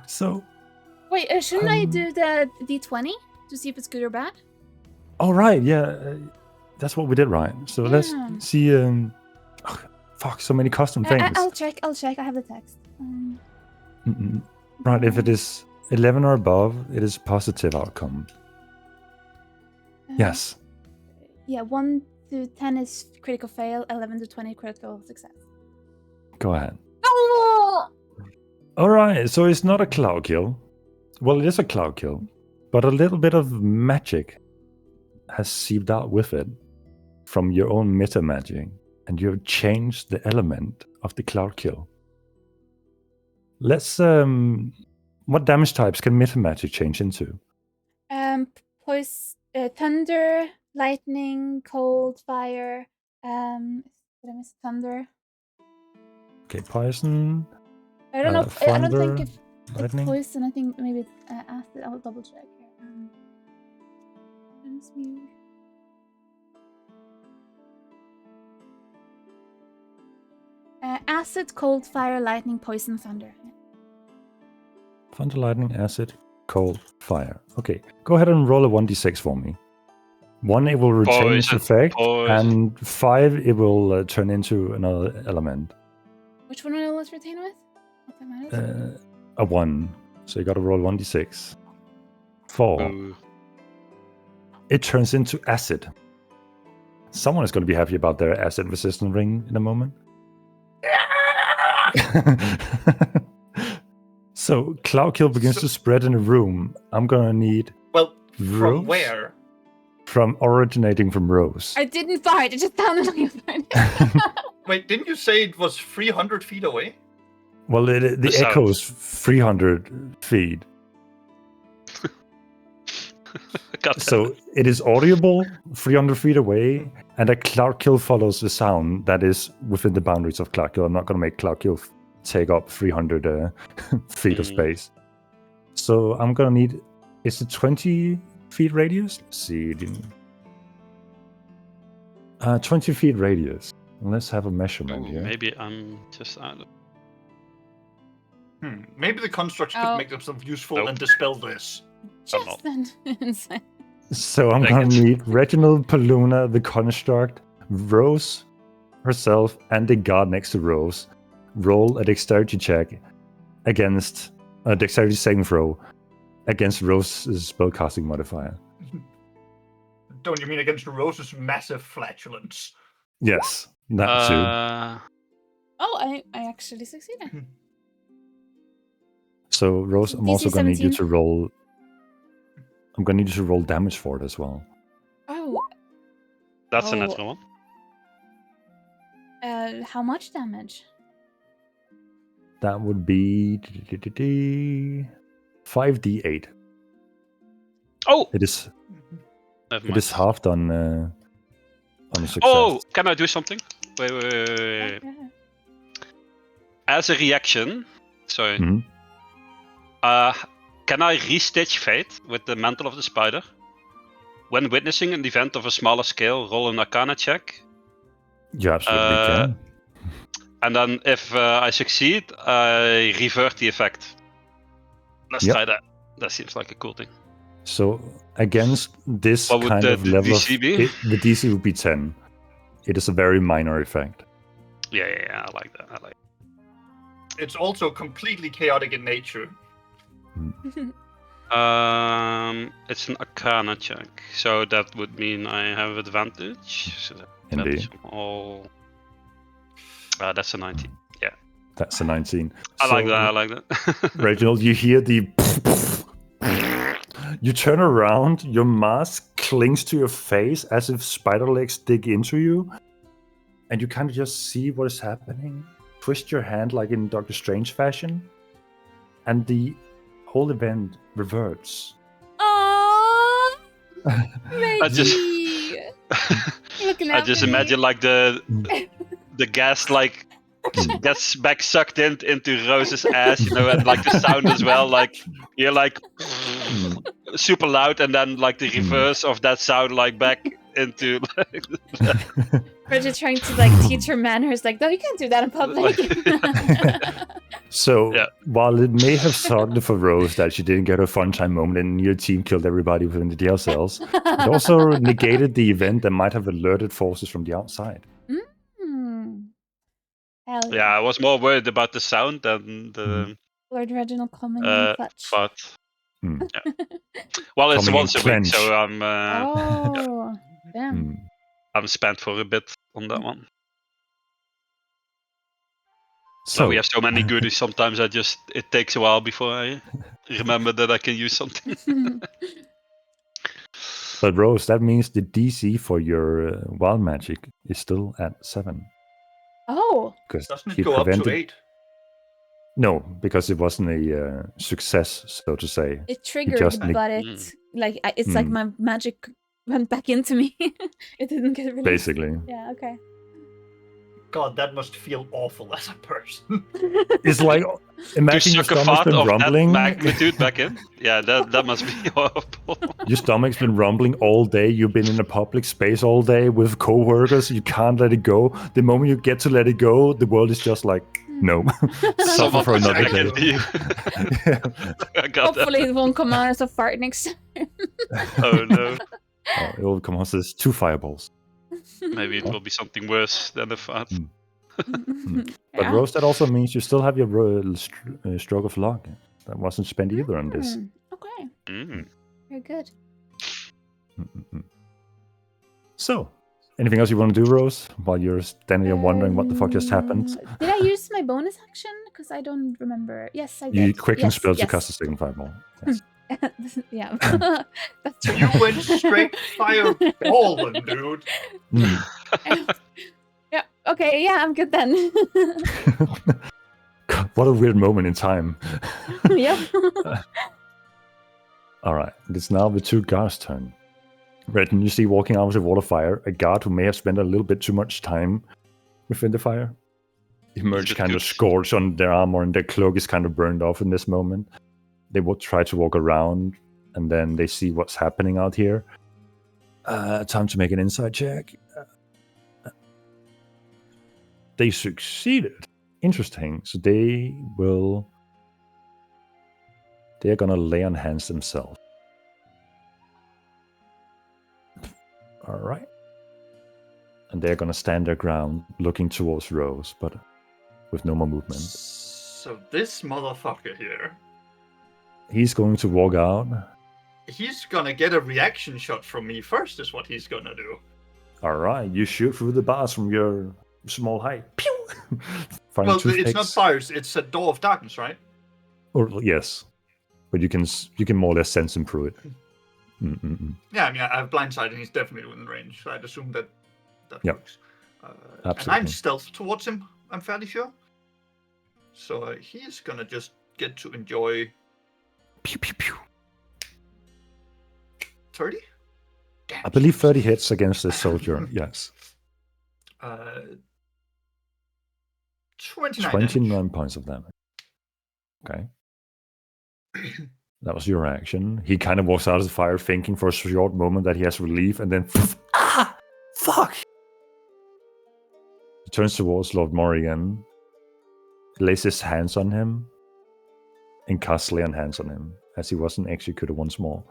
So, Wait, shouldn't I do the D20 to see if it's good or bad? all right, yeah, that's what we did, right? So let's Yeah. see. Fuck, so many custom things. I'll check. I have the text. Right, if it is 11 or above, it is a positive outcome. Yes. Yeah, 1 to 10 is critical fail, 11 to 20 critical success. Go ahead. Oh! All right, so it's not a cloud kill. Well, it is a cloud kill, but a little bit of magic has seeped out with it from your own meta magic, and you have changed the element of the cloud kill. Let's what damage types can meta magic change into? Thunder, lightning, cold, fire. Did I miss thunder? Okay, poison, I don't know. I don't think thunder, if it's lightning. poison. I think maybe it's acid. I'll double check here. Transmute. Acid, cold, fire, lightning, poison, thunder. Thunder, lightning, acid, cold, fire. Okay, go ahead and roll a 1d6 for me. 1, it will retain its Poison, effect, poison. and 5, it will turn into another element. Which one will it retain with? What that matters? A 1. So you gotta roll 1d6. 4. Ooh. It turns into acid. Someone is gonna be happy about their acid resistant ring in a moment. So cloud kill begins to spread in the room. I'm gonna need Well, Rose? from where? from originating from Rose. I didn't fart. It just sounded like a fart. Wait, didn't you say it was 300 feet away? Well, the The sound. echo is 300 feet. God damn So it. it is audible 300 feet away, and a cloud kill follows the sound that is within the boundaries of cloud kill. I'm not going to make cloud kill take up 300 feet of space. So I'm going to need, is it 20 feet radius? Let's see. 20 feet radius. Let's have a measurement Ooh, here. maybe I'm just out of. Maybe the constructs could Oh. make themselves useful Nope. and dispel this. I'm not. Just then. Inside. So I'm Dang going to it. need Reginald, Paluna, the construct, Rose herself, and the guard next to Rose. Roll a dexterity check against a dexterity saving throw against Rose's spellcasting modifier. Don't you mean against Rose's massive flatulence? Yes, that too. Oh, I actually succeeded. So Rose, I'm DC also going to need you 17. to roll. I'm going to need you to roll damage for it as well. Oh, That's a Oh. natural one. how much damage? That would be 5d8. Oh! It is Never it mind. is halved on a success. Oh! Can I do something? Wait. Okay. As a reaction, sorry. Mhm. Can I restitch Fate with the Mantle of the Spider? When witnessing an event of a smaller scale, roll an Arcana check. You absolutely can. And then if I succeed, I revert the effect. Let's Yep. try that. That seems like a cool thing. So against this What would kind the of level DC of be? the DC would be 10. It is a very minor effect. Yeah, I like that. I like It's also completely chaotic in nature. It's an Arcana check, so that would mean I have advantage. So Indeed. that's all. That's a 19. Yeah, That's a 19. I like So, that. I like that. Reginald, you hear the you turn around, your mask clings to your face as if spider legs dig into you, and you kind of just see what is happening. Twist your hand like in Doctor Strange fashion, and the whole event reverts. Oh, I just- Looking I at just me. imagine like the gas like gets back sucked into Rose's ass, and like the sound as well. Like you're like, super loud, and then like the reverse of that sound, like back into. Bridget trying to like teach her manners, like, no, you can't do that in public. So Yeah. while it may have sucked for Rose that she didn't get her fun time moment and your team killed everybody within the jail cells, it also negated the event that might have alerted forces from the outside. Hell Yeah, I was more worried about the sound than the Lord Reginald coming in clutch. but Hmm. well, it's Coming in once a week, clench. so Damn. I'm spent for a bit on that one. So We have so many goodies. Sometimes it takes a while before I remember that I can use something. but Rose, that means the DC for your wild magic is still at 7. Oh. Because Doesn't he it go up to prevented. 8? No, because it wasn't a success, so to say. It triggered, just but it's like my magic went back into me. It didn't get released. Basically. Yeah, okay. God, that must feel awful as a person. It's like, To imagine your suck a stomach's fart been of rumbling. that magnitude back in. Yeah, that must be awful. Your stomach's been rumbling all day. You've been in a public space all day with co-workers. You can't let it go. The moment you get to let it go, the world is just like, no. Suffer Someone for puts it another back day. into you. I got Hopefully it won't come out as a fart next time. that. Oh no. It will come out as 2 fireballs. Maybe it will be something worse than a fart. But Yeah. Rose, that also means you still have your stroke of luck. That wasn't spent either on this. Okay, Mm. very good. So, anything else you want to do, Rose, while you're standing there wondering what the fuck just happened? Did I use my bonus action? Because I don't remember. Yes, I did. You quicken yes, spell to yes. cast a second fireball. Yes. Yeah, that's true. You went straight fireballing, dude. Mm. Yeah. Okay. Yeah, I'm good then. God, what a weird moment in time. Yep. All right, it's now the 2 guards' turn. Redden, you see walking out of the wall of fire a guard who may have spent a little bit too much time within the fire. Emerge bit kind of good. scorched on their armor, and their cloak is kind of burned off in this moment. They will try to walk around, and then they see what's happening out here. Time to make an insight check. They succeeded. Interesting. So they're gonna lay on hands themselves. All right. And they're gonna stand their ground, looking towards Rose, but with no more movement. So this motherfucker here, He's going to walk out. he's gonna get a reaction shot from me first, is what he's gonna do. All right, you shoot through the bars from your small height. Pew! Firing Well, it's not toothpicks. fires, it's a door of darkness, right? Or, yes, but you can more or less sense him through it. Yeah, I mean, I have blindsight and he's definitely within range, so I'd assume that Yep. works. And Absolutely. I'm stealth towards him, I'm fairly sure. So he's gonna just get to enjoy Pew, pew, pew. 30? Damn. I believe 30 hits against this soldier. Yes, 29. 29 points of damage. Okay. That was your action. He kind of walks out of the fire thinking for a short moment that he has relief, and then fuck! He turns towards Lord Morrigan, lays his hands on him, and casts lay on hands on him, as he wasn't executed once more.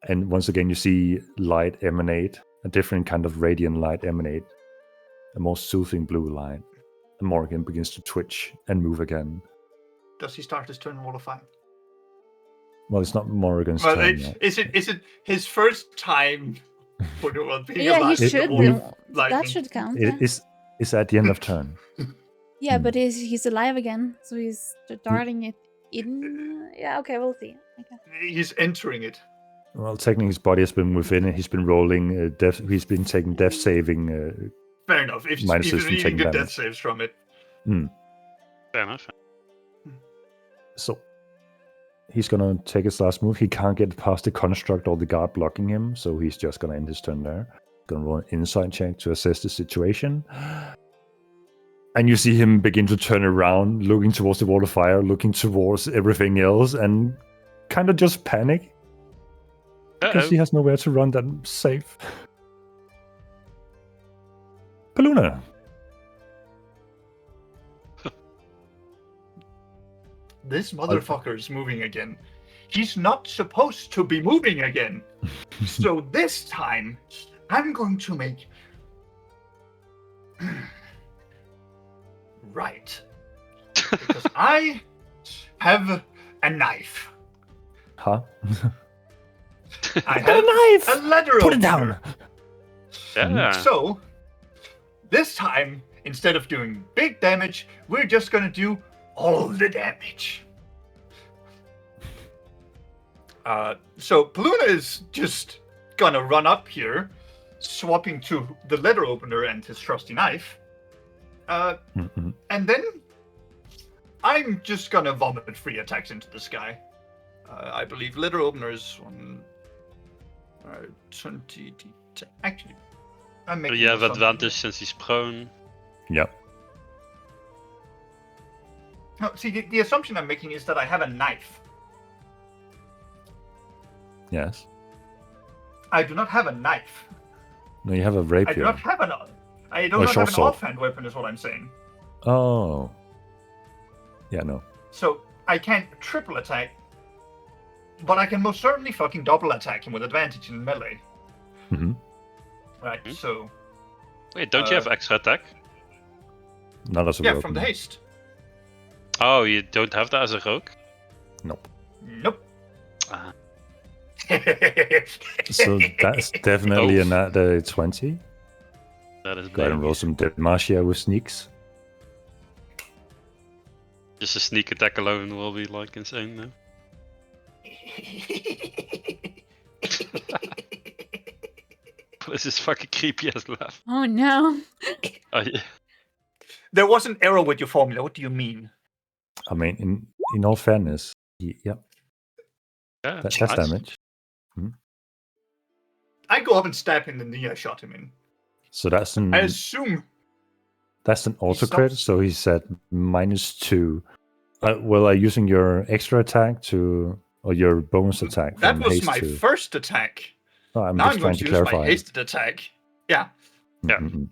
And once again, you see light emanate, a different kind of radiant light emanate, a more soothing blue light. And Morrigan begins to twitch and move again. Does he start his turn in Wall of Fire? Well, it's not Morrigan's Well, turn yet. is it his first time for the world being Yeah, he alive? should. Lightning. That should count. It is at the end of turn. Yeah, but he's alive again, so he's darting it in. Yeah, okay, we'll see. Okay. He's entering it. Well, technically, his body has been within it. He's been rolling death. He's been taking death saving. Fair enough. If Minuses he's from really taking good damage. death saves from it. Fair enough. So he's gonna take his last move. He can't get past the construct or the guard blocking him, so he's just gonna end his turn there. Gonna roll an insight check to assess the situation. And you see him begin to turn around, looking towards the wall of fire, looking towards everything else, and kind of just panic because he has nowhere to run that safe. Paluna. This motherfucker is moving again. He's not supposed to be moving again. So this time, I'm going to make... right. Because I have a knife. Huh? I Got have a knife! a letter Put it opener. down! Yeah. So, this time, instead of doing big damage, we're just gonna do all the damage. So Paluna is just gonna run up here, swapping to the letter opener and his trusty knife. And then I'm just gonna vomit 3 attacks into the sky. I believe letter opener is on 20. Actually, I'm making. You have something. advantage since he's prone. Yep. No, see, the assumption I'm making is that I have a knife. Yes. I do not have a knife. No, you have a I do rapier. not have an. I do Or not have short an sword. offhand weapon, is what I'm saying. Oh. Yeah, no. So I can't triple attack, but I can most certainly fucking double attack him with advantage in melee. Mm-hmm. Right. Hmm? So Wait, don't you have extra attack? Not as a yeah, rogue, from the no. haste. Oh, you don't have that as a rogue? Nope. Nope. Ah. So that's definitely Oh. a 20. That is Go ahead and big. roll some Demacia with sneaks. Just a sneak attack alone will be like insane now. What is this fucking creepy ass laugh? Oh no. Oh, yeah. There was an error with your formula. What do you mean? I mean, in all fairness, yeah, Yeah, that's nice. damage. I go up and stab him in the knee I shot him in. So that's an I assume. auto crit. stops. So he's at -2. Well, are you using your extra attack or your bonus attack That from was haste my to? first attack. Oh, I'm Now just I'm trying going to to use my clarify. hasted attack. Yeah. Yeah. Mm-mm.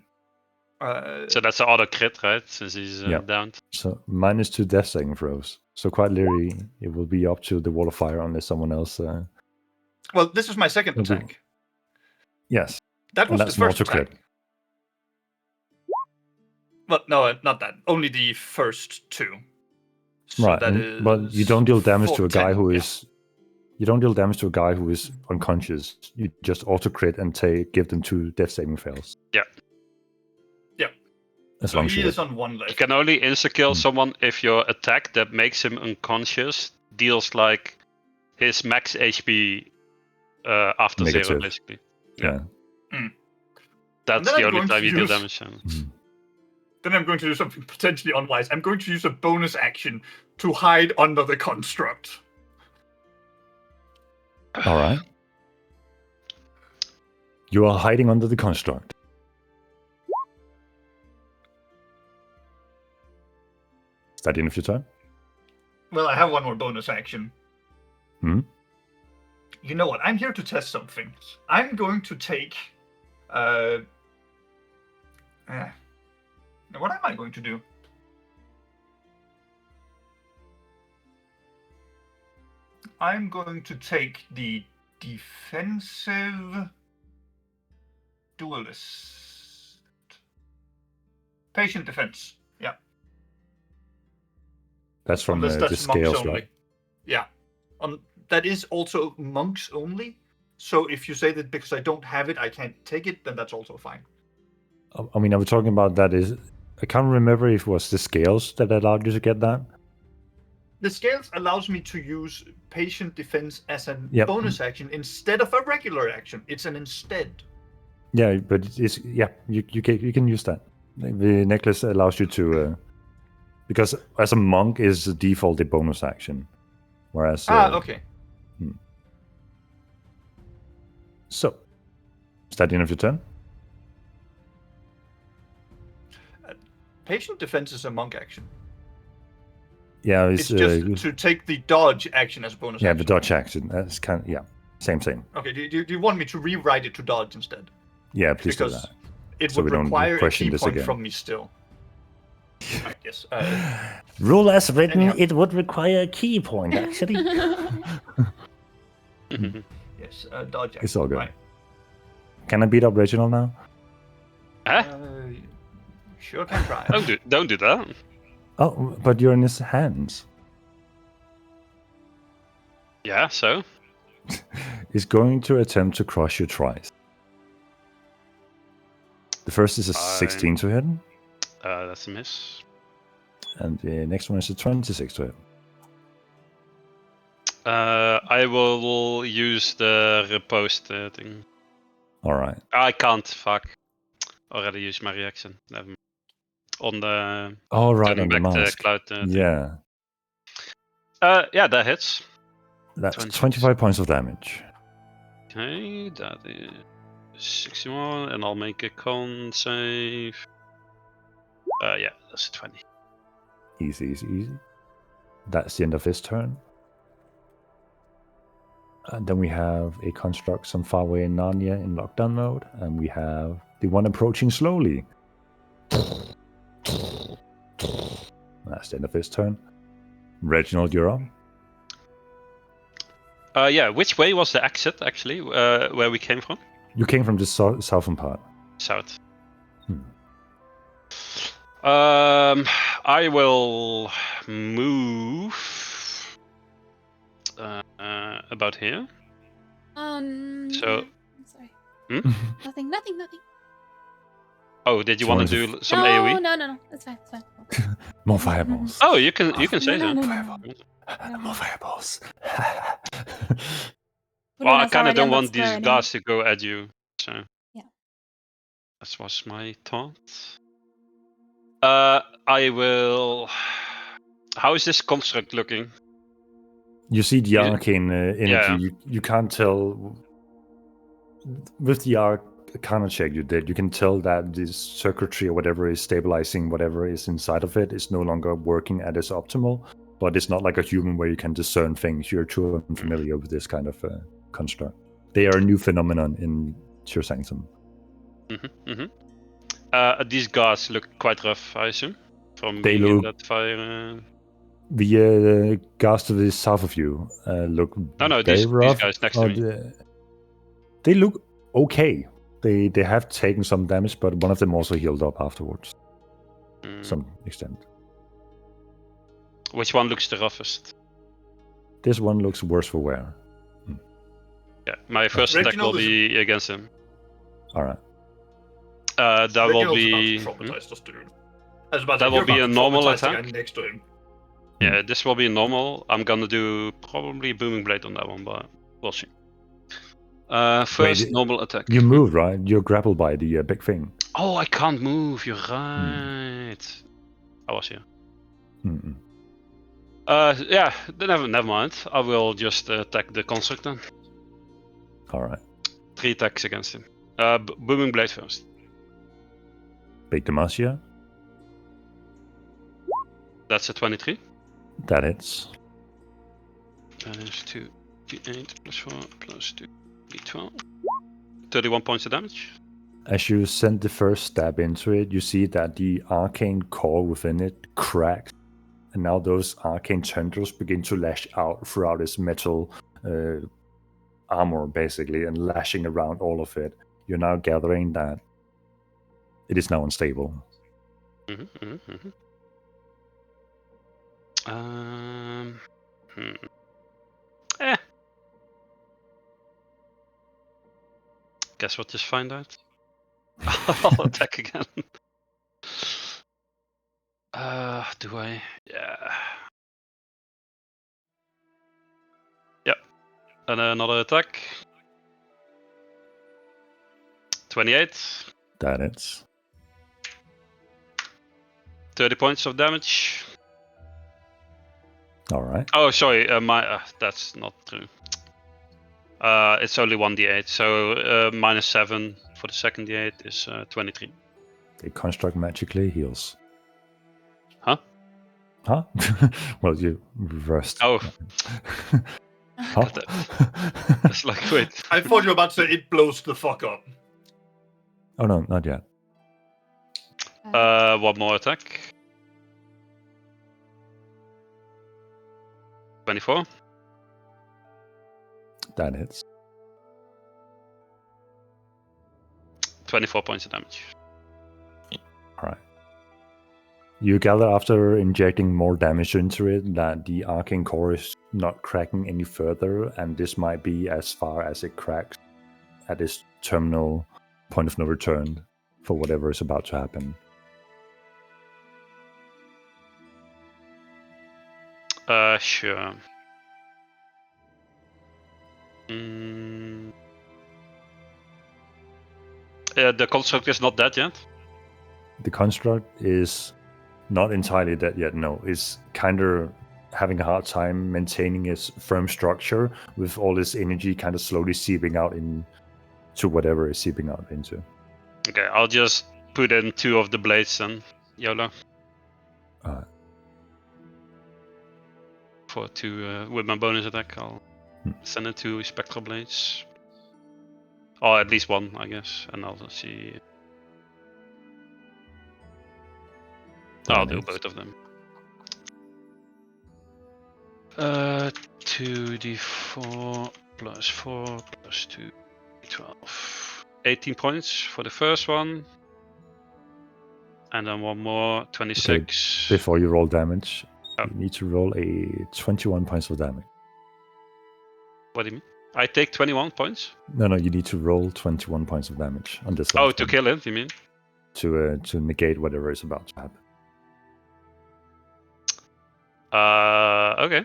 So that's an auto crit, right? Since he's Yeah. down. So -2 death saving throws. So quite literally, it will be up to the wall of fire unless someone else. Well, this is my second Okay. attack. Yes, That and was that's the an first auto crit. attack. Well, no, not that. Only the first 2. So Right, that but you is don't deal damage to a 410, guy who yeah. is. You don't deal damage to a guy who is unconscious. You just auto crit and give them 2 death saving fails. Yeah. Yeah. As So long as he you is on 1 You left. can only insta-kill Hmm. someone if your attack that makes him unconscious deals like his max HP after 0, Negative. basically. yeah. That's then the I'm only going time to you deal use- damage. Mhm. Then I'm going to do something potentially unwise. I'm going to use a bonus action to hide under the construct. All right. You are hiding under the construct. Is that the end of your turn? Well, I have one more bonus action. Hmm? You know what? I'm here to test something. I'm going to take. Now what am I going to do? I'm going to take the defensive duelist. Patient defense. Yeah. That's from Unless the that's monks scales, only. right? Yeah. That is also monks only. So if you say that because I don't have it, I can't take it, then that's also fine. I mean, I was talking about that is. I can't remember if it was the scales that allowed you to get that. The scales allows me to use patient defense as a Yep. bonus action instead of a regular action. It's an instead. Yeah, but it's you can use that. The necklace allows you to because as a monk is the default a bonus action, whereas Okay. So is that the end of your turn? Patient defense is a monk action. Yeah, It's just to take the dodge action as a bonus yeah, action. the dodge action. That's kind of, yeah, same. Okay, do you want me to rewrite it to dodge instead? Yeah, please do Because that. it So would we don't require a question key this point again. from me still. Right, yes. Rule as written, anyhow. it would require a key point, actually. Yes, dodge action. It's all good. Right. Can I beat up Reginald now? Huh? Sure can try. Don't do that. Oh, but you're in his hands. Yeah, so? He's going to attempt to crush you twice. The first is a 16 to hit, That's a miss. and the next one is a 26 to hit. I will use the repost thing. Alright. I can't, fuck. Already used my reaction. Never mind. On the... Oh, right, turning on the back the mask. cloud thing. Yeah. Yeah, that hits. That's 26. 25 points of damage. Okay, that is 61, and I'll make a con save. Yeah, that's a 20. Easy. That's the end of his turn. And then we have a construct some far away in Narnia in lockdown mode, and we have the one approaching slowly. That's the end of his turn. Reginald, you're up. Yeah, which way was the exit, actually, where we came from? You came from the southern part. South. I will move about here. So, sorry. Hmm? Nothing. Oh, did you want to do some no, AoE? No, it's fine. More fireballs. Oh, you can say so. More fireballs. Well, I Bruno's kind of already on don't that want square these anyway. guards to go at you. So Yeah. that was my thought. I will. How is this construct looking? You see the arcane energy. Yeah. You can't tell with the arcana check you did. You can tell that this circuitry or whatever is stabilizing whatever is inside of it is no longer working at its optimal. But it's not like a human where you can discern things. You're too unfamiliar with this kind of construct. They are a new phenomenon in Sheer Sanctum. These guards look quite rough, I assume, from They being in look- that fire. The guards to the south of you look No, very these rough. guys next to me. They look okay. They have taken some damage, but one of them also healed up afterwards, to some extent. Which one looks the roughest? This one looks worse for wear. Yeah, my first attack will Reginald be against him. All right. That will Reginald's be. about to traumatize this dude. I was about to That say, will you're be about a to normal traumatize the guy attack? next to him. Yeah, this will be normal. I'm gonna do probably Booming Blade on that one, but we'll see. First Wait, normal attack. You move, right? You're grappled by the big thing. Oh, I can't move. You're right. I was here. Mm-mm. Yeah. Never mind. I will just attack the construct then. All right. 3 attacks against him. Booming Blade first. Big Demacia. That's a 23. That hits. That is 2d8 plus 4 plus 2d12. 31 points of damage. As you send the first stab into it, you see that the arcane core within it cracks, and now those arcane tendrils begin to lash out throughout its metal armor, basically, and lashing around all of it. You're now gathering that it is now unstable. Guess we'll just find out. I'll attack again. Do I? Yeah. Yep. And another attack. 28. That hits. 30 points of damage. All right. Oh, sorry. That's not true. It's only 1d8, so minus 7 for the second d8 is 23. The construct magically heals. Huh? Huh? Well, you reversed. Oh. Huh? It's like, wait. I thought you were about to say it blows the fuck up. Oh no, not yet. One more attack. 24. That hits. 24 points of damage. All right. You gather after injecting more damage into it that the arcane core is not cracking any further, and this might be as far as it cracks at its terminal point of no return for whatever is about to happen. Sure. The construct is not dead yet. The construct is not entirely dead yet, no. It's kind of having a hard time maintaining its firm structure with all this energy kind of slowly seeping out into whatever it's seeping out into. Okay, I'll just put in 2 of the blades and YOLO. For 2 with my bonus attack, I'll send it 2 spectral blades. Or at least 1, I guess, and I'll see. I'll do both of them. 2d4 plus 4 plus 2, 12. 18 points for the first one. And then one more, 26. Okay, before you roll damage, Oh. you need to roll a 21 points of damage. What do you mean? I take 21 points? No, you need to roll 21 points of damage on this. Oh, last to one. kill him, you mean? To negate whatever is about to happen. Okay.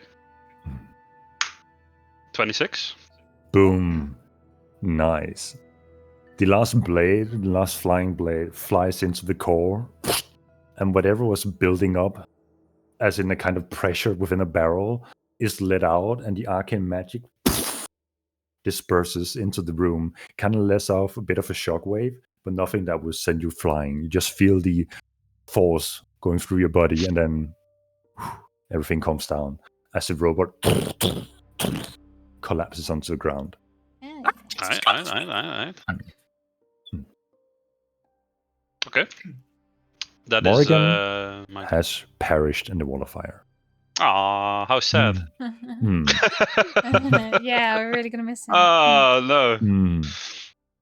26. Boom. Nice. The last flying blade, flies into the core, and whatever was building up, as in a kind of pressure within a barrel, is let out, and the arcane magic disperses into the room, kind of lets off a bit of a shockwave, but nothing that will send you flying. You just feel the force going through your body, and then everything calms down as the robot collapses onto the ground. Alright. Okay. That Morrigan is my... has perished in the wall of fire. Aw, how sad. Yeah, we're really gonna miss him. Oh, no.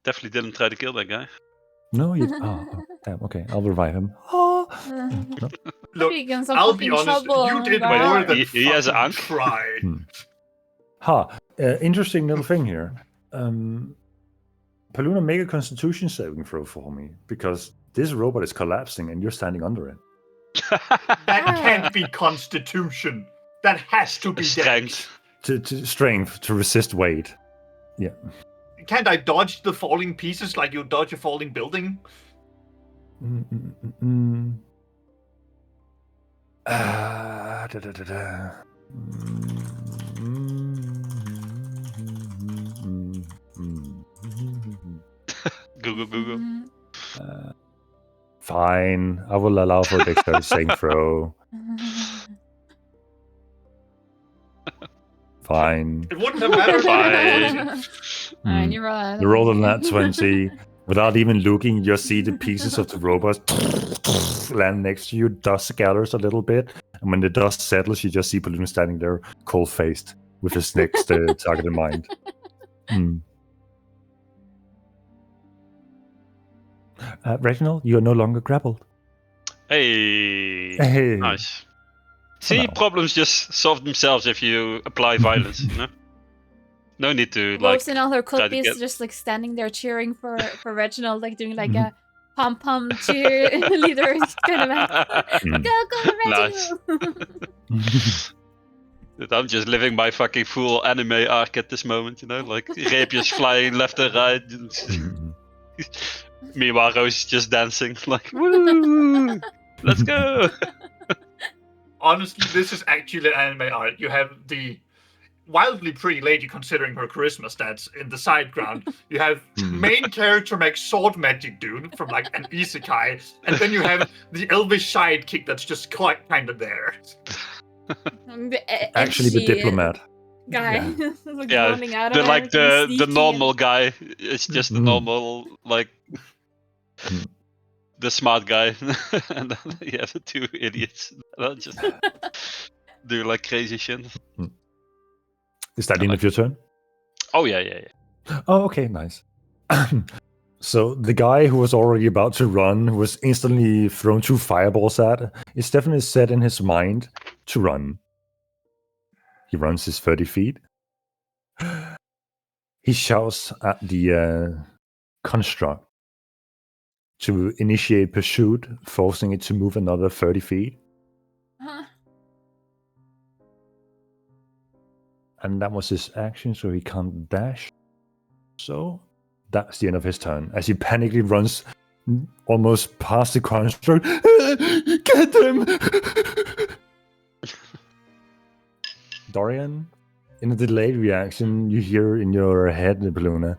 Definitely Didn't try to kill that guy. No, you. Oh, damn. Okay, I'll revive him. Look, He gets some I'll be fucking honest, trouble. you did Wow. more than He has fucking Ankh. try. Interesting little thing here. Paluna, make a constitution saving throw for me, because this robot is collapsing and you're standing under it. That can't be Constitution. That has to be Strength. To strength, to resist weight. Yeah. Dex. Can't I dodge the falling pieces like you dodge a falling building? Google. Fine, I will allow for a dexterity saving throw. Fine. It wouldn't have mattered. Fine. Alright, you roll. You rolled on that 20. Without even looking, you just see the pieces of the robot land next to you. Dust gathers a little bit. And when the dust settles, you just see Paluna standing there, cold-faced, with his next target in mind. Reginald, you are no longer grappled. Hey. Nice. See, Hello. problems just solve themselves if you apply violence, you know? No need to, like... Rose and all her try to copies get- just like standing there cheering for Reginald, like doing like a pom-pom cheer leader kind of act. Go, Nice. Reginald! Dude, I'm just living my fucking full anime arc at this moment, you know? Like, rapiers flying left and right. Meanwhile, Rose is just dancing, like, woo! Let's go! Honestly, this is actually an anime art. You have the wildly pretty lady considering her charisma stats in the side ground. You have main character makes sword magic dude from like an isekai, and then you have the elvish sidekick that's just quite kind of there. Actually, the diplomat. Guy. Like running out the of like everything, the sneaky normal and- guy. It's just the normal like the smart guy, and then you have the two idiots that just do like crazy shit. Is that the end of your turn? Oh yeah. Oh, okay, nice. So the guy who was already about to run, who was instantly thrown two fireballs at, is definitely set in his mind to run. He runs his 30 feet. He shouts at the construct to initiate pursuit, forcing it to move another 30 feet. Huh. And that was his action, so he can't dash. So that's the end of his turn. As he panically runs almost past the construct. Get him! Dorian, in a delayed reaction, you hear in your head, Baluna.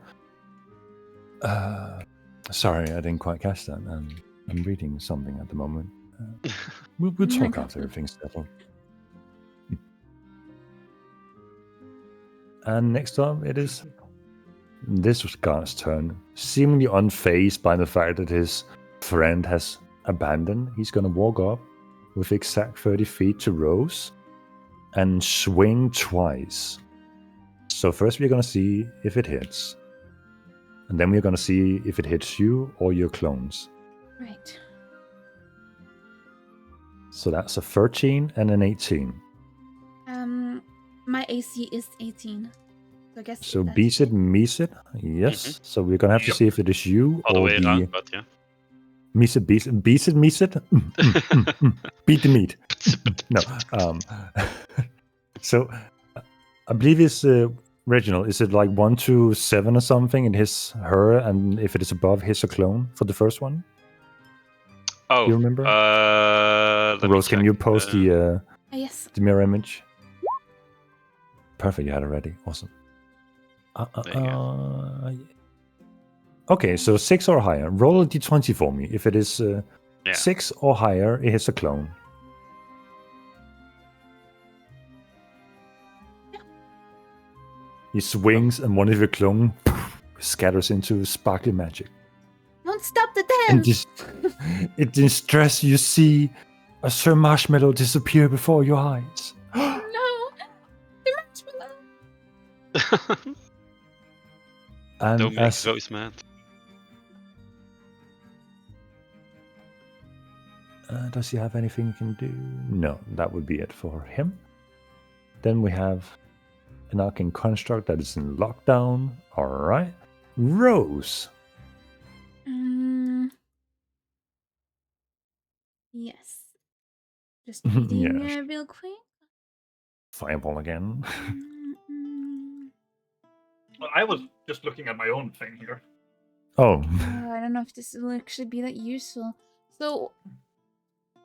Sorry, I didn't quite catch that. I'm reading something at the moment. We'll talk after everything's settled. And next up, it is this guy's turn. Seemingly unfazed by the fact that his friend has abandoned, he's going to walk up with exact 30 feet to Rose and swing twice. So first we're going to see if it hits. And then we're going to see if it hits you or your clones. Right. So that's a 13 and an 18. My AC is 18. So I guess. So that's beat it, miss it. Yes. So we're going to have to Yep. see if it is you All the or way the around, but yeah. miss it, beat it, beat it, miss it. Beat the meat. No. So I believe it's Reginald. Is it like 1 to 7 or something? It hits her, and if it is above, hits a clone for the first one. Oh, You remember? let me Rose, can check. you post yes. the mirror image? Perfect, you had it ready. Awesome. There you Okay, so 6 or higher. Roll a d20 for me. If it is 6 or higher, it hits a clone. He swings, and one of your clone scatters into sparkly magic. Don't stop the And dance. just, in distress, you see a Sir Marshmallow disappear before your eyes. No. The marshmallow. And Don't make as Rose mad. does he have anything he can do? No, that would be it for him. Then we have an arcane construct that is in lockdown. All right, Rose. Yes. Just reading Yes. real quick. Fireball again. Well, I was just looking at my own thing here. Oh, I don't know if this will actually be that useful. So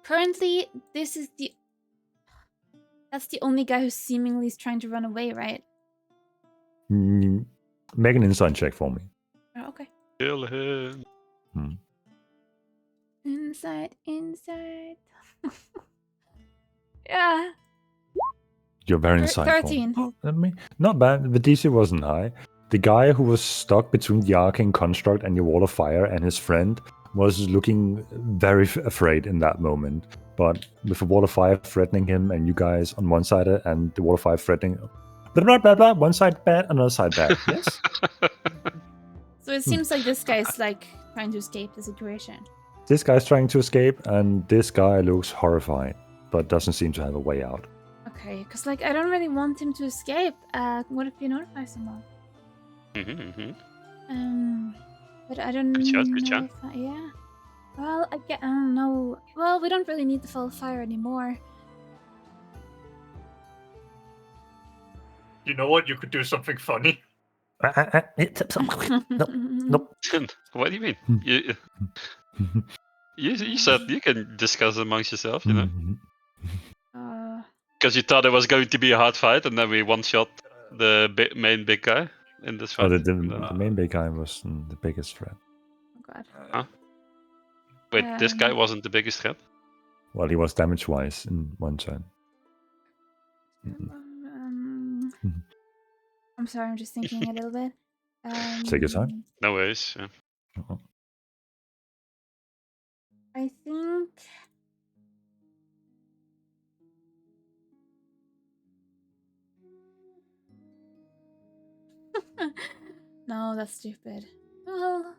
currently, that's the only guy who seemingly is trying to run away, right? make an insight check for me. Oh, okay. Kill him. Inside. Yeah. You're very insightful. 13. Oh, not bad. The DC wasn't high. The guy who was stuck between the arcane construct and your wall of fire and his friend was looking very afraid in that moment. But with the wall of fire threatening him and you guys on one side and the wall of fire threatening... Blah, blah, blah, one side bad, another side bad. Yes? So it seems like this guy's like trying to escape the situation. This guy's trying to escape and this guy looks horrified, but doesn't seem to have a way out. Okay, because like I don't really want him to escape. What if you notify someone? But I don't Good shot. know. Yeah. Well, I don't know. Well, we don't really need the full fire anymore. You know what? You could do something funny. Nope. What do you mean? You said you can discuss amongst yourself, you know? Because you thought it was going to be a hard fight, and then we one-shot the main big guy in this Oh, fight. the main big guy was the biggest threat. Oh god. Wait, this guy Um, wasn't the biggest threat? Well, he was damage-wise in one turn. Mhm. Mhm. I'm sorry, I'm just thinking a little bit. Take your time. No worries. Yeah. Uh-huh. I think. No, that's stupid. Well,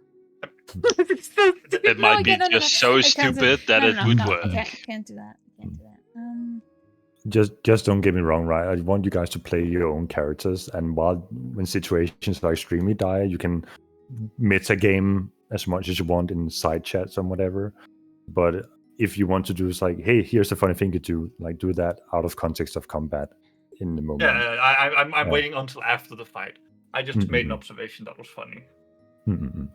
It might be no, just so I can't do- stupid that it would no, work. Can't do that. Can't do that. Just don't get me wrong, right? I want you guys to play your own characters, and when situations are extremely dire, you can meta game as much as you want in side chats and whatever. But if you want to do, it's like, hey, here's a funny thing to do, like do that out of context of combat in the moment. Yeah, I'm Yeah. waiting until after the fight. I just made an Mhm. observation that was funny. Mhm.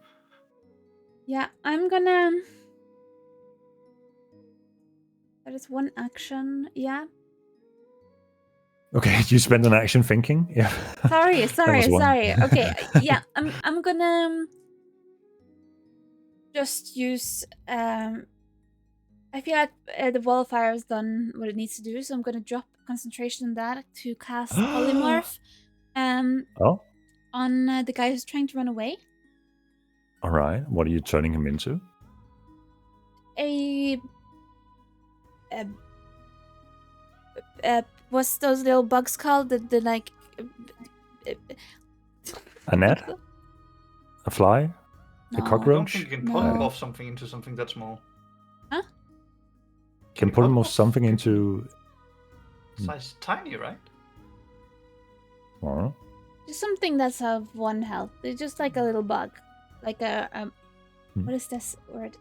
Yeah, I'm gonna. That is one action. Yeah. Okay, you spend an action thinking. Yeah. Sorry. was one. Okay, yeah, I'm gonna just use. I feel like the wall of fire has done what it needs to do, so I'm gonna drop concentration on that to cast polymorph. Oh, On the guy who's trying to run away. all right. What are you turning him into? What's those little bugs called? The like. A net? A fly? A No. I don't cockroach? think you can No. polymorph something into something that small. Can you polymorph polymorph something into. Size tiny, right? Oh, Just something that's of 1 health. It's just like a little bug, like a what is this word?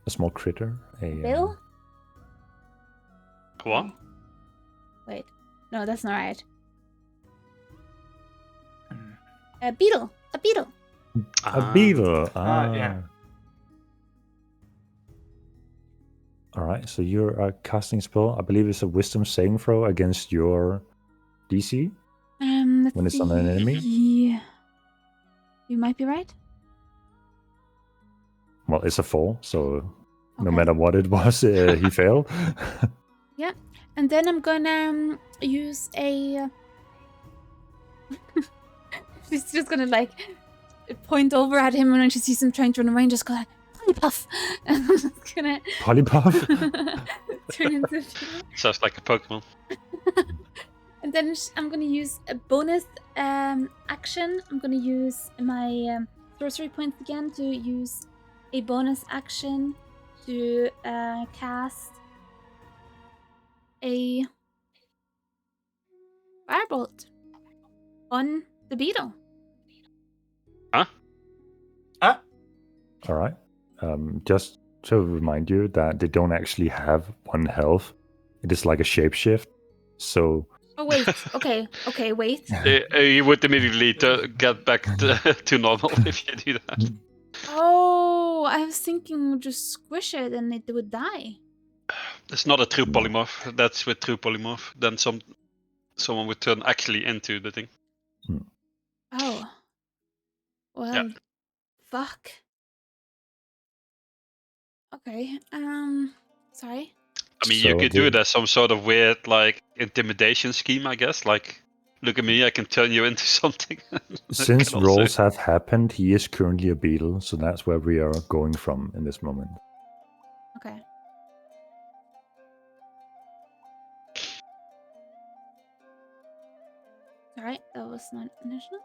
a small critter. A Bill? What? Wait, no, that's not right. A beetle. A beetle. A beetle. yeah. All right. So you're casting spell. I believe it's a Wisdom saving throw against your DC. Let's When it's on an enemy? see. You might be right. Well, it's a 4, so no Okay. matter what it was, he failed. And then I'm gonna use a. She's just gonna like point over at him, and when she sees him trying to run away, and just go like, Polypuff. And I'm just gonna Polypuff. turn into. Sounds like a Pokemon. And then I'm gonna use a bonus action. I'm gonna use my sorcery points again to use a bonus action to cast a firebolt on the beetle. All right. Just to remind you that they don't actually have 1 health. It is like a shapeshift. So. Oh wait, okay, wait. You would immediately get back to normal if you do that. Oh, I was thinking just squish it and it would die. It's not a true polymorph. That's with true polymorph. Then someone would turn actually into the thing. Oh. Well, fuck. Okay, sorry. I mean, you So could do it as some sort of weird, like, intimidation scheme, I guess. Like, look at me, I can turn you into something. Since can also- rolls have happened, he is currently a beetle, so that's where we are going from in this moment. Okay. Alright, that was not initial.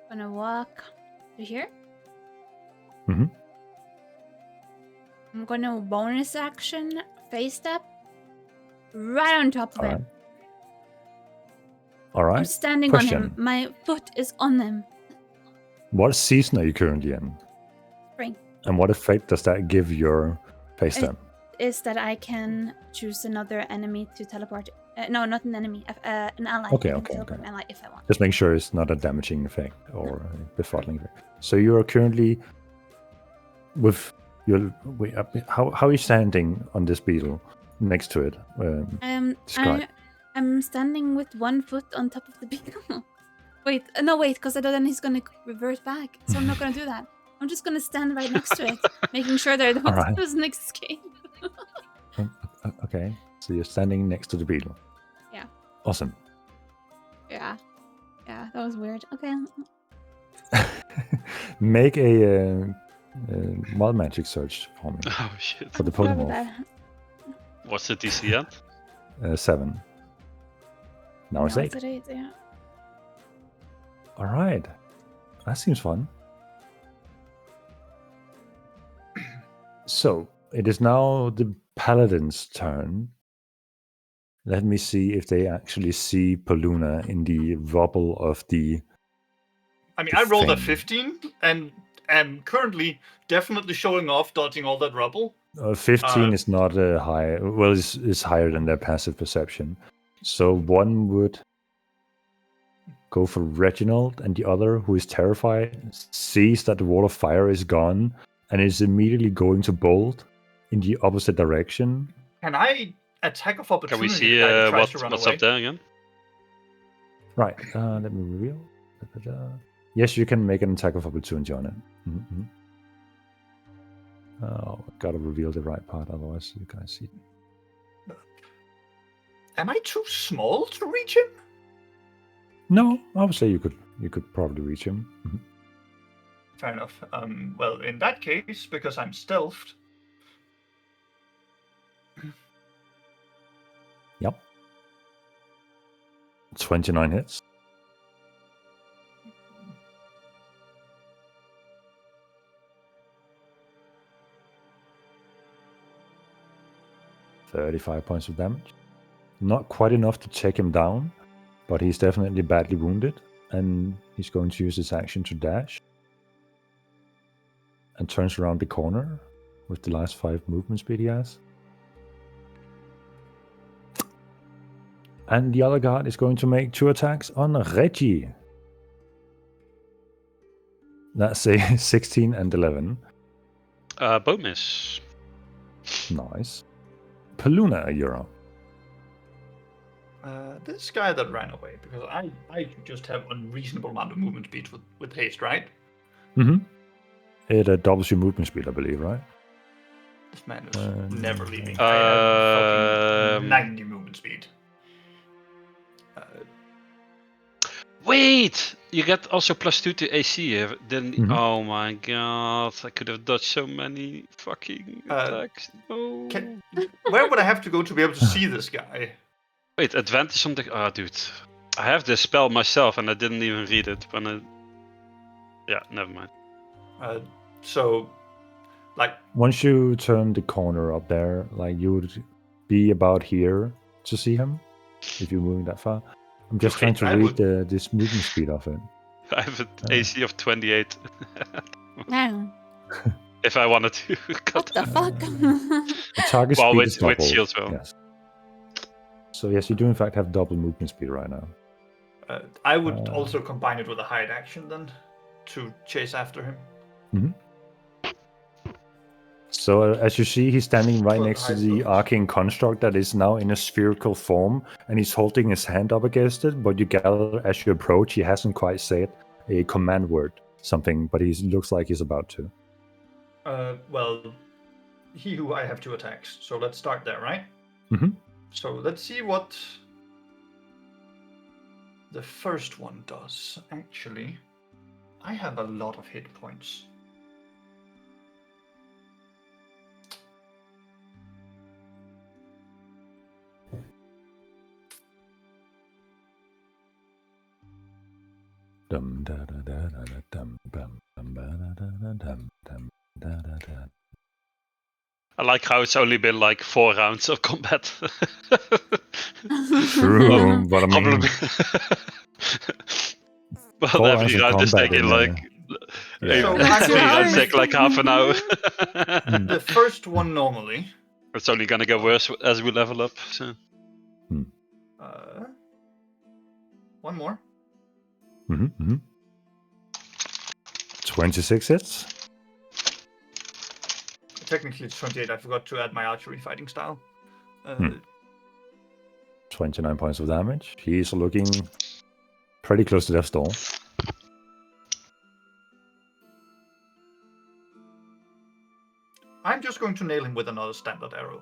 Gonna walk to here. Mhm. I'm gonna bonus action, face step, right on top of him. All right. I'm standing on Question. him. My foot is on him. What season are you currently in? Spring. And what effect does that give your face step? Is that I can choose another enemy to teleport No, not an enemy. An ally. Okay, I can okay, teleport okay. an ally if I want. Just make sure it's not a damaging effect or a befuddling effect. So you are currently with your. Wait, how are you standing on this beetle next to it? Describe. I'm standing with one foot on top of the beetle. Wait, because then he's gonna revert back. So I'm not gonna do that. I'm just gonna stand right next to it, making sure there Alright. doesn't escape. Okay, so you're standing next to the beetle. Yeah. Awesome. Yeah, that was weird. Okay. Make a wild magic search for me Oh shit. for the Sorry about polymorph. that. What's the DC at? 7. Now it's No, 8. It's at 8, yeah. All right, that seems fun. So it is now the paladin's turn. Let me see if they actually see Paluna in the rubble of the. I mean, I rolled a Thing. 15 and am currently definitely showing off, dodging all that rubble. 15 is not high. Well, it's higher than their passive perception. So one would go for Reginald, and the other, who is terrified, sees that the wall of fire is gone and is immediately going to bolt in the opposite direction. Can I attack of opportunity? Can we see the guy that tries to run what's away? up there again? Right. Let me reveal. Yes, you can make an attack of opportunity on it. Mm-hmm. Oh, gotta reveal the right part, otherwise you guys see. Am I too small to reach him? No, I would say you could probably reach him. Mhm. Fair enough. Well, in that case, because I'm stealthed, Yep. 29 hits. $35 points of damage. Not quite enough to take him down, but he's definitely badly wounded, and he's going to use his action to dash. And turns around the corner with the last 5 movement speed he has. And the other guard is going to make 2 attacks on Reggie. That's a 16 and 11. Both miss. Nice. Paluna, you're up. this guy that ran away, because I just have unreasonable amount of movement speed with haste, right? Mm-hmm. It doubles your movement speed, I believe, right? This man is never leaving. Um, I have fucking 90 movement speed. Wait! You get also +2 to AC. Then Mhm. oh my god, I could have dodged so many fucking attacks. No. Where would I have to go to be able to see this guy? Wait, advantage on the. Oh, dude. I have this spell myself and I didn't even read it. Yeah, never mind. So, like, Once you turn the corner up there, like you would be about here to see him if you're moving that far. I'm just Okay, trying to I read this movement speed of it. I have an AC of 28. No. If I wanted to. What the fuck? The target Well, speed with is doubled. shield spell. Yes. So yes, you do in fact have double movement speed right now. I would also combine it with a hide action then to chase after him. Mm-hmm. So as you see, he's standing right Well, next to hide the bonus. arcane construct that is now in a spherical form, and he's holding his hand up against it. But you gather as you approach, he hasn't quite said a command word, something, but he looks like he's about to. Well, he who I have 2 attacks, so let's start there, right? Mm-hmm. So let's see what the first one does. Actually, I have a lot of hit points. Dum da da da da da dum bum dum ba da da da dum dum da da da. I like how it's only been like 4 rounds of combat. True, but I mean, Probably. But 4 rounds every of round is combat taking in like. yeah. So Every I- round take like half an hour. The first one normally, It's only gonna get worse as we level up. So. One more. 26 hits. Technically, it's 28. I forgot to add my archery fighting style. 29 points of damage. He's looking pretty close to death's door. I'm just going to nail him with another standard arrow.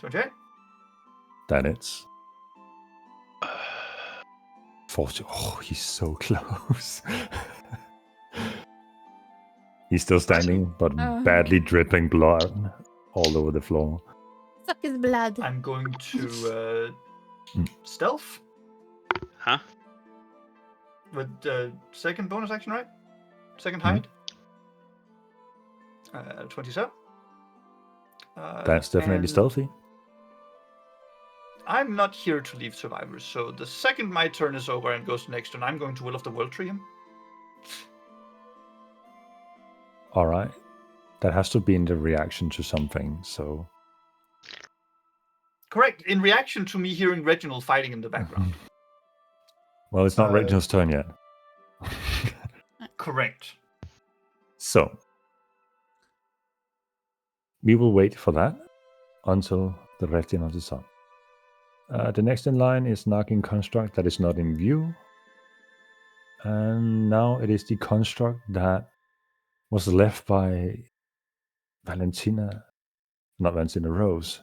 Okay. That it's 40. Oh, he's so close. He's still standing, but badly dripping blood all over the floor. Suck his blood. I'm going to stealth. Huh? With second bonus action, right? Second hide. 27. That's definitely and stealthy. I'm not here to leave survivors, so the second my turn is over and goes next turn, I'm going to Will of the World Tree him. All right. That has to be in the reaction to something, so... Correct. In reaction to me hearing Reginald fighting in the background. Well, it's not Reginald's turn yet. Correct. So, we will wait for that until the Retinue of the Sun. The next in line is Narkin Construct that is not in view. And now it is the construct that was left by Valentina Rose.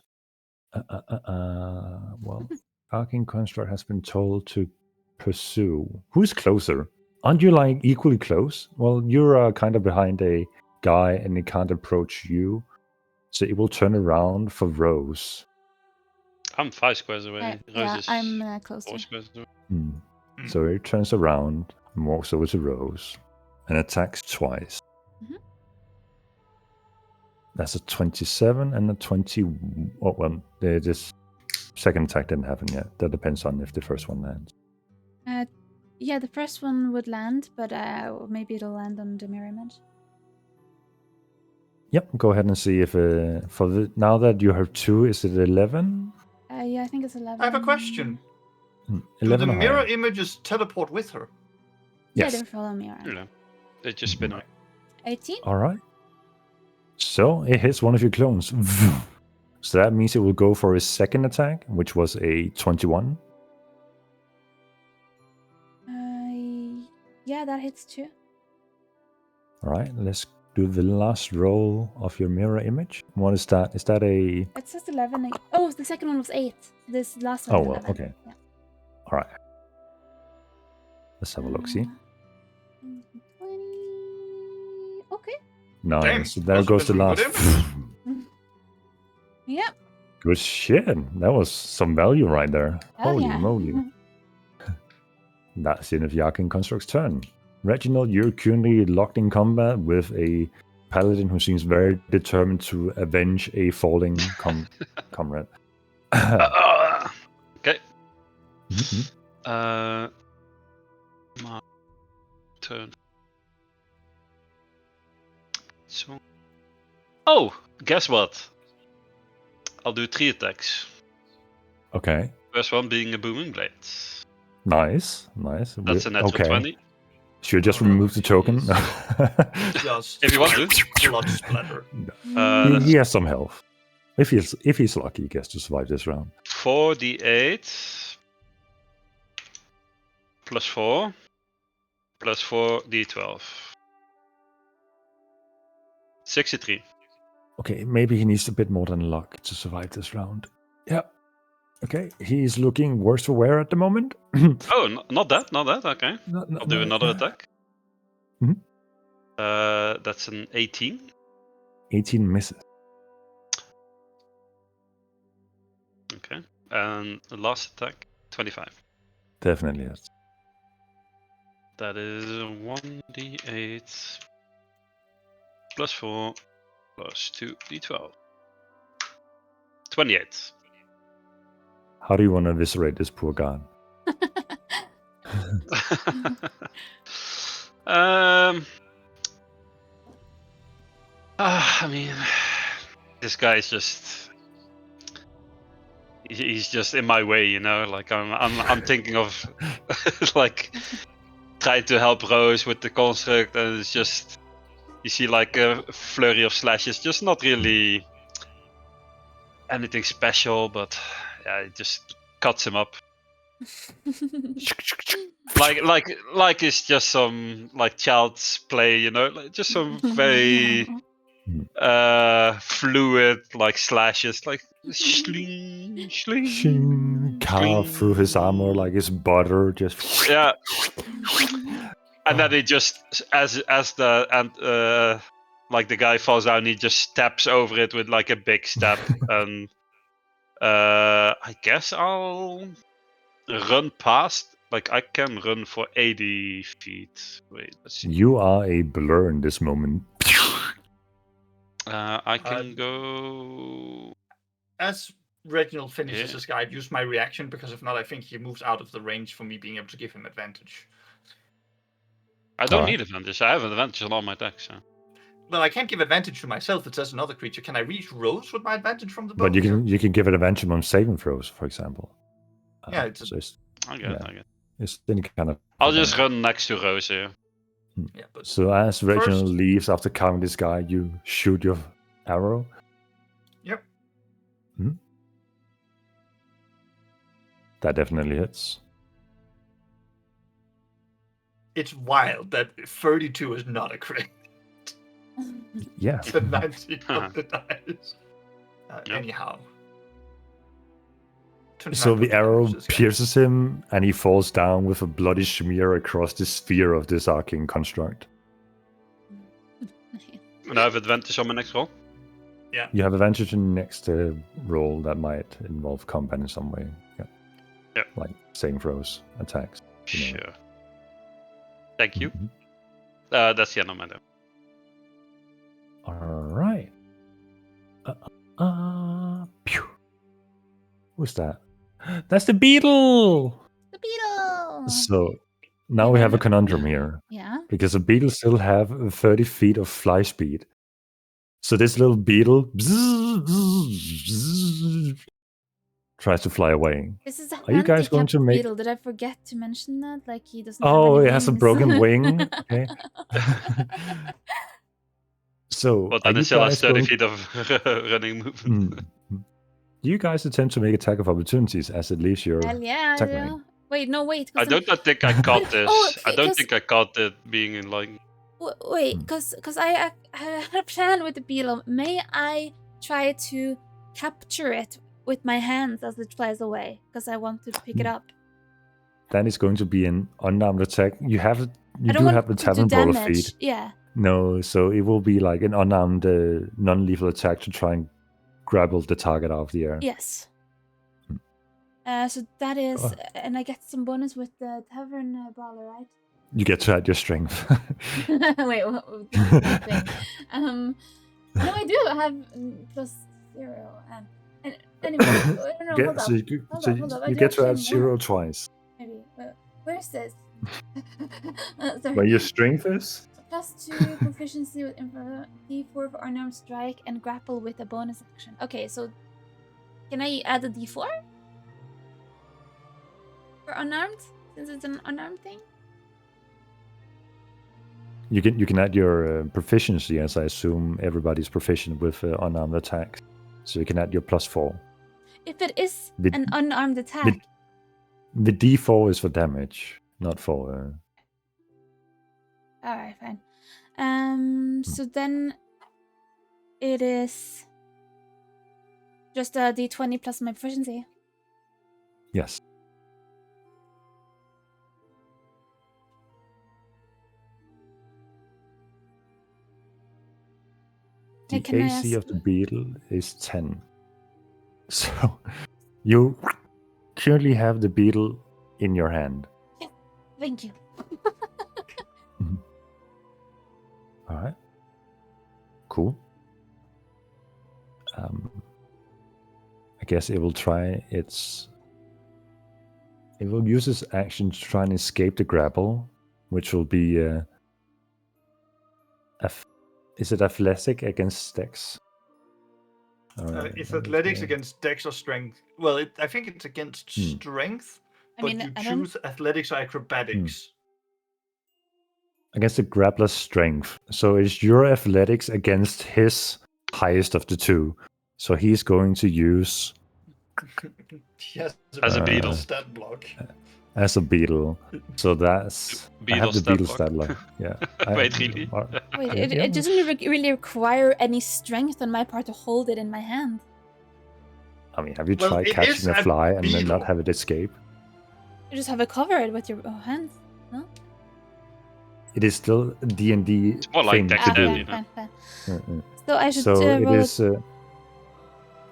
Well, Arcane Construct has been told to pursue. Who's closer? Aren't you like equally close? Well, you're kind of behind a guy and he can't approach you. So it will turn around for Rose. I'm 5 squares away. Rose is I'm closer. 4 squares away. So it turns around and walks over to Rose and attacks twice. That's a 27 and a 20. Oh, well, this second attack didn't happen yet. That depends on if the first one lands. Yeah, the first one would land, but maybe it'll land on the mirror image. Yep, go ahead and see if now that you have 2, is it 11? Yeah, I think it's 11. I have a question. 11 Do the or mirror higher? images teleport with her? Yes. Yeah, they follow me around. Yeah. They just spin up. 18? All right. So it hits one of your clones. So that means it will go for his second attack, which was a 21. Yeah, that hits too. All right, let's do the last roll of your mirror image. What is that? Is that a... It says 11. Oh, the second one was 8. This last one Oh, is well, 11. okay. Yeah. All right. Let's have a look, see? 20. Okay. Nice. Damn, So there must goes the have been last... good Yep. Good shit. That was some value right there. Hell Holy yeah. moly. That's the end of Arcane Construct's turn. Reginald, you're currently locked in combat with a paladin who seems very determined to avenge a falling comrade. Okay. Mhm. My turn. So. Oh, guess what? I'll do 3 attacks. Okay. First one being a booming blade. Nice. That's a natural 20. Should just remove the token. Just If you want to. blood splatter. He has some health. If he's lucky, he gets to survive this round. 4d8 plus 4 plus 4d12. 63. Okay, maybe he needs a bit more than luck to survive this round. Yeah. Okay, he's looking worse for wear at the moment. Oh, not that. Okay. I'll do another attack. Mhm. That's an 18. 18 misses. Okay. And the last attack, 25. Definitely yes. That is 1d8 plus 4 plus 2d12. 28. How do you want to eviscerate this poor god? I mean, this guy is just. He's just in my way, you know. Like I'm thinking of like trying to help Rose with the construct, and it's just you see like a flurry of slashes, just not really anything special, but yeah, it just cuts him up. Like it's just some like child's play, you know, like just some very fluid like slashes, like shling, shling, Shing, carve through his armor like it's butter, just yeah. And then he just as the and like the guy falls down, he just steps over it with like a big step, and I guess I'll run past. Like I can run for 80 feet. Wait, let's see. You are a blur in this moment. I can go. As Reginald finishes Yeah. this guy, I'd use my reaction because if not, I think he moves out of the range for me being able to give him advantage. I don't Alright. need advantage. I have an advantage on all my decks. So. Well, I can't give advantage to myself. It says another creature. Can I reach Rose with my advantage from the bow? But you can give it advantage on saving throws, for example. Yeah, it's so it's, I get it. Yeah. I get it. it's any kind of. I'll just run next to Rose here. yeah, but So as Reginald First- leaves after counting this guy, you shoot your arrow. Yep. That definitely hits. it's wild that 32 is not a crit. Yeah. The 19 of the dice. Yep. Anyhow. So 29 the arrow damage this guy. pierces him, and he falls down with a bloody smear across the sphere of this arcane construct. And I have advantage on my next roll. You have advantage in the next roll that might involve combat in some way. Yeah. Yep. Like saving throws, attacks. You know. Sure. Thank you. Mhm. That's the end of my turn. All right. Pew. Who's that? That's the beetle. The beetle. So now we have a conundrum here Yeah. because the beetle still have 30 feet of fly speed. So this little beetle tries to fly away. This is a Are you guys going handicapped to make- beetle. Did I forget to mention that? Like he doesn't. Oh, have any it has a wings. broken wing. Okay. So But are then you it still guys has 30 going- feet of running movement. Do you guys attempt to make attack of opportunities as it leaves your Hell yeah, I attack do. range? Wait, no, wait. I don't think I caught this. Oh, I don't because- think I caught it being in like. Wait, Hmm. because I had a plan with the beetle. May I try to capture it with my hands as it flies away? Because I want to pick it up. That is going to be an unarmed attack. You have it. You I don't do want have the to do tavern brawler damage. feat. Yeah. No, so it will be like an unarmed, non-lethal attack to try and grapple the target out of the air. Yes. So that is, Oh. and I get some bonus with the tavern brawler, right? You get to add your strength. Wait, what was the thing? No, I do have +0, and anyway, no, Get- hold so up, you, hold so up, you- hold up. I you do get to add actually 0 want- twice. Maybe. Where's this? Sorry. Where your strength is? +2 proficiency with D4 for unarmed strike and grapple with a bonus action. Okay, so can I add a D4 for unarmed since it's an unarmed thing? You can add your proficiency, as I assume everybody's proficient with unarmed attacks. So you can add your +4. If it is The- an unarmed attack, The D4 is for damage, not for. all right, fine. So then it is just a D20 plus my proficiency. Yes. The Hey, can I AC ask- of the beetle is 10. So you currently have the beetle in your hand. Thank you. All right. Cool. I guess it will try its. It will use its action to try and escape the grapple, which will be Is it athletic against dex? It's athletics against dex or strength. Well, I think it's against strength, but you choose athletics or acrobatics. Against the grappler's strength. So it's your athletics against his highest of the two. So he's going to use... Yes, as a beetle. Stat block. As a beetle. So that's... I have the beetle stat block. Yeah. Wait, really? Wait, it doesn't really require any strength on my part to hold it in my hand. I mean, have you tried catching a fly and then not have it escape? You just have it covered with your hands, no? It is still a D&D It's more like thing to do. dexterity, fine. So I should So it roll is...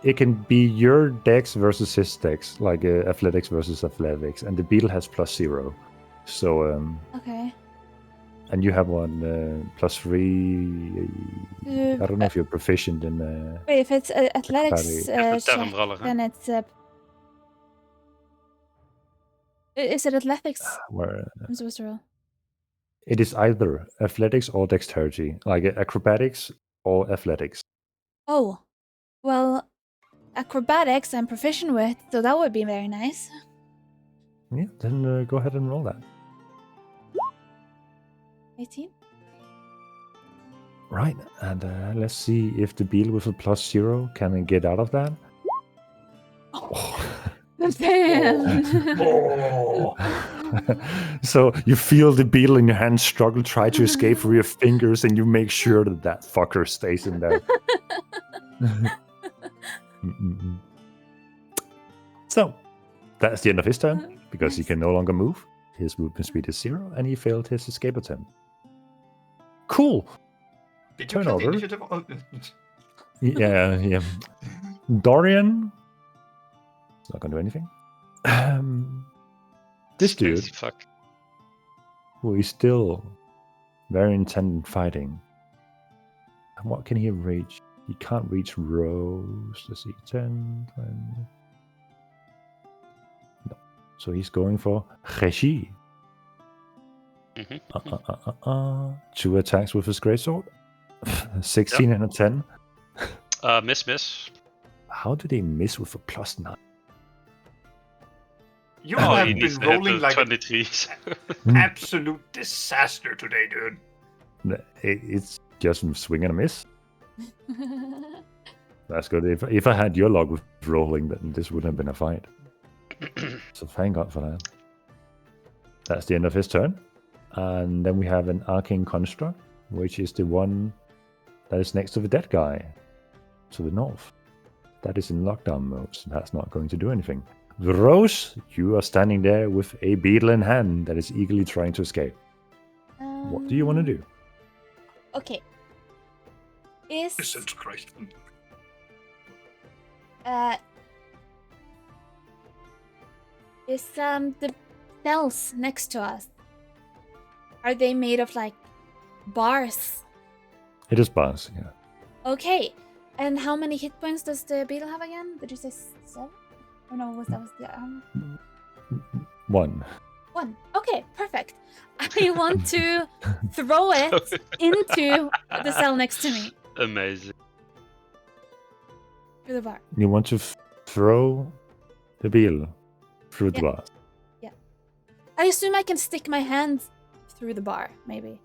it can be your dex versus his dex, like athletics versus athletics, and the beetle has +0. So Okay. and you have one +3. I don't know if you're proficient in. Wait, if it's athletics Tavern check, brawler, huh? then it's. Is it athletics? Where I'm supposed to roll. it is either athletics or dexterity, like acrobatics or athletics. Oh, well, acrobatics I'm proficient with, so that would be very nice. Yeah, then go ahead and roll that. 18. Right, and let's see if the beetle with a +0 can get out of that. Damn. So you feel the beetle in your hand struggle, try to escape through your fingers, and you make sure that that fucker stays in there. So that's the end of his turn, because he can no longer move. His movement speed is 0, and he failed his escape attempt. Cool. Did you Turn kill the over. initiative? Oh. Yeah. Dorian. Not gonna do anything. This dude, Crazy fuck. who is still very intent in fighting. And what can he reach? He can't reach Rose. Let's see, 10, 20. No. So he's going for Regie. Mm-hmm. 2 attacks with his greatsword. 16 and a 10. Miss. How do they miss with a +9? You Oh, have he been needs to hit rolling the like 23. an absolute disaster today, dude. It's just a swing and a miss. That's good. If I had your luck with rolling, then this wouldn't have been a fight. So thank God for that. That's the end of his turn. And then we have an Arcane Construct, which is the one that is next to the dead guy, to the north. That is in lockdown mode, so that's not going to do anything. Rose, you are standing there with a beetle in hand that is eagerly trying to escape. What do you want to do? Okay. Is Jesus Christ. the cells next to us, are they made of like bars? It is bars, yeah. Okay. And how many hit points does the beetle have again? Did you say 7? Oh no, that was the 1. 1. Okay, perfect. I want to throw it into the cell next to me Amazing. through the bar. You want to throw the beetle through the bars. I assume I can stick my hand through the bar, maybe.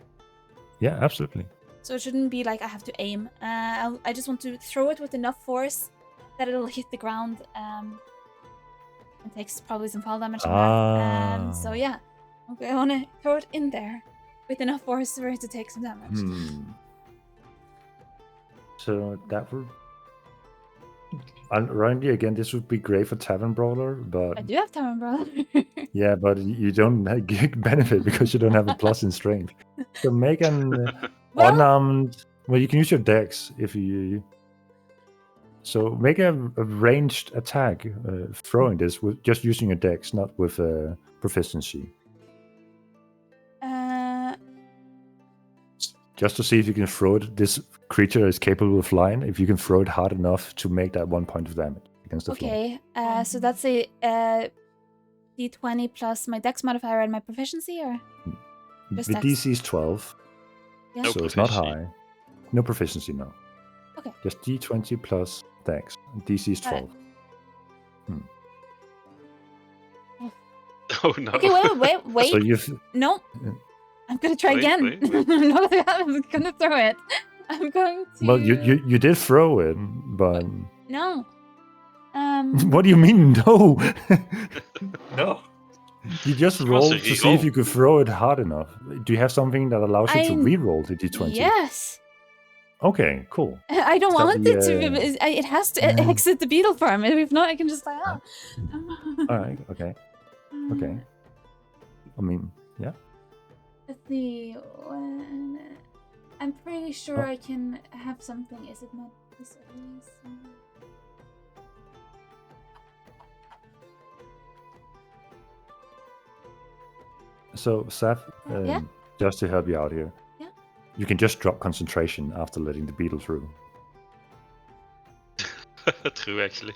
Yeah, absolutely. So it shouldn't be like I have to aim. I just want to throw it with enough force that it'll hit the ground. It takes probably some fall damage on that. So yeah, okay, I want to throw it in there with enough force for it to take some damage. So that would... And Randy, again, this would be great for Tavern Brawler, but... I do have Tavern Brawler. Yeah, but you don't get benefit because you don't have a plus in strength. So make an unarmed... Well, you can use your dex if you... So make a ranged attack throwing this with just using your dex, not with proficiency. Just to see if you can throw it. This creature is capable of flying. If you can throw it hard enough to make that 1 point of damage against the fly. Okay, so that's a d20 plus my dex modifier and my proficiency, or? The Just dex? DC is 12, Yeah. No so it's not proficiency. high. No proficiency, no. Okay. Just D20 plus Dex. DC is 12. Oh no. Okay, wait. So you've No. I'm gonna try Wait, again. wait. I'm gonna throw it. I'm going to. well, you did throw it, but No. what do you mean no? No. You just It was a rolled to see if reroll. you could throw it hard enough. Do you have something that allows you to I'm- re-roll the D20? Yes. Okay, cool. I don't So want the, it to. It has to exit the beetle farm. If not, I can just like. All right. Okay. Okay. I mean, yeah. Let's see. I'm pretty sure Oh. I can have something. Is it not this always? So, Seth, Yeah? just to help you out here, Yeah? you can just drop concentration after letting the beetle through. True, actually.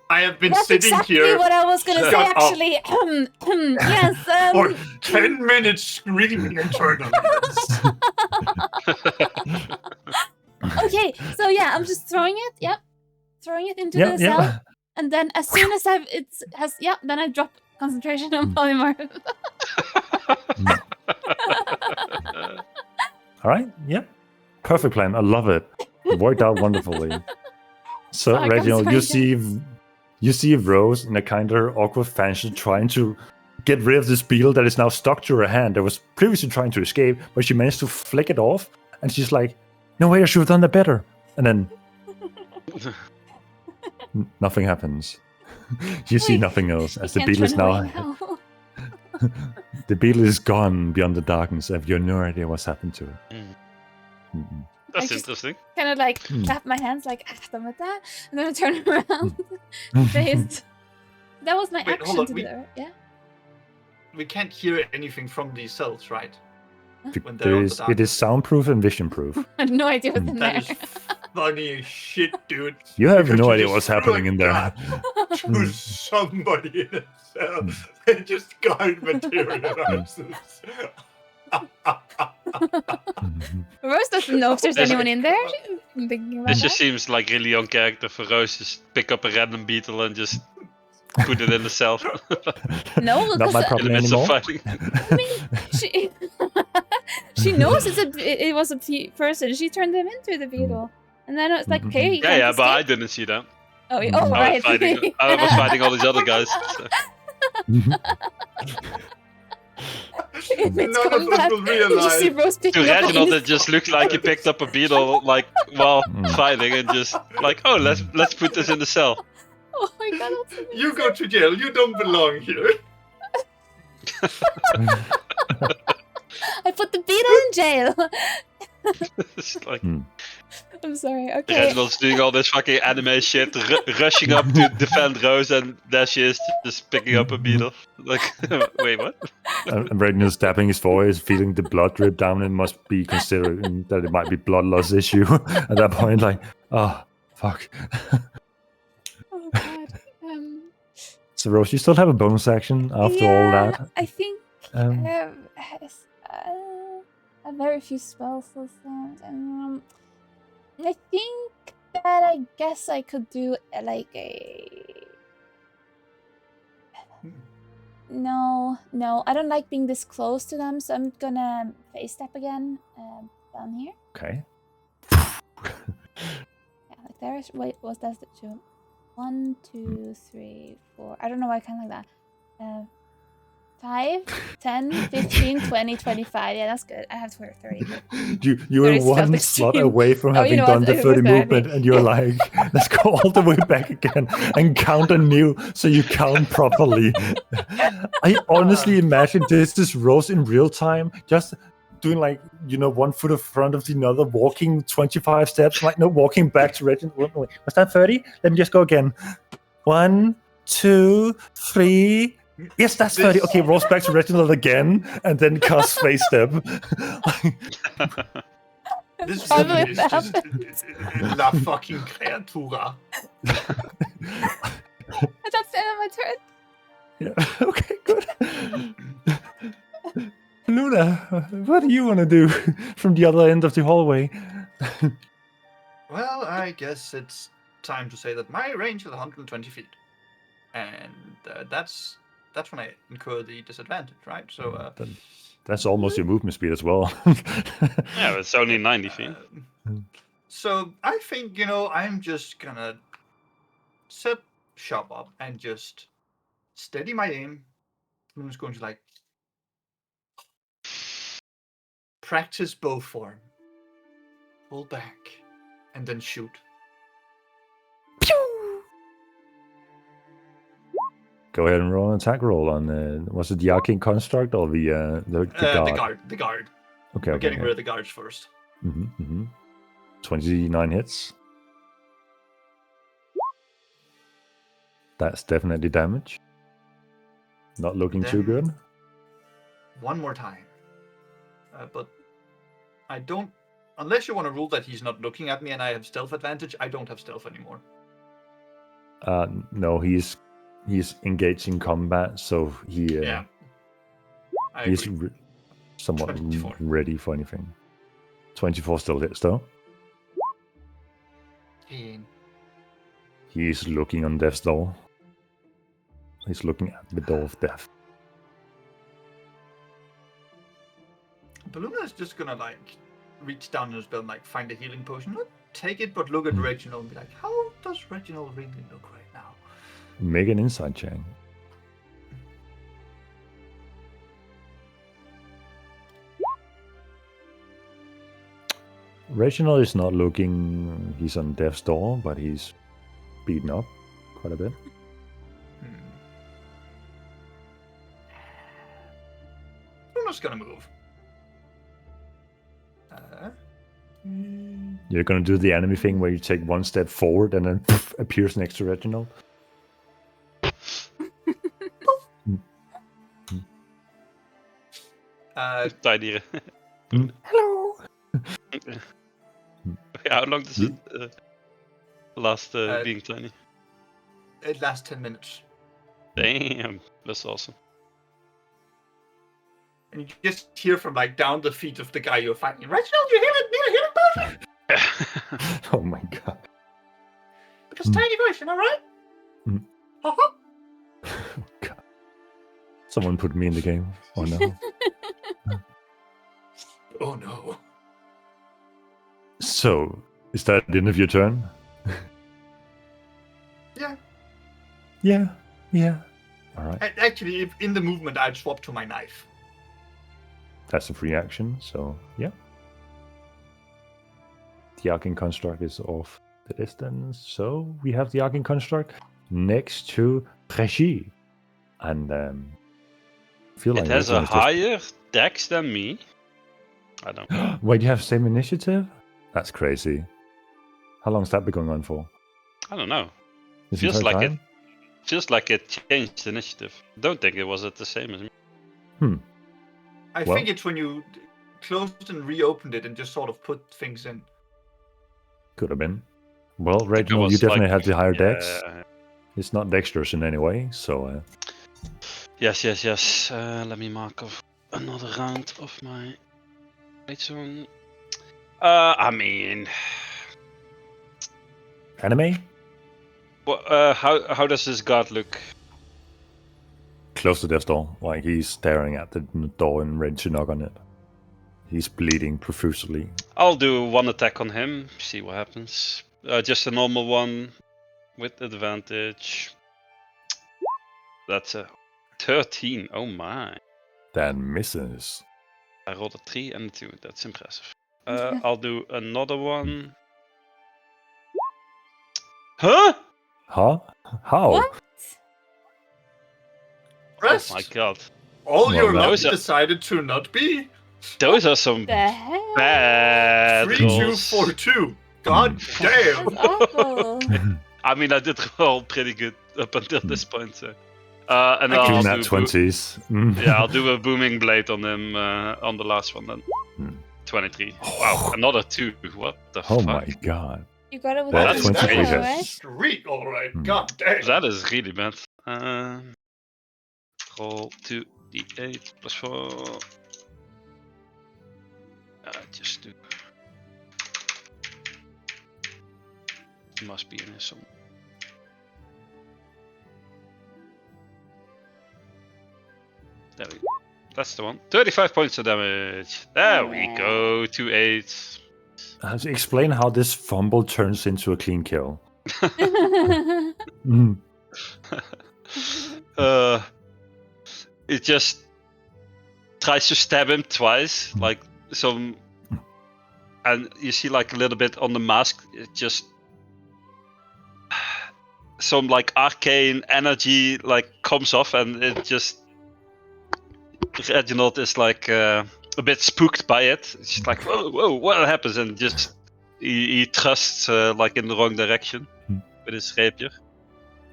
I have been That's sitting exactly here what I was gonna say. Shut up. Actually, yes. for 10 minutes screaming internally. Okay, so yeah, I'm just throwing it. Yep, throwing it into Yeah, the cell, yeah. and then as soon as then I drop concentration on polymorph. All right. Yeah. Perfect plan. I love it. It worked out wonderfully. So, Sorry, Reginald, I'm sorry. you see Rose in a kind of awkward fashion trying to get rid of this beetle that is now stuck to her hand that was previously trying to escape, but she managed to flick it off, and she's like, "No way, I should have done that better." And then nothing happens. You see Wait, nothing else as the Can't beetle is turn now away now. the beetle is gone beyond the darkness, and you have no idea what's happened to it. Mm-mm. That's I just- interesting. Kind of like Hmm. clap my hands, like done with that, and then I turn around. Faced. That was my Wait, hold action on, to we- do that. Yeah. We can't hear anything from these cells, right? When they're There on is, the it is soundproof and vision proof. I had no idea what's in That there. is funny as shit, dude. You have Because no you idea just what's threw happening a in there. gun to somebody in a cell and just guard materializes. Rose doesn't know if there's This- anyone in there. She's thinking about This that. just seems like really on character for Rose. Just pick up a random beetle and just put it in the cell. No, Not because my in the problem midst anymore. of fighting. she she knows it was a person. She turned him into the beetle, and then it's like, Mhm. okay, you Yeah, can't yeah, but I escape. didn't see that. Oh, Mhm. oh, I was right. fighting. I was fighting all these other guys. So. It's None of coming us back. will You just see realize. Rose To picking up Reginald, an it just looked like he picked up a beetle, like while Mm. fighting, and just like, oh, let's put this in the cell. Oh my god, that's amazing. You go to jail. You don't belong here. I put the beetle in jail. It's like I'm sorry. Okay. Reginald's doing all this fucking anime shit, rushing up to defend Rose, and there she is, just picking up a beetle. Like, wait, what? And Reginald's tapping his voice, feeling the blood drip down, and must be considering that it might be blood loss issue at that point. Like, oh, fuck. Oh god. So, Rose, you still have a bonus action after all that. I think Um, a very few spells left. I think that I guess I could do like a. No, I don't like being this close to them, so I'm gonna face step again down here. okay. Yeah, like there. Wait, was that the two? 1, 2, 3, 4. I don't know why I can't like that. 5, 10, 15, 20, 25. Yeah, that's good. I have 30. You were 30 spell one extreme. slot away from Oh, you having know done what? the It 30 was 30. movement, and you're like, let's go all the way back again and count anew so you count properly. I honestly imagine this is Rose in real time, just doing like, one foot in front of the other, walking 25 steps, like, no, walking back to Reginald. Wait, was that 30? Let me just go again. 1, 2, 3. Yes, that's 30. Okay, rolls back to Reginald again, and then cast face step. This Probably is just La fucking Creatura. That's the end of my turn. Yeah. Okay, good. Luna, what do you want to do from the other end of the hallway? Well, I guess it's time to say that my range is 120 feet, and that's when I incur the disadvantage, right? So That's almost your movement speed as well. Yeah, it's only 90 feet. So I think I'm just gonna set shop up and just steady my aim. I'm just going to like practice bow form, pull back, and then shoot. Go ahead and roll an attack roll on was it the arcane construct or the guard? The guard. Okay, We're okay. getting rid of the guards first. 29 hits. That's definitely damage. Not looking too Then- good. One more time. But I don't. Unless you want to rule that he's not looking at me and I have stealth advantage, I don't have stealth anymore. No, he's engaged in combat, so he I he's agree. somewhat 24. ready for anything. 24 still hits though. He's looking on death's door. He's looking at the door of death. Baluna is just gonna like reach down in his belt and like find a healing potion. Not take it, but look at Reginald and be like, how does Reginald really look right now? Make an insight check. Reginald is not looking. He's on death's door, but he's beaten up quite a bit. Baluna's gonna move. You're gonna do the enemy thing where you take one step forward and then appears next to Reginald. Tiny. Hello. How long does it last being tiny? It lasts 10 minutes. Damn, that's awesome. And you just hear from like down the feet of the guy you're fighting, Reginald, you need a healing potion? Oh my god. Because tiny version, alright? Oh god. Someone put me in the game. Oh no. Oh no. So, is that the end of your turn? Yeah. Yeah. Alright. Actually, if in the movement, I'd swap to my knife. That's a free action, so yeah. The Arcane Construct is off the distance, so we have the Arcane Construct next to Regis. And feel like It has a Reginald is higher dex than me. I don't know. Wait, you have same initiative? That's crazy. How long's that been going on for? I don't know. This Feels entire like time? Feels like it changed initiative. Don't think it was at the same as me. I Well- think it's when you closed and reopened it and just sort of put things in. Could have been. Well, It Reginald, you was definitely like- have the higher dex. Yeah. It's not dexterous in any way, so Yes. Let me mark off another round of my Blade. I mean, anime? how does this guard look? Close to death's door. Like he's staring at the door and ready to knock on it. He's bleeding profusely. I'll do one attack on him. See what happens. Just a normal one with advantage. That's a 13. Oh my! That misses. I rolled a 3 and a 2. That's impressive. I'll do another one. Huh? Huh? How? What? Rest. Oh my god! All Well, your that- luck Those are- decided to not be Those are some The hell? bad 3, 2, rolls. 4, 2. God damn. That's awful. I mean, I did roll pretty good up until this point. So. And I then can I'll Two do nat 20s. yeah, I'll do a booming blade on him on the last one then. Hmm. 23. Wow, another 2. What the Oh fuck? my god. You got it with That's the 23 arrow, hits. right? Streak, alright. Hmm. God damn. That is really bad. Roll 2d8 plus 4. Just do It must be in here somewhere. There we go. That's the one. 35 points of damage. There we go. 2 8s. Explain how this fumble turns into a clean kill. Mm. It just tries to stab him twice, like some, and you see like a little bit on the mask. It just some like arcane energy like comes off, and it just Reginald is like a bit spooked by it. It's just like whoa, what happens? And just he thrusts like in the wrong direction with his rapier.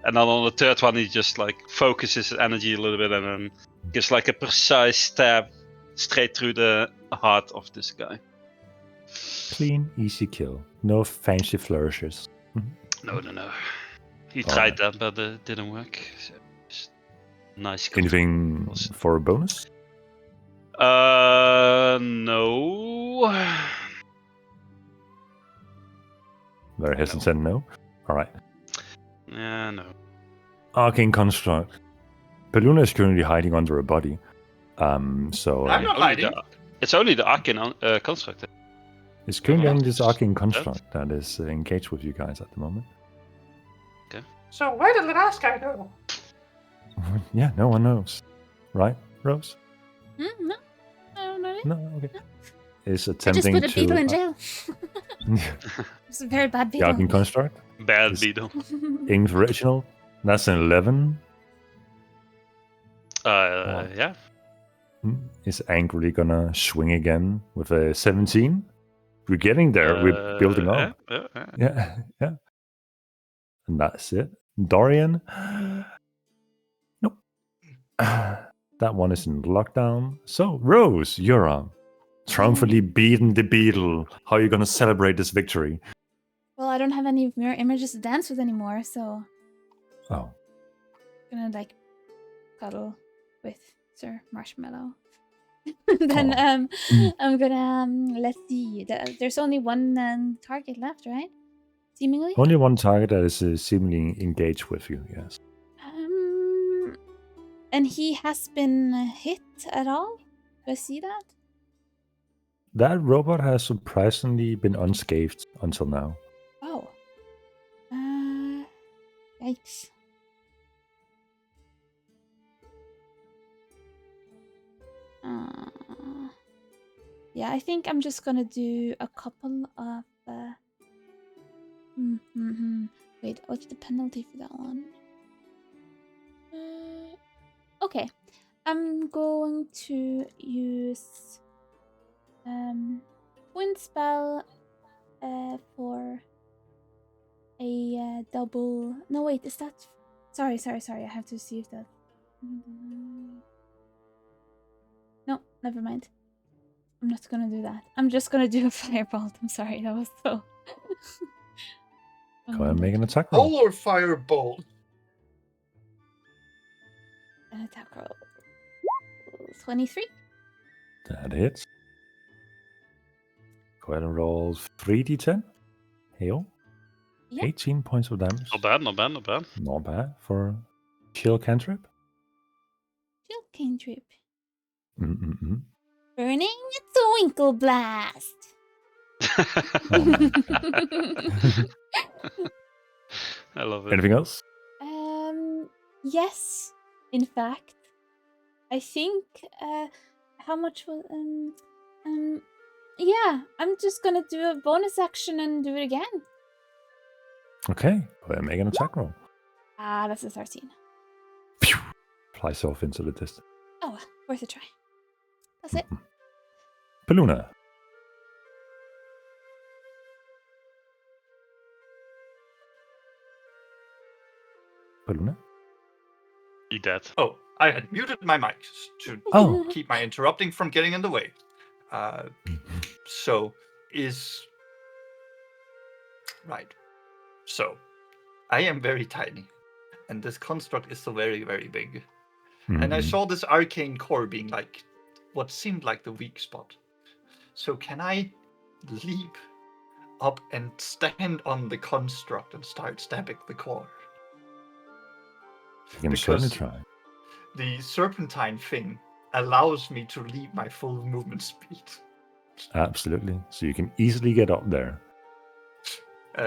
And then on the third one, he just like focuses his energy a little bit and then gives like a precise stab straight through the heart of this guy. Clean, easy kill. No fancy flourishes. No. He tried that, but it didn't work. So just nice kill. Anything for a bonus? No. Very hesitant, no. Alright. Yeah, no. Arcane Construct. Peluna is currently hiding under a body. So I'm not hiding. It's only the Arcane construct. it's currently only this Arcane Construct that is engaged with you guys at the moment. So where did the last guy go? Yeah, no one knows. Right, Rose? No, I don't know. No, okay. Is I just attempting put the to people in jail. It's a very bad the beetle. Arcane Construct. Bad Is- beetle. Aim for Reginald. That's an 11. Yeah. Is angrily gonna swing again with a 17. We're getting there. We're building up. Yeah. Yeah. And that's it. Dorian. Nope. That one is in lockdown. So, Rose, you're on. Triumphantly beaten the beetle. How are you gonna celebrate this victory? Well, I don't have any mirror images to dance with anymore, so Oh. I'm gonna like cuddle with Sir Marshmallow. Then I'm gonna let's see. There's only one target left, right? Seemingly. Only one target that is seemingly engaged with you, yes. And he has been hit at all? Do I see that? That robot has surprisingly been unscathed until now. Oh. Yikes. Yeah, I think I'm just gonna do a couple of. Wait, what's the penalty for that one? Okay, I'm going to use Wind Spell for a double. No, wait, is that? Sorry. I have to see if that. No, never mind. I'm not gonna do that. I'm just gonna do a firebolt. I'm sorry, that was so. Go ahead and make an attack roll. Polar firebolt. An attack roll. 23. That hits. Go ahead and roll 3d10. Hail. Yeah. 18 points of damage. Not bad. Not bad for chill cantrip. Chill cantrip. Mm-mm-mm. Burning Twinkle Blast. I love it. Anything else? Yes. In fact, I think. How much was Yeah, I'm just gonna do a bonus action and do it again. Okay. Go ahead and make an attack roll. That's a 13. Pew! Flies off into the distance. Oh, worth a try. That's it. Peluna. Peluna? Eat that. Oh, I had muted my mic to Oh. keep my interrupting from getting in the way. So right. So I am very tiny, and this construct is still very, very big. And I Mhm. saw this arcane core being like what seemed like the weak spot. So can I leap up and stand on the construct and start stabbing the core. You can certainly try. The serpentine thing allows me to leave my full movement speed. Absolutely. So you can easily get up there.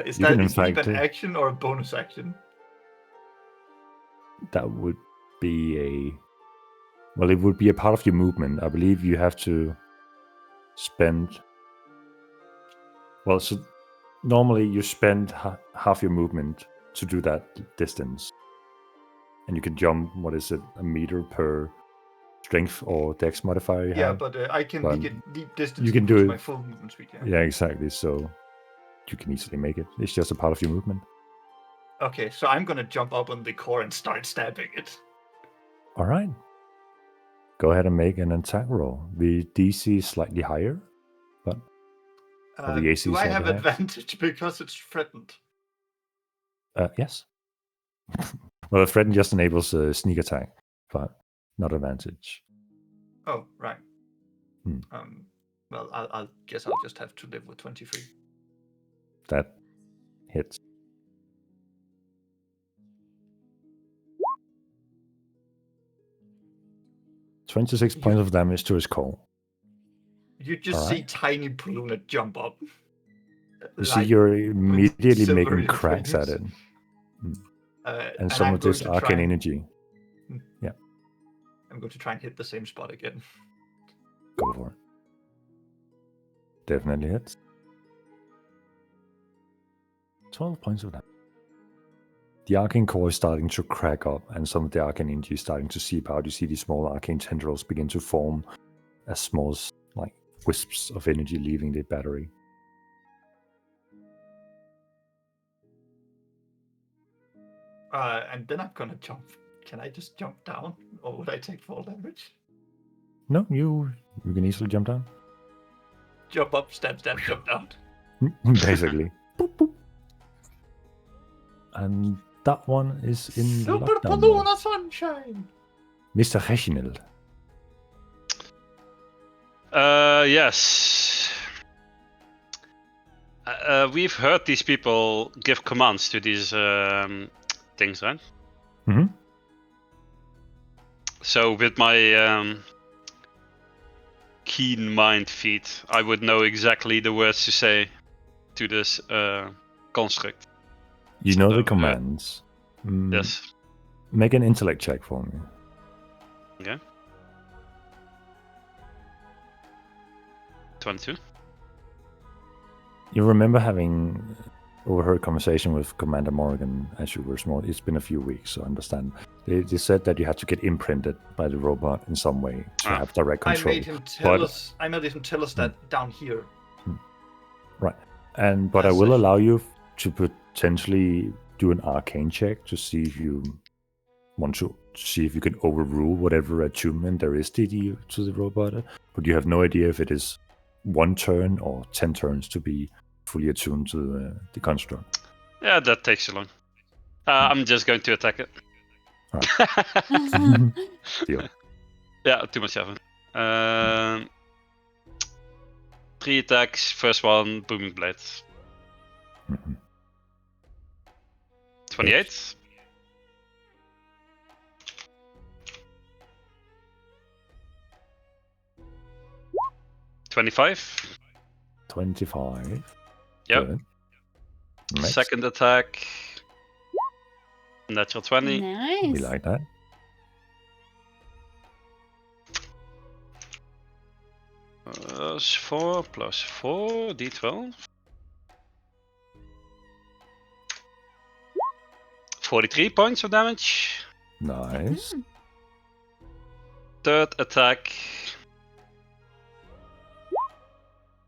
Is You that can, in is leap fact, an action or a bonus action? That would be it would be a part of your movement. I believe you have to spend. Well, so normally you spend half your movement to do that distance. And you can jump, what is it, a meter per strength or dex modifier you have? But I can leap distance. You can do it. My full movement speed. Yeah, exactly. So you can easily make it. It's just a part of your movement. Okay, so I'm gonna jump up on the core and start stabbing it. All right. Go ahead and make an attack roll. The DC is slightly higher, but the AC do is I slightly have higher. advantage because it's threatened? Yes. Well, the threaten just enables a sneak attack, but not advantage. Oh, right. Hmm. Well, I'll guess I'll just have to live with 23. That hits. $26 points of damage to his core. You just see tiny Paluna jump up. You see you're immediately silvery making cracks at it. flames. And some I'm of this going to arcane try- energy. Yeah, I'm going to try and hit the same spot again. go for it. Definitely hits. 12 points of damage. The arcane core is starting to crack up, and some of the arcane energy is starting to seep out. You see these small arcane tendrils begin to form as small, like, wisps of energy leaving the battery. And then I'm gonna jump. Can I just jump down, or would I take full damage? No, you can easily jump down. Jump up, stab, jump down. Basically. Boop, boop. And that one is in Super lockdown. Paluna sunshine. Mr. Reginald. Yes. We've heard these people give commands to these things, right? Mm-hmm. So with my keen mind feat, I would know exactly the words to say to this construct. You know the So, commands. Yes. Make an intellect check for me. Okay. 22. You remember having overheard conversation with Commander Morgan as you were small. It's been a few weeks, so I understand. They said that you had to get imprinted by the robot in some way to have direct control. I made him tell us that down here. Right. But I will allow you to potentially do an arcane check to see if you want to see if you can overrule whatever attunement there is to the robot. But you have no idea if it is 1 turn or 10 turns to be fully attuned to the construct. Yeah, that takes too long. I'm just going to attack it. Deal. Yeah, too much effort. 3 attacks. First one, booming blade. Mm-hmm. 28. $25. 25. Yep. Good. Next. Second attack. Natural 20. Nice. We like that. +4 +4, D12. 43 points of damage. Nice. Third attack.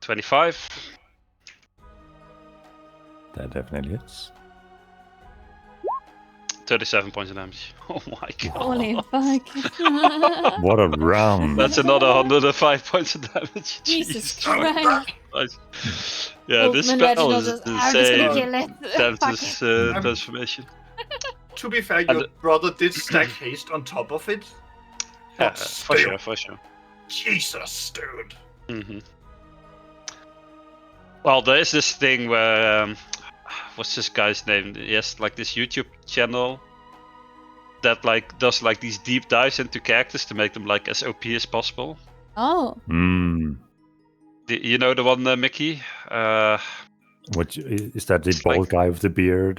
25. That definitely hits. 37 points of damage. Oh my god. Holy fuck. What a round. That's another 105 points of damage. Jesus Christ. Christ. Yeah, Old this man spell Reginald is just, I'm just gonna insane. kill it. That's Fuck his it. transformation. To be fair, your brother did stack haste on top of it. Yeah, But for still, sure, for sure. Jesus, dude. Mm-hmm. Well, there is this thing where what's this guy's name? He has like this YouTube channel that like does like these deep dives into characters to make them like as OP as possible. Oh. You know the one, Mickey? What is that? The bald like, guy with the beard?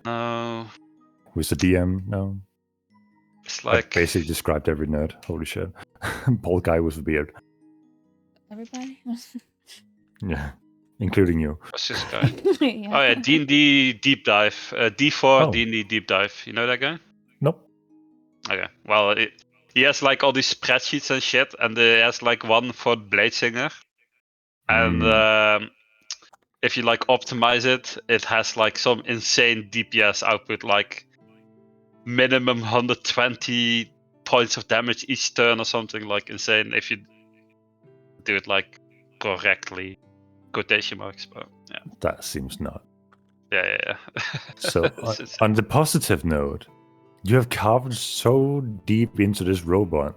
No. Who's the DM? No. It's like I basically described every nerd. Holy shit! Bald guy with a beard. Everybody? Yeah, including you. what's this guy? Yeah. Oh yeah, D&D deep dive. D4 Oh. D&D deep dive. You know that guy? Nope. Okay. Well, he has like all these spreadsheets and shit, and he has like one for Bladesinger. And if you like optimize it, it has like some insane DPS output, like minimum 120 points of damage each turn or something, like insane if you do it like correctly. Quotation marks, but yeah. That seems not. Yeah. So It's- on the positive note, you have carved so deep into this robot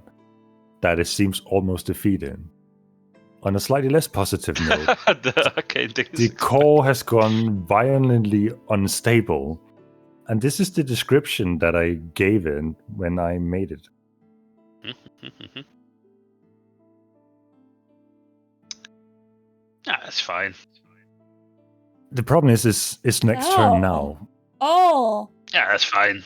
that it seems almost defeated. On a slightly less positive note, the core has gone violently unstable. And this is the description that I gave it when I made it. That's fine. The problem is it's next turn now. Oh. Yeah, that's fine.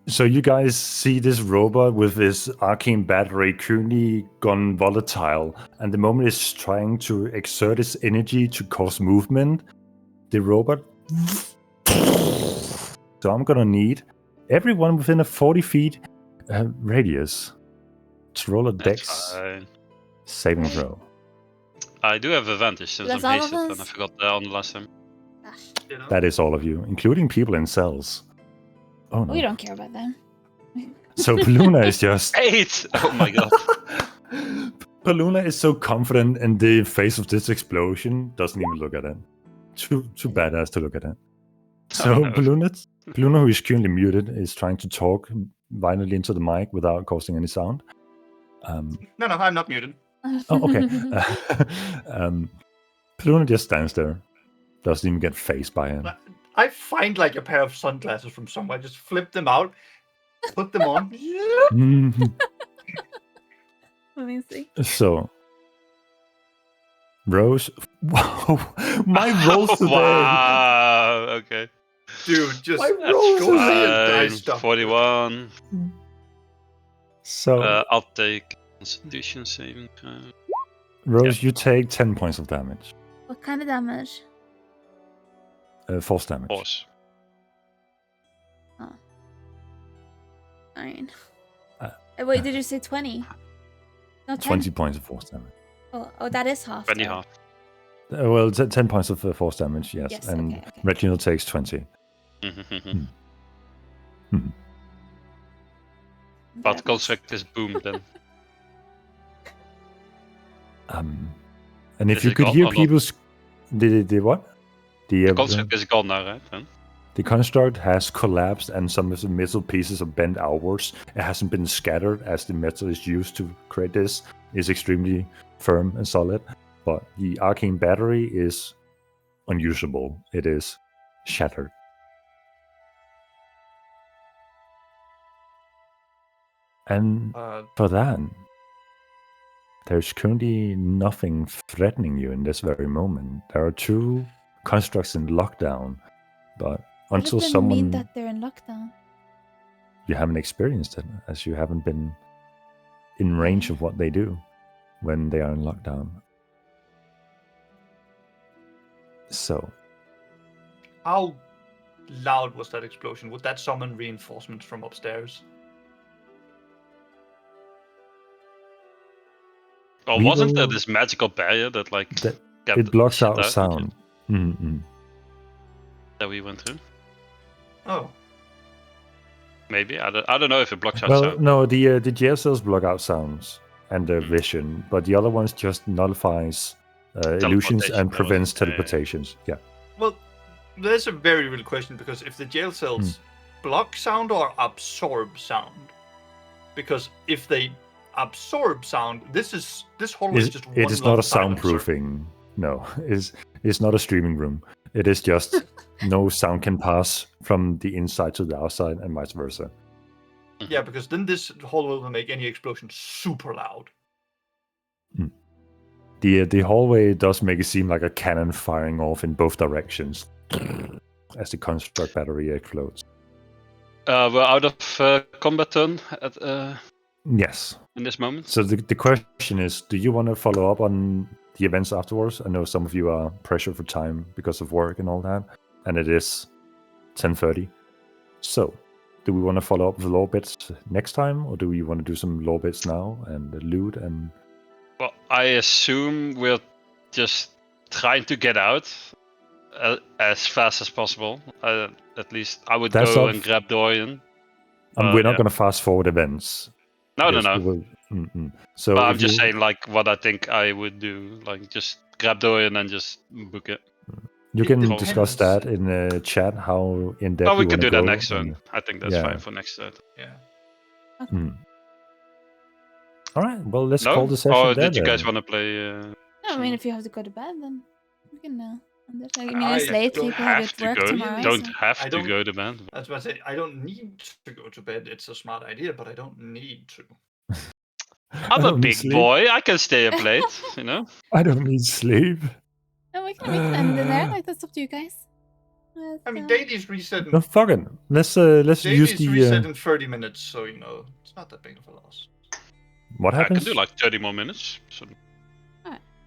So you guys see this robot with this arcane battery currently gone volatile, and the moment it's trying to exert its energy to cause movement, the robot. So I'm gonna need everyone within a 40 feet radius to roll a That's dex fine. saving throw. I do have advantage since That's I'm all of hasted, and I us? forgot that on the last time. You know? That is all of you, including people in cells. Oh no. We don't care about them. So Paluna is just 8! Oh my god. Paluna is so confident in the face of this explosion, doesn't even look at it. Too badass to look at it. So Oh, no. Paluna, who is currently muted, is trying to talk violently into the mic without causing any sound. No, I'm not muted. Oh, okay. Paluna just stands there, doesn't even get faced by him. I find like a pair of sunglasses from somewhere, just flip them out, put them on. Mhm. Let me see. So, Rose, wow, my rolls today. Wow. Okay. Dude, just My go rolls see are and die Fine. stuff. 41. So, I'll take Constitution saving throw. Rose, you take 10 points of damage. What kind of damage? Force damage. Force. Fine. uh, Wait, did you say 20? No, 10. 20 points of force damage. Oh, that is half. 20 though. half. Well, 10 points of force damage, yes. Yes, and okay. Reginald takes 20. But construct is boom then. And if Is you it could gone hear or not? people's... The what? The construct is gone now, right? Then? The construct has collapsed and some of the metal pieces are bent outwards. It hasn't been scattered as the metal is used to create this. It's extremely firm and solid. But the arcane battery is unusable. It is shattered. And for that, there's currently nothing threatening you in this very moment. There are 2 constructs in lockdown, but What until does it someone mean that they're in lockdown? you haven't experienced it, as you haven't been in range of what they do when they are in lockdown. So, How loud was that explosion? Would that summon reinforcements from upstairs? Well, We wasn't there will- this magical barrier that like That- kept it blocks shit out sound. Mm-mm. that we went through? Oh, Maybe I don't know if it blocks out Well, sound. no, the jail cells block out sounds and their vision, but the other ones just nullifies illusions Teleportation and prevents ability. teleportations. Yeah. well, there's a very real question because if the jail cells block sound or absorb sound, because if they absorb sound, this hole is just one It is not long a silencer. soundproofing. No, it's not a streaming room. It is just no sound can pass from the inside to the outside and vice versa. Yeah, because then this hallway will make any explosion super loud. The hallway does make it seem like a cannon firing off in both directions as the construct battery explodes. We're out of combat turn Yes. in this moment. So the question is, do you want to follow up on the events afterwards? I know some of you are pressured for time because of work and all that, and it is 10:30. So, do we want to follow up with law bits next time, or do we want to do some law bits now and loot and? Well, I assume we're just trying to get out as fast as possible. At least I would That's go up- and grab Dorian. We're not yeah. going to fast forward events. No. Yes, we will- So But I'm if just you- saying, like, what I think I would do. Like, just grab Dorian and just book it. you It can depends. discuss that in the chat. How in depth Oh, we you could wanna do that go next and- turn. I think that's yeah. fine for next turn. Yeah. All right. Well, let's No? call the session Or there. did you guys then. want to play? No, I mean, if you have to go to bed, then you can. I mean, I it's late. don't People have Have at to work go. tomorrow. Don't so- have I to don't- go to bed. That's what I say. I don't need to go to bed. It's a smart idea, but I don't need to. I'm I a don't big sleep. boy. I can stay up late. You know. I don't need sleep. No, we can end in there. Like, that's up to you guys. I mean, dailies reset. No, fucking. Let's use Dailies the. reset in 30 minutes, so it's not that big of a loss. What I happens? can do like 30 more minutes. So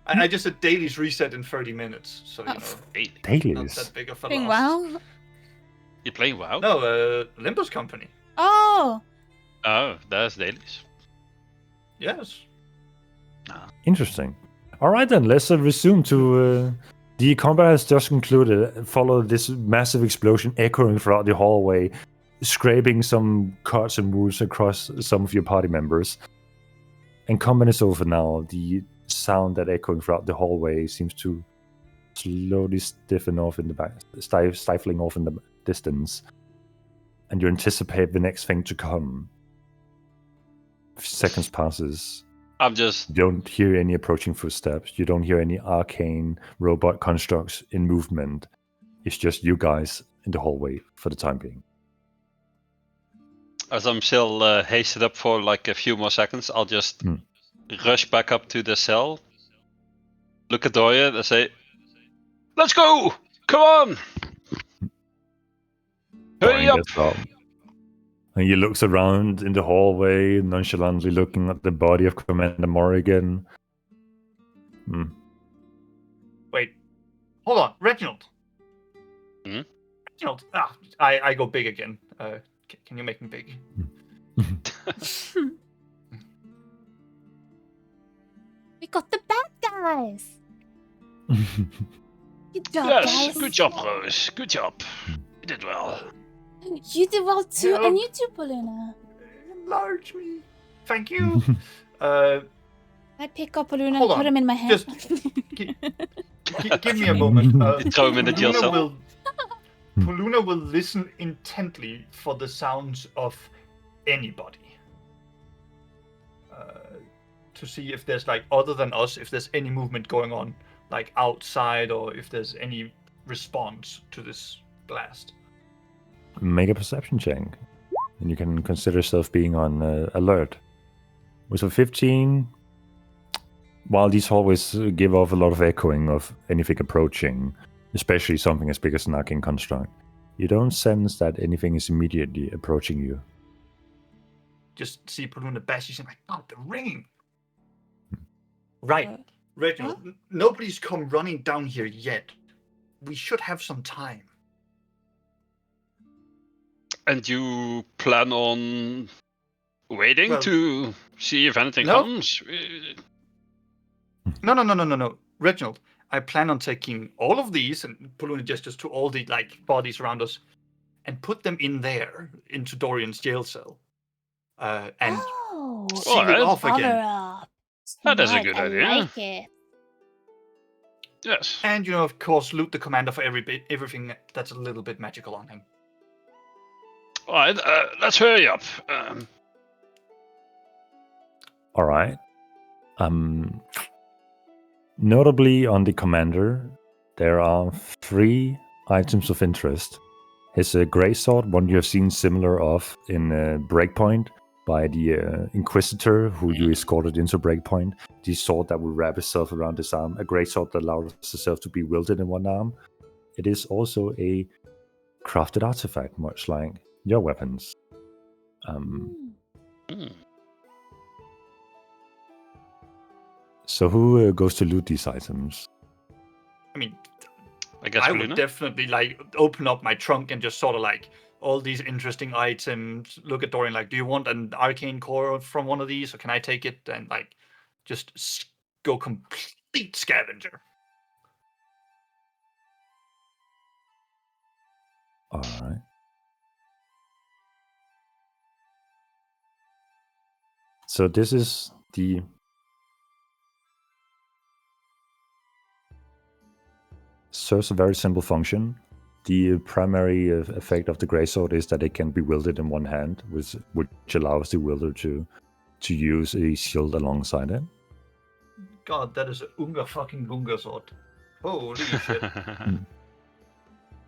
I just said dailies reset in 30 minutes, so Oh. not Dailies. that big of a Playing loss. WoW. you playing WoW? No, Olympus Company. Oh, Oh, there's dailies. Yes. Interesting. All right then, let's resume to the combat has just concluded. Follow this massive explosion echoing throughout the hallway, scraping some cuts and wounds across some of your party members. And combat is over now. The sound that echoing throughout the hallway seems to slowly stiffen off in the back, stifling off in the distance. And you anticipate the next thing to come. Seconds passes. I'm just You don't hear any approaching footsteps. You don't hear any arcane robot constructs in movement. It's just you guys in the hallway for the time being. as I'm still hasted up for like a few more seconds. I'll just rush back up to the cell. Look at Dorian and say, "Let's go! Come on! Hurry Dorian up!" gets up. And he looks around in the hallway, nonchalantly looking at the body of Commander Morrigan. Wait. Hold on, Reginald. Hmm? Reginald. I go big again. Can you make me big? we got the bad guys. Good job, Yes, guys. good job, Rose. Good job. You did well. You did well too, Yeah. and you too, Paluna. Enlarge me. Thank you. uh, I pick up Paluna and Hold put on, him in my hand. give me a moment. Throw him in the jail cell. Paluna will listen intently for the sounds of anybody. To see if there's like, other than us, if there's any movement going on, like outside, or if there's any response to this blast. Make a perception check. And you can consider yourself being on alert. With a 15, while these hallways give off a lot of echoing of anything approaching, especially something as big as an arcane construct, you don't sense that anything is immediately approaching you. Just see Paluna bash. She's like, "God, the ring!" Right, Reginald. Nobody's come running down here yet. We should have some time. And you plan on waiting Well, to see if anything no. comes? No. Reginald, I plan on taking all of these, and Paluna gestures to all the bodies around us, and put them in there, into Dorian's jail cell. And Oh, seal it Alright. off cover again. up. That is a Smart, good I idea. like it. Yes. And, of course, loot the commander for everything that's a little bit magical on him. Alright, let's hurry up. All right. Notably on the commander, there are 3 items of interest. His greatsword, one you have seen similar of in Breakpoint by the Inquisitor, who you escorted into Breakpoint. The sword that will wrap itself around his arm, a greatsword that allows itself to be wielded in one arm. It is also a crafted artifact, much like your weapons. So who goes to loot these items? I mean, I guess I Luna. would definitely like open up my trunk and just sort of like all these interesting items. Look at Dorian, like, do you want an arcane core from one of these, or can I take it and like just go complete scavenger? All right. So this is the serves a very simple function. The primary effect of the greatsword is that it can be wielded in one hand, which allows the wielder to use a shield alongside it. God, that is a Unga fucking Bunga sword. Holy shit.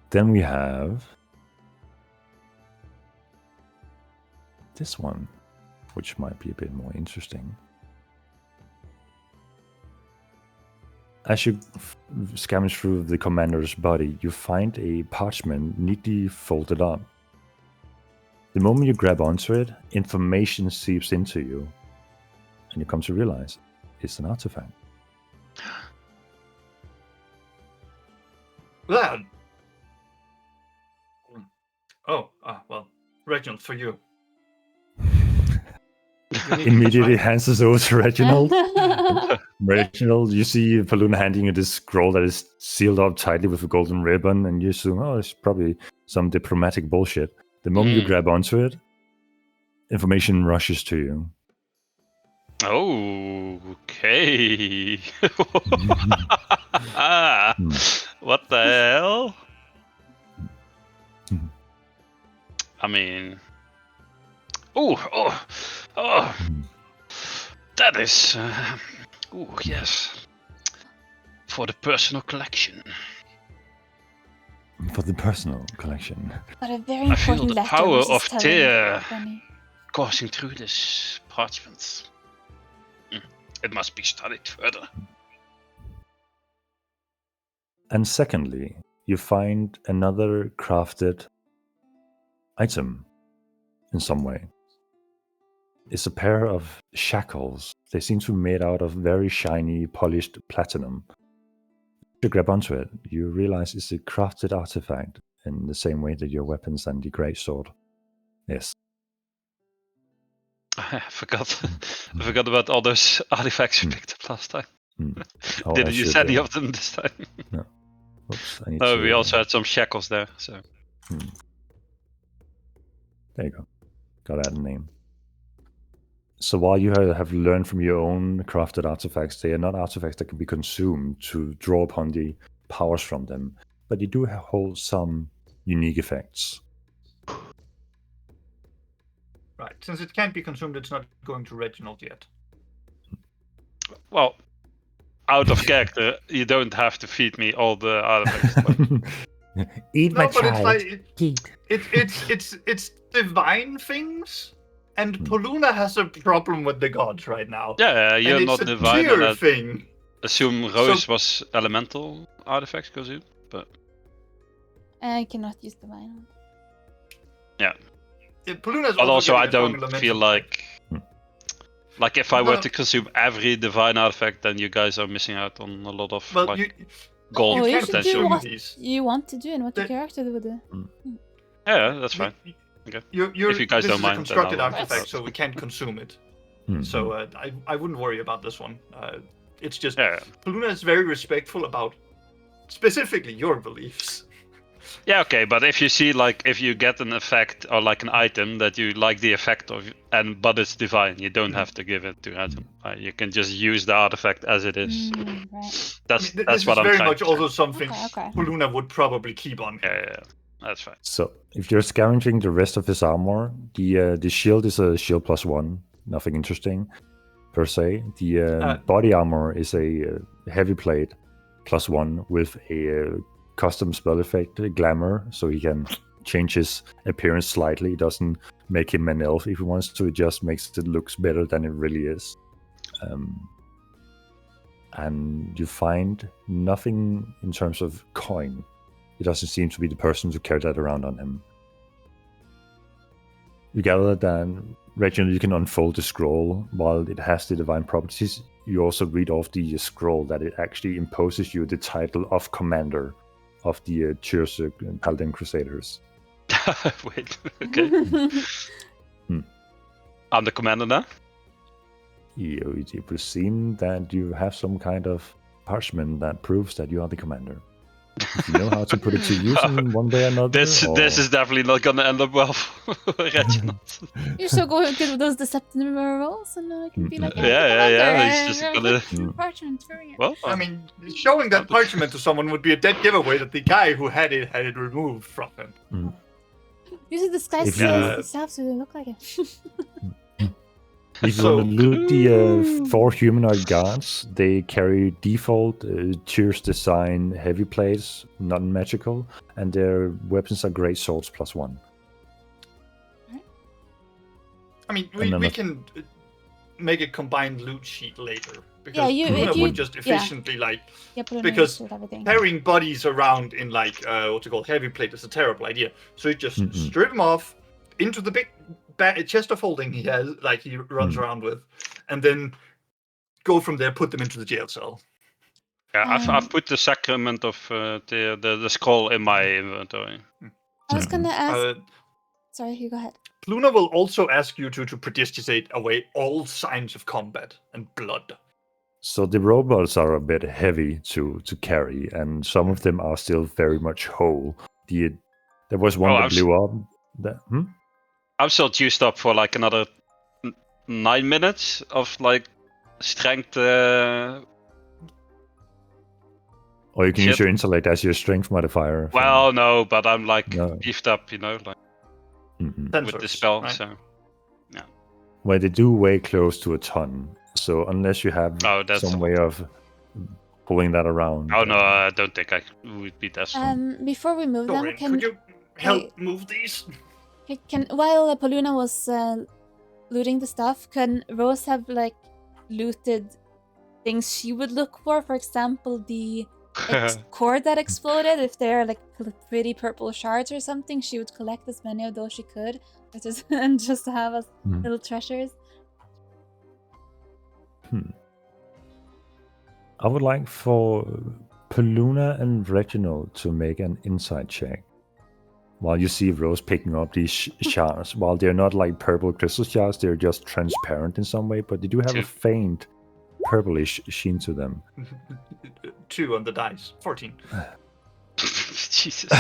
Then we have this one, which might be a bit more interesting. As you scavenge through the commander's body, you find a parchment neatly folded up. The moment you grab onto it, information seeps into you, and you come to realize it's an artifact. That. Well, Reginald, for you. Immediately hands this over to Reginald. Reginald, you see Paluna handing you this scroll that is sealed up tightly with a golden ribbon, and you assume, oh, it's probably some diplomatic bullshit. The moment you grab onto it, information rushes to you. Oh, okay. What the hell? I mean, that is, yes, for the personal collection. For the personal collection. But a very I feel important the letter power was of telling Tyr Benny. coursing through this parchment. It must be studied further. And secondly, you find another crafted item in some way. It's a pair of shackles. They seem to be made out of very shiny, polished platinum. You grab onto it, you realize it's a crafted artifact in the same way that your weapons and the greatsword. Yes. I forgot. I forgot about all those artifacts you picked up last time. Oh, Didn't use any of them this time. No. Oops, I need No, to, we also had some shackles there. So. There you go. Got that name. So while you have learned from your own crafted artifacts, they are not artifacts that can be consumed to draw upon the powers from them, but they do hold some unique effects. Right. Since it can't be consumed, it's not going to Reginald yet. Well, out of character, you don't have to feed me all the artifacts. Eat my child. It's divine things, and Paluna has a problem with the gods right now. Yeah, you're and not it's divine. a Tyr thing. Assume Rose was elemental artifacts consumed, but I cannot use the vinyl. Yeah. Paluna's But also, I getting a don't strong feel elemental like if I were to consume every divine artifact, then you guys are missing out on a lot of gold you should potential. do what you want to do and what your character would do. Yeah, that's fine. Okay. If you guys this don't is mind, a constructed then I'll artifact, so we can't consume it. So I wouldn't worry about this one. It's just Paluna is very respectful about specifically your beliefs. Yeah, okay, but if you see if you get an effect or like an item that you like the effect of, but it's divine, you don't have to give it to Adam. You can just use the artifact as it is. Right. That's this what is I'm very trying much to also say. something Paluna would probably keep on. Yeah, that's fine. So if you're scavenging the rest of his armor, the shield is a shield +1, nothing interesting. per se. The body armor is a heavy plate +1 with a custom spell effect, glamour, so he can change his appearance slightly. It doesn't make him an elf if he wants to, it just makes it looks better than it really is. And you find nothing in terms of coin. It doesn't seem to be the person to carry that around on him. You gather that, Reginald, you can unfold the scroll. While it has the divine properties, you also read off the scroll that it actually imposes you the title of commander of the Chirse Paladin Crusaders. Wait, okay. I'm the commander now? It would seem that you have some kind of parchment that proves that you are the commander. If you know how to put it to use in one way or another. This is definitely not gonna end up well for Reginald. You're so good with those deceptive rolls, and I can be like, yeah. He's just gonna. Parchment for you. Well, I mean, showing that parchment to someone would be a dead giveaway that the guy who had it removed from him. Use a disguise yourself to look like it. If you want to loot the 4 humanoid guards, they carry default Cheers design heavy plates, non-magical, and their weapons are great swords +1. I mean, we can make a combined loot sheet later. Because you would just efficiently because carrying bodies around in what's it called, heavy plate is a terrible idea. So you just strip them off into the big chest of holding he has, he runs around with, and then go from there, put them into the jail cell. Yeah, I've put the sacrament of the scroll in my inventory. I was gonna ask. Sorry, you go ahead. Pluna will also ask you to prestidigitate away all signs of combat and blood. So the robots are a bit heavy to carry, and some of them are still very much whole. There was one that blew up. I'm still juiced up for another 9 minutes of strength. Or you can use your intellect as your strength modifier. Well, no, but I'm beefed up, with the spell. Right? So, yeah. Well, they do weigh close to a ton. So unless you have some way of pulling that around. Oh no, I don't think I would beat that strong. Before we move them, could you help move these? While Paluna was looting the stuff, can Rose have looted things she would look for? For example, the cord that exploded. If they're pretty purple shards or something, she would collect as many of those she could, and just to have as little treasures. I would like for Paluna and Reginald to make an insight check. While you see Rose picking up these shards, while they're not purple crystal shards, they're just transparent in some way, but they do have a faint purplish sheen to them. 2 on the dice. 14. Jesus.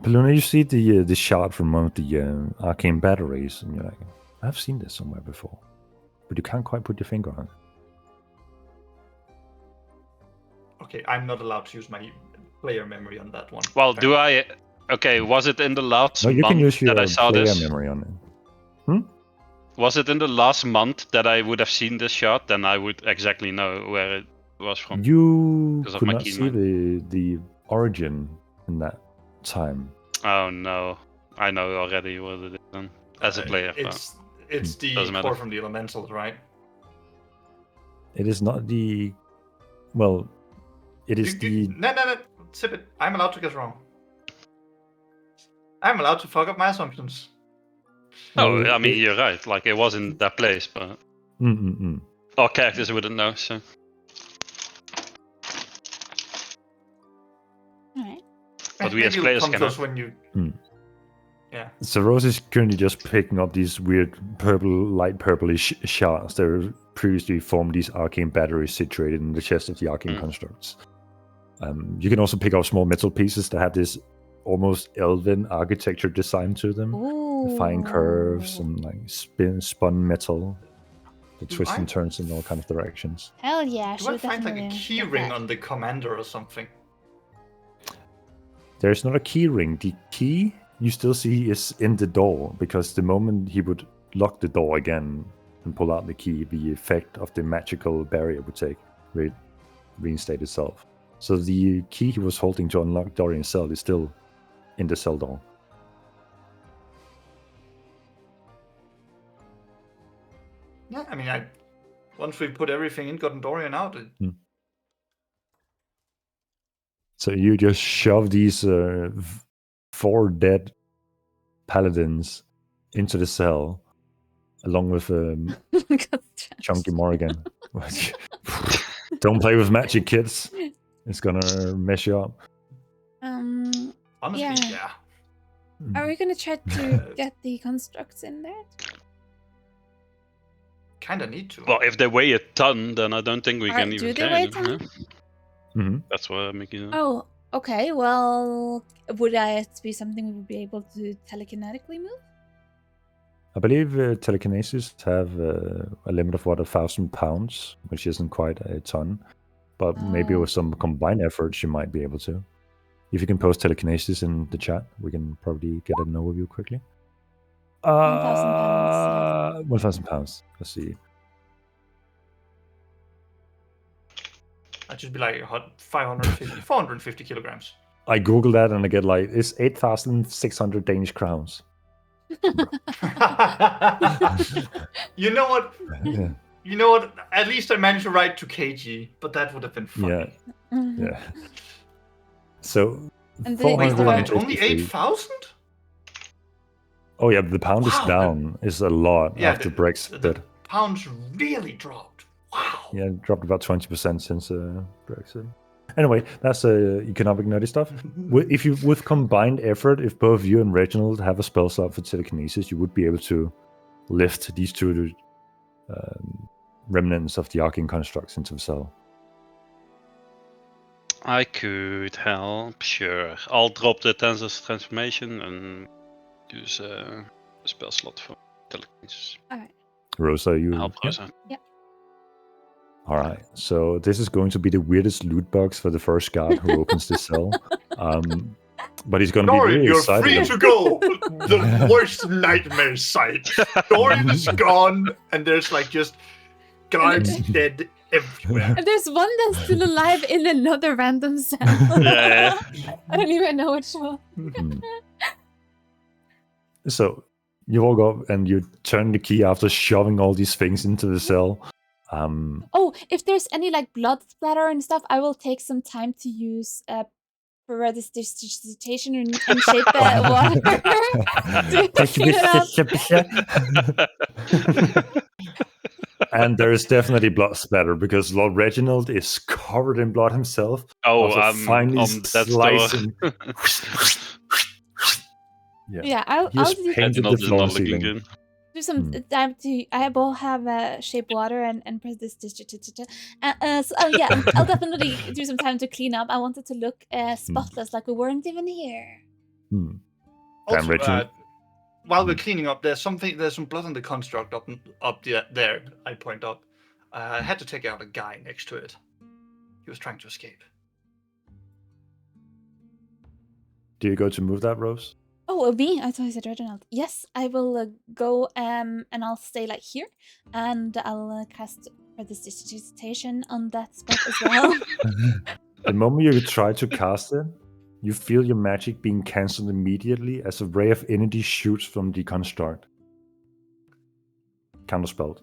Paluna, you see the shard from one of the arcane batteries, and you're like, I've seen this somewhere before, but you can't quite put your finger on it. Okay, I'm not allowed to use my player memory on that one. Well, do I? Okay, was it in the last month can use your that I saw player this? memory on it. Was it in the last month that I would have seen this shot? Then I would exactly know where it was from. You could not see the origin in that time. Oh no, I know already what it is then. As a player. It's the core from the elementals, right? It is not the... Well, it is No, sip it. I'm allowed to get wrong. I'm allowed to fuck up my assumptions. Oh, I mean, you're right. It was in that place, but our characters wouldn't know, so. Alright. But we as players can. When you... Yeah. So Rose is currently just picking up these weird light purplish shards that were previously formed these arcane batteries situated in the chest of the arcane constructs. You can also pick up small metal pieces that have this almost elven architecture design to them. Ooh. Fine curves and spun metal that twists and turns in all kinds of directions. Hell yeah! Do I find a key ring on the commander or something? There's not a key ring. The key you still see is in the door, because the moment he would lock the door again, and pull out the key, the effect of the magical barrier would take reinstate itself. So the key he was holding to unlock Dorian's cell is still in the cell door. Yeah, I mean, once we put everything in, gotten Dorian out. So you just shove these 4 dead paladins into the cell, along with Chunky Morrigan. Don't play with magic, kids. It's gonna mess you up. Honestly, yeah. Are we gonna try to get the constructs in there? Kinda need to. Well, if they weigh a ton, then I don't think we can even do they carry weigh a them. ton? Mm-hmm. That's what I'm making. Oh, okay. Well, would that be something we would be able to telekinetically move? I believe telekinesis have a limit of 1,000 pounds, which isn't quite a ton. But maybe with some combined efforts, you might be able to. If you can post telekinesis in the chat, we can probably get an overview quickly. 1,000 pounds. 1,000 pounds. Let's see. I'd just be like 450 kilograms. I googled that and I get like, it's 8,600 Danish crowns. You know what? Yeah. You know what? At least I managed to write to KG, but that would have been funny. Yeah. So, And they- Wait, hold on, it's 453. only 8,000? Oh yeah, the pound is Wow. down. It's a lot Yeah, after the Brexit. pounds really dropped. Wow. Yeah, it dropped about 20% since Brexit. Anyway, that's economic nerdy stuff. If you, with combined effort, if both you and Reginald have a spell slot for telekinesis, you would be able to lift these 2 remnants of the arcane constructs into the cell. I could help, sure. I'll drop the Tensor's transformation and use a spell slot for telekinesis. Alright. Rosa, you Help yeah? Rosa. All right. So this is going to be the weirdest loot box for the first guard who opens the cell. But he's going to be Dorian, really you're excited. free to go. The worst nightmare sight. Dorian is gone, and there's like just guards dead everywhere. And there's one that's still alive in another random cell. Yeah. I don't even know which one. Mhm. So you all go and you turn the key after shoving all these things into the cell. Oh, if there's any like blood splatter and stuff, I will take some time to use prestidigitation and shape the water to clean it up. And there is definitely blood splatter because Lord Reginald is covered in blood himself. Oh, after finally that's slicing. Yeah, I'll Just do, painted the floor ceiling. Good. do some time to. I will have shape water and prestidigitation. I'll definitely do some time to clean up. I wanted to look spotless, like we weren't even here. Also, Reginald. while we're cleaning up, there's some blood on the construct up there. I point out. I had to take out a guy next to it. He was trying to escape. Do you go to move that, Rose? Oh, me? I thought you said Reginald. Yes, I will go and I'll stay like here, and I'll cast prestidigitation on that spot as well. The moment you try to cast it, you feel your magic being cancelled immediately as a ray of energy shoots from the construct. Counterspelled.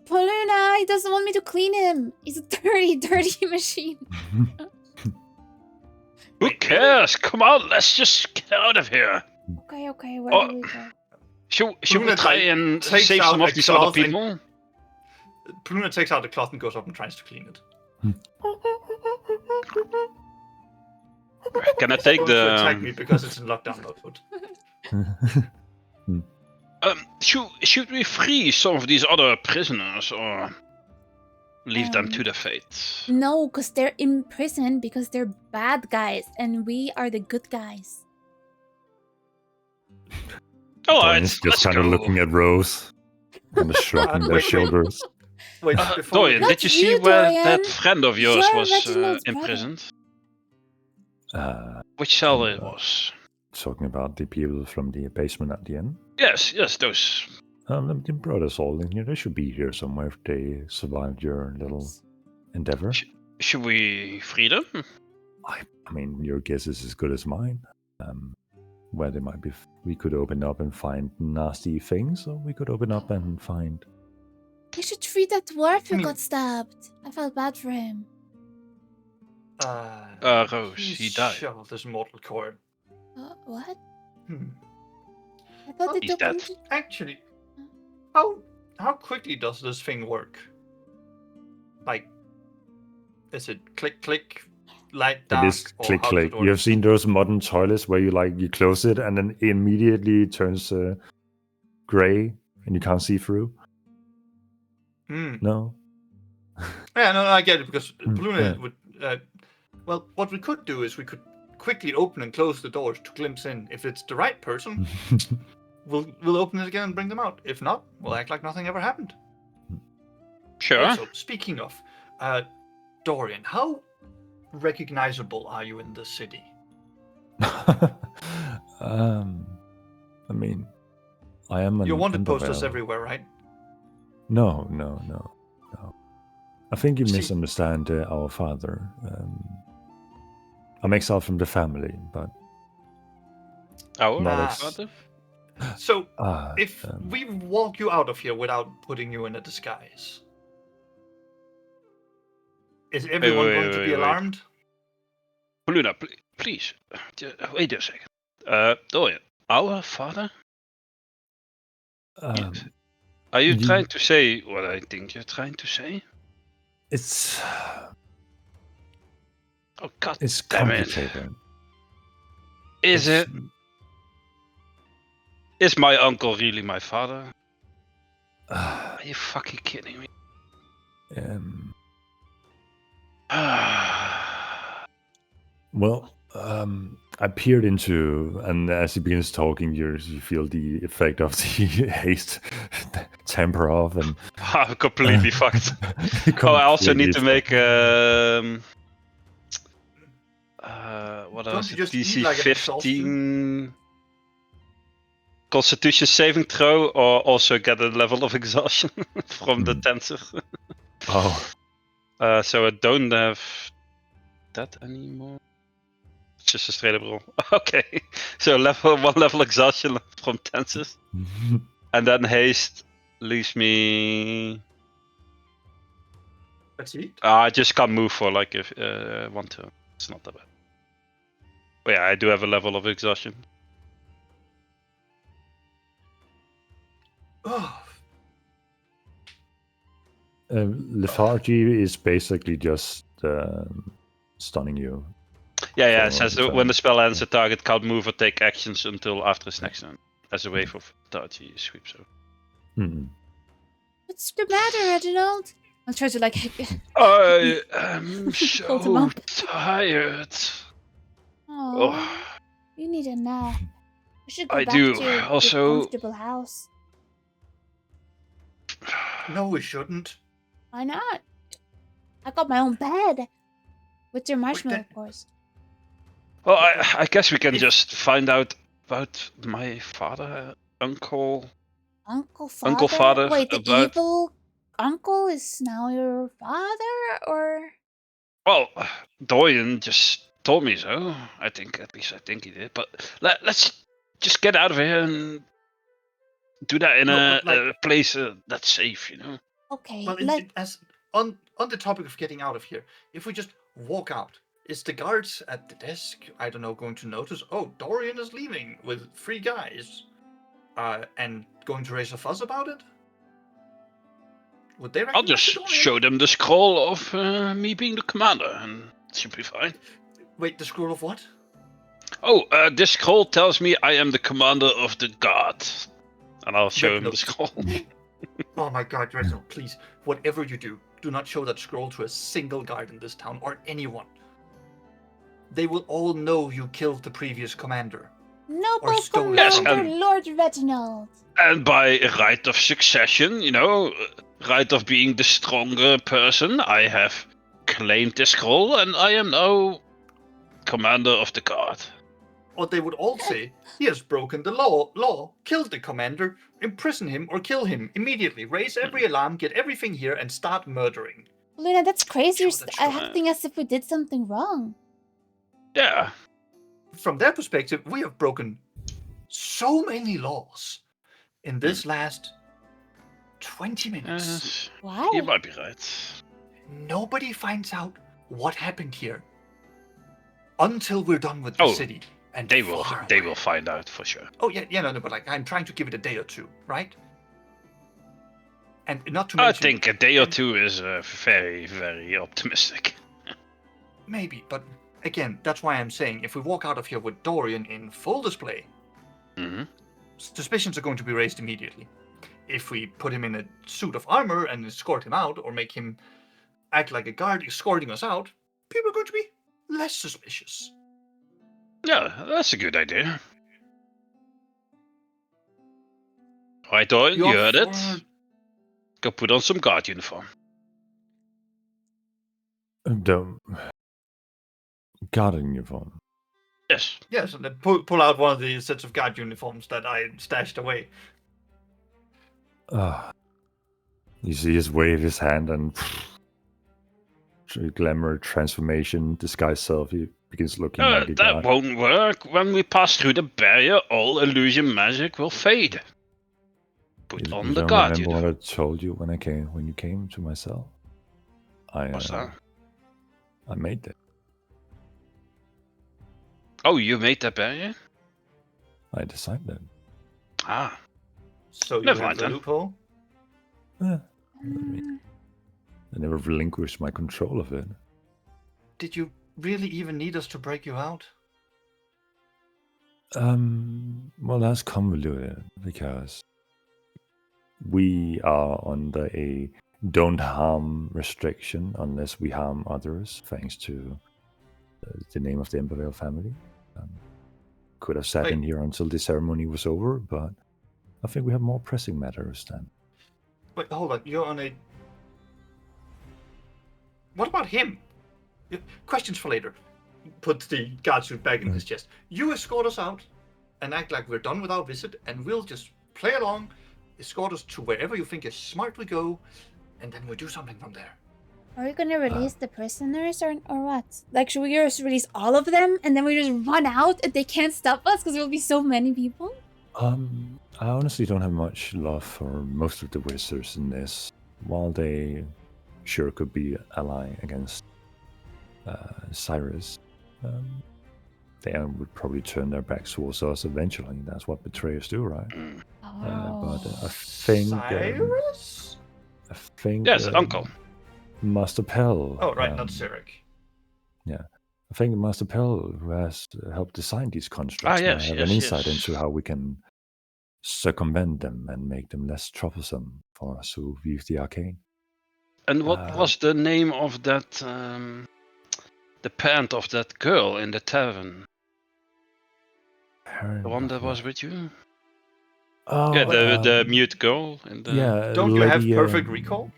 Poluna, he doesn't want me to clean him. He's a dirty machine. Who cares? Come on, let's just get out of here. Okay, where do we go? Should we Luna try and takes save out some of a these other cloth and- people? Pluna takes out the cloth and goes up and tries to clean it. Can I take Don't attack me the? because it's in lockdown mode. Should we free some of these other prisoners or leave them to their fate? No, because they're in prison because they're bad guys, and we are the good guys. All right, Dorian's just let's kind go. of looking at Rose and shrugging their Wait. shoulders. Wait, before Dorian, Not did you see you, where Dorian. that friend of yours You're was Reginald's brother. imprisoned? Uh, Which cell it was? talking about the people from the basement at the end. Yes, those. The brothers all in here. They should be here somewhere if they survived your little endeavor. Should we free them? I mean, your guess is as good as mine. Where they might be, we could open up and find nasty things, or we could open up and find. We should free that dwarf who I mean- got stabbed. I felt bad for him. Rose, he's he died. shoveled his mortal coil. What? Hmm. I thought they He's took him dead. to... Actually, how quickly does this thing work? Like, is it click click, light dark? It is or click how does click. it work? You have seen those modern toilets where you close it and then immediately it turns gray and you can't see through. Hmm. No. Yeah, no, I get it because Baluna yeah. would. Well, what we could do is we could quickly open and close the doors to glimpse in. If it's the right person, we'll open it again and bring them out. If not, we'll act like nothing ever happened. Sure. Also, speaking of, Dorian, how recognizable are you in the city? I mean, I am an Your wanted Undervale. posters everywhere, right? No. I think you See- misunderstand our father. I'm exiled from the family, but Our Not as- father? So, ah, if we walk you out of here without putting you in a disguise, is everyone wait, going to be wait. alarmed? Baluna, please. Wait a second. Dorian, our father? um, Are you you- trying to say what I think you're trying to say? it's Oh, God it's damn it. complicated. Is It's- it? Is my uncle really my father? uh, Are you fucking kidding me? um, Ah, well, I peered into, and as he begins talking, you feel the effect of the haste temper off, and I'm completely fucked. Oh, I also need to completely make what Don't else? you just DC eat like an 15 Constitution saving throw, or also get a level of exhaustion from the tensor. Oh, So I don't have that anymore. It's just a straight up roll. Okay, so one level exhaustion from tenses, and then haste leaves me. That's it. I just can't move for like if 1 turn. It's not that bad. But yeah, I do have a level of exhaustion. Oh, lethargy is basically just stunning you. Yeah. It For says the that when the turn. spell ends, the target can't move or take actions until after his next turn, as a wave of lethargy sweeps over. Hmm. What's the matter, Reginald? I'll try to like... I am Hold him so up. tired. Oh, you need a nap. You should go I back do. to your Also- comfortable house. no, we shouldn't. Why not? I got my own bed. With your marshmallow, then- of course. Well, I guess we can If- just find out about my father, uncle. Uncle Father? Uncle Father, Wait, the about- evil uncle is now your father? Or... Well, Dorian just told me so. At least I think he did. But let's just get out of here and do that in No, a, but, like- a place that's safe, you know? Okay, Well, as on the topic of getting out of here, if we just walk out, is the guards at the desk, I don't know, going to notice? Oh, Dorian is leaving with 3 guys, and going to raise a fuss about it? Would they? I'll recognize just Dorian? show them the scroll of me being the commander, and it should be fine. Wait, the scroll of what? Oh, this scroll tells me I am the commander of the guard. And I'll show him the Reginald. scroll. Oh my God, Reginald, please, whatever you do not show that scroll to a single guard in this town or anyone. They will all know you killed the previous commander. Noble stolen Yes, Commander and- Lord Reginald. And by right of succession, you know, right of being the stronger person, I have claimed the scroll, and I am now commander of the guard. Or they would all say, he has broken the law, killed the commander, imprison him or kill him immediately. Raise every alarm, get everything here, and start murdering. Luna, that's crazy. You're Sure, that's true. acting as if we did something wrong. Yeah. From their perspective, we have broken so many laws in this last 20 minutes. Why? You might be right. Nobody finds out what happened here until we're done with the city. And They will find out for sure. Oh no, but like I'm trying to give it a day or two, right? And not to I mention, think a day or two is very, very optimistic. maybe, but again, that's why I'm saying if we walk out of here with Dorian in full display, suspicions are going to be raised immediately. If we put him in a suit of armor and escort him out, or make him act like a guard escorting us out, people are going to be less suspicious. Yeah, that's a good idea. Right, Dorian, you heard it. Go put on some guard uniform. The guard uniform. Yes. Yes, and then pull out one of the sets of guard uniforms that I stashed away. You see his wave his hand and glamour transformation disguise self. He begins looking like a that god. won't work. When we pass through the barrier, all illusion magic will fade. Put You on the don't guard remember uniform. what I told you when you came to my cell? What's that? I made that. Oh, you made that barrier? I designed that. Ah. So you Never have mind the then. loophole? I never relinquished my control of it. Did you really even need us to break you out? Well, that's convoluted because we are under a don't harm restriction unless we harm others, thanks to the name of the Embervale family. Could have sat in here until the ceremony was over, but I think we have more pressing matters than. Wait, hold on. You're on a... What about him? Questions for later. Put the guard suit back in his chest. You escort us out and act like we're done with our visit, and we'll just play along, escort us to wherever you think is smart we go, and then we'll do something from there. Are we gonna release the prisoners or what? Like, should we just release all of them and then we just run out and they can't stop us because there will be so many people? I honestly don't have much love for most of the wizards in this. While they sure could be ally against Cyrus, they would probably turn their backs towards us eventually. That's what betrayers do, right? But I think... Cyrus? I think... Yes, Uncle. Master Pell. Oh, right, not Cyric. Yeah. I think Master Pell, who has helped design these constructs, may have an insight into how we can circumvent them and make them less troublesome for us who weave the arcane. And what was the name of that, the parent of that girl in the tavern? The one that was with you? Oh, yeah, the mute girl. In the... Yeah. Don't you have perfect recall?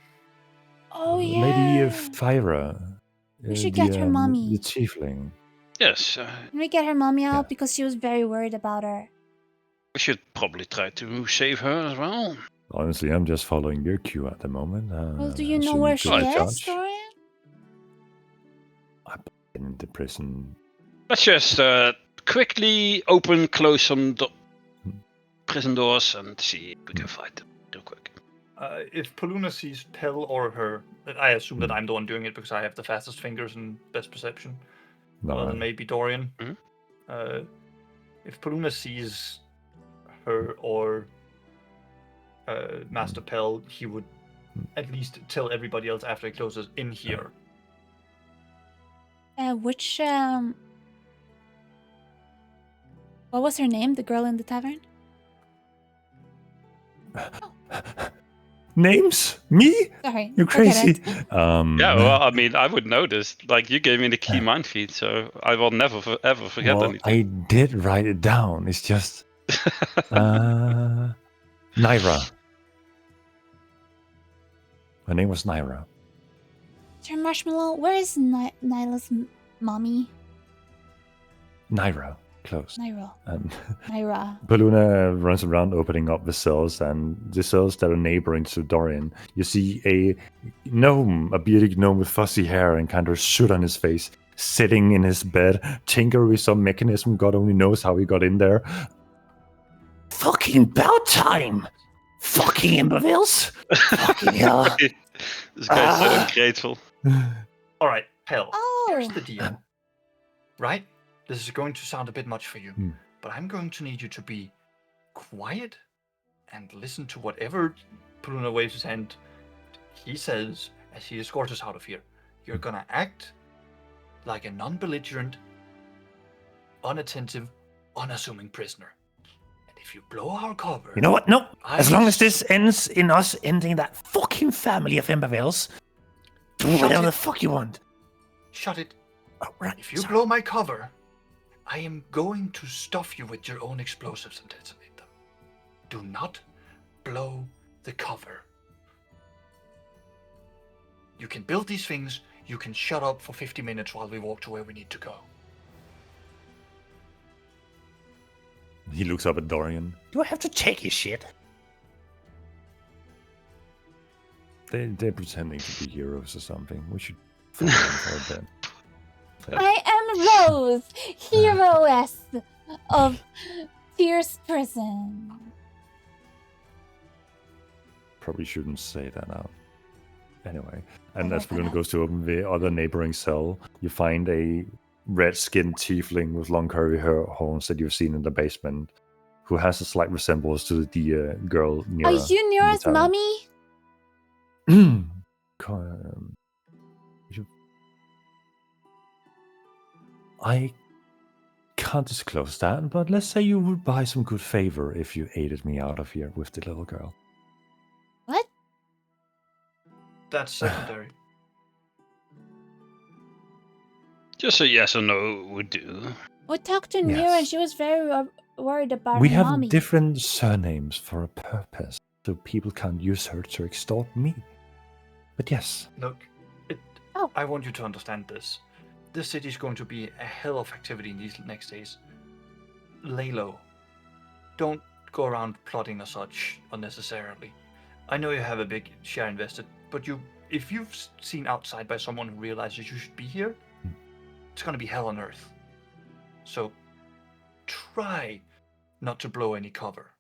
Oh, yeah. Lady Fyra. We should get her mommy. The tiefling. Yes. Can we get her mommy out? Because she was very worried about her. We should probably try to save her as well. Honestly, I'm just following your cue at the moment. Well, do you know where she is, Dorian? I've been in the prison. Let's just quickly close some prison doors and see if we can fight them real quick. If Paluna sees Pell or her, I assume that I'm the one doing it because I have the fastest fingers and best perception. Other than maybe Dorian. If Paluna sees her or Master Pell, he would at least tell everybody else after he closes in here. Which what was her name? The girl in the tavern? Names? Me? Sorry. You're crazy. Yeah, well, I mean, I would know this. Like, you gave me the key mind feed, so I will never ever forget anything. I did write it down. It's just Naira. Her name was Naira. Sir Marshmallow, where is Nyla's mommy? Naira. close. Naira. And Naira. Paluna runs around opening up the cells, and the cells that are neighboring to Dorian, you see a gnome, a bearded gnome with fuzzy hair and kind of soot on his face, sitting in his bed, tinkering with some mechanism. God only knows how he got in there. Fucking about time! Fucking Embervilles! Fucking hell! This guy's so ungrateful. All right, Pell. Oh. Here's the deal. Right? This is going to sound a bit much for you, Hmm. but I'm going to need you to be quiet and listen to whatever Paluna waves his hand. He says as he escorts us out of here. You're gonna act like a non-belligerent, unattentive, unassuming prisoner. And if you blow our cover, You know what? No. As I long as this ends in us ending that fucking family of Embervilles, do Shut whatever it. the fuck you want. shut it. Oh, right. If you sorry. blow my cover, I am going to stuff you with your own explosives and detonate them. Do not blow the cover. You can build these things, you can shut up for 50 minutes while we walk to where we need to go. He looks up at Dorian. Do I have to take his shit? They're pretending to be heroes or something. We should follow them for a bit. I am Rose, heroess of Fierce Prison. Probably shouldn't say that out. Anyway, and Oh, as Paluna okay. goes to open the other neighboring cell, you find a red-skinned tiefling with long curvy horns that you've seen in the basement, who has a slight resemblance to the girl near. Are you Nira's town. mummy? I can't disclose that, but let's say you would buy some good favor if you aided me out of here with the little girl. What? That's secondary. Just a yes or no would do. We talked to Nira and Yes. she was very worried about We her have mommy. different surnames for a purpose, so people can't use her to extort me. But yes, Look, Oh. I want you to understand this. This city is going to be a hell of activity in these next days. Lay low. Don't go around plotting or such unnecessarily. I know you have a big share invested, but if you've seen outside by someone who realizes you should be here, it's going to be hell on earth. So try not to blow any cover.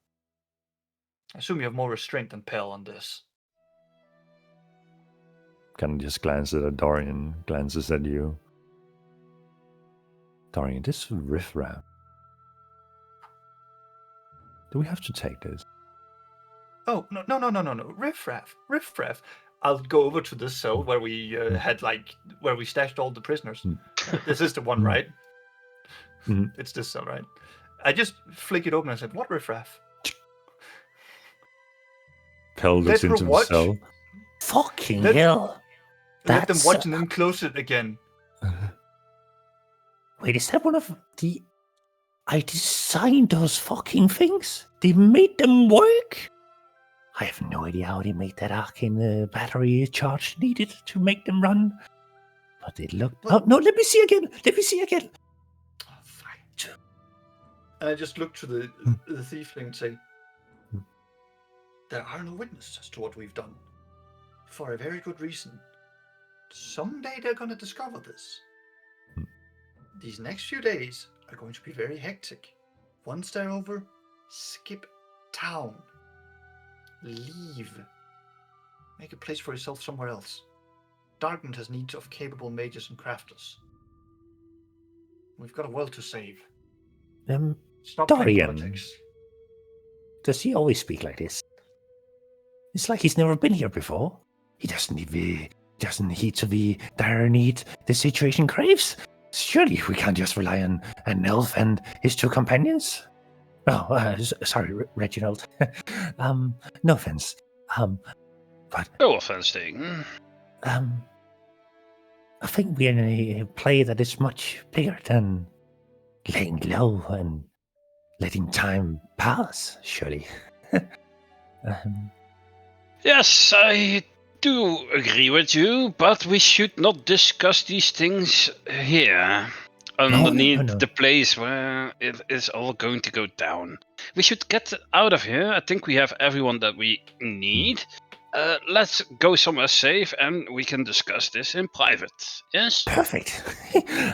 I assume you have more restraint than Pell on this. kind of just glances at Dorian, glances at you. Dorian, this riffraff. Do we have to take this? Oh, no. Riffraff. I'll go over to this cell where we where we stashed all the prisoners. This is the one, right? Mhm. It's this cell, right? I just flick it open and said, what riffraff? Pell looks Let her into the watch. cell. Fucking Let- hell! Let them That's- watch and then close it again. Wait, is that one of the... I designed those fucking things? They made them work? I have no idea how they made that arcane battery charge needed to make them run. But it looked... Well- Oh, no, let me see again! Oh, fuck. And I just look to the thiefling and say, there are no witnesses to what we've done. For a very good reason. Someday they're going to discover this. These next few days are going to be very hectic. Once they're over, skip town. Leave. Make a place for yourself somewhere else. Darknet has need of capable mages and crafters. We've got a world to save. Stop playing Dorian. politics. Does he always speak like this? It's like he's never been here before. He doesn't heed to the dire need the situation craves. Surely we can't just rely on an elf and his two companions. Oh, sorry, Reginald. No offense. But No offense, Dayton. I think we're in a play that is much bigger than laying low and letting time pass. Surely. Yes, I do agree with you, but we should not discuss these things here. underneath no. the place where it is all going to go down. We should get out of here. I think we have everyone that we need. Let's go somewhere safe and we can discuss this in private. Yes? Perfect.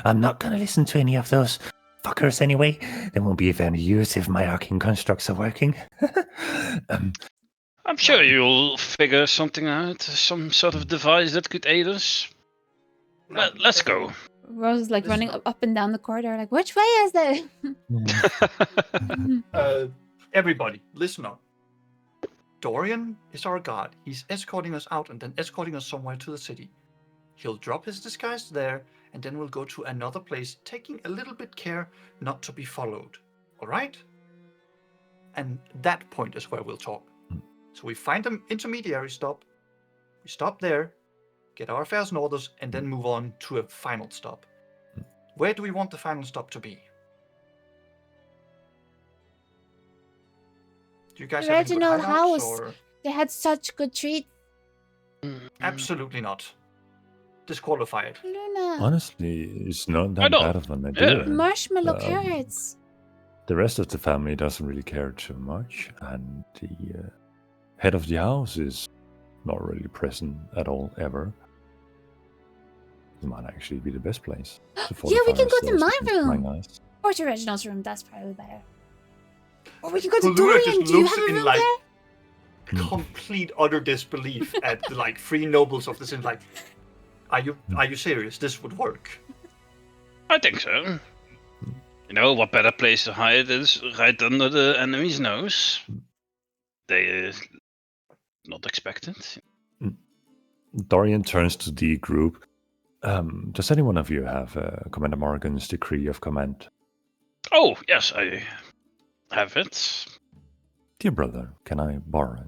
I'm not going to listen to any of those fuckers anyway. They won't be of any use if my arcane constructs are working. I'm sure you'll figure something out. Some sort of device that could aid us. Let's go. Rose is like This- running up and down the corridor, like, which way is it? Everybody, listen up. Dorian is our guard. He's escorting us out and then escorting us somewhere to the city. He'll drop his disguise there, and then we'll go to another place, taking a little bit care not to be followed. All right? And that point is where we'll talk. So we find an intermediary stop. We stop there, get our affairs in orders, and then move on to a final stop. Where do we want the final stop to be? Do you guys have any good Reginald hideouts, House. or- They had such good treats. Absolutely not. Disqualify it. Luna. Honestly, it's not I that know. bad of an idea. Marshmallow Um, carrots. The rest of the family doesn't really care too much, and the head of the house is not really present at all ever. It might actually be the best place. to Yeah, we can fortify go to ourselves my against room. nice. Or to Reginald's room, that's probably better. Or we can go to Luna Dorian. just Do you looks have a in, room like, there? Complete utter disbelief at the like three nobles of this. Like, are you serious? This would work. I think so. You know, what better place to hide is right under the enemy's nose. They not expected. Dorian turns to the group. Does anyone of you have Commander Morgan's decree of command? Oh, yes, I have it. Dear brother, can I borrow it?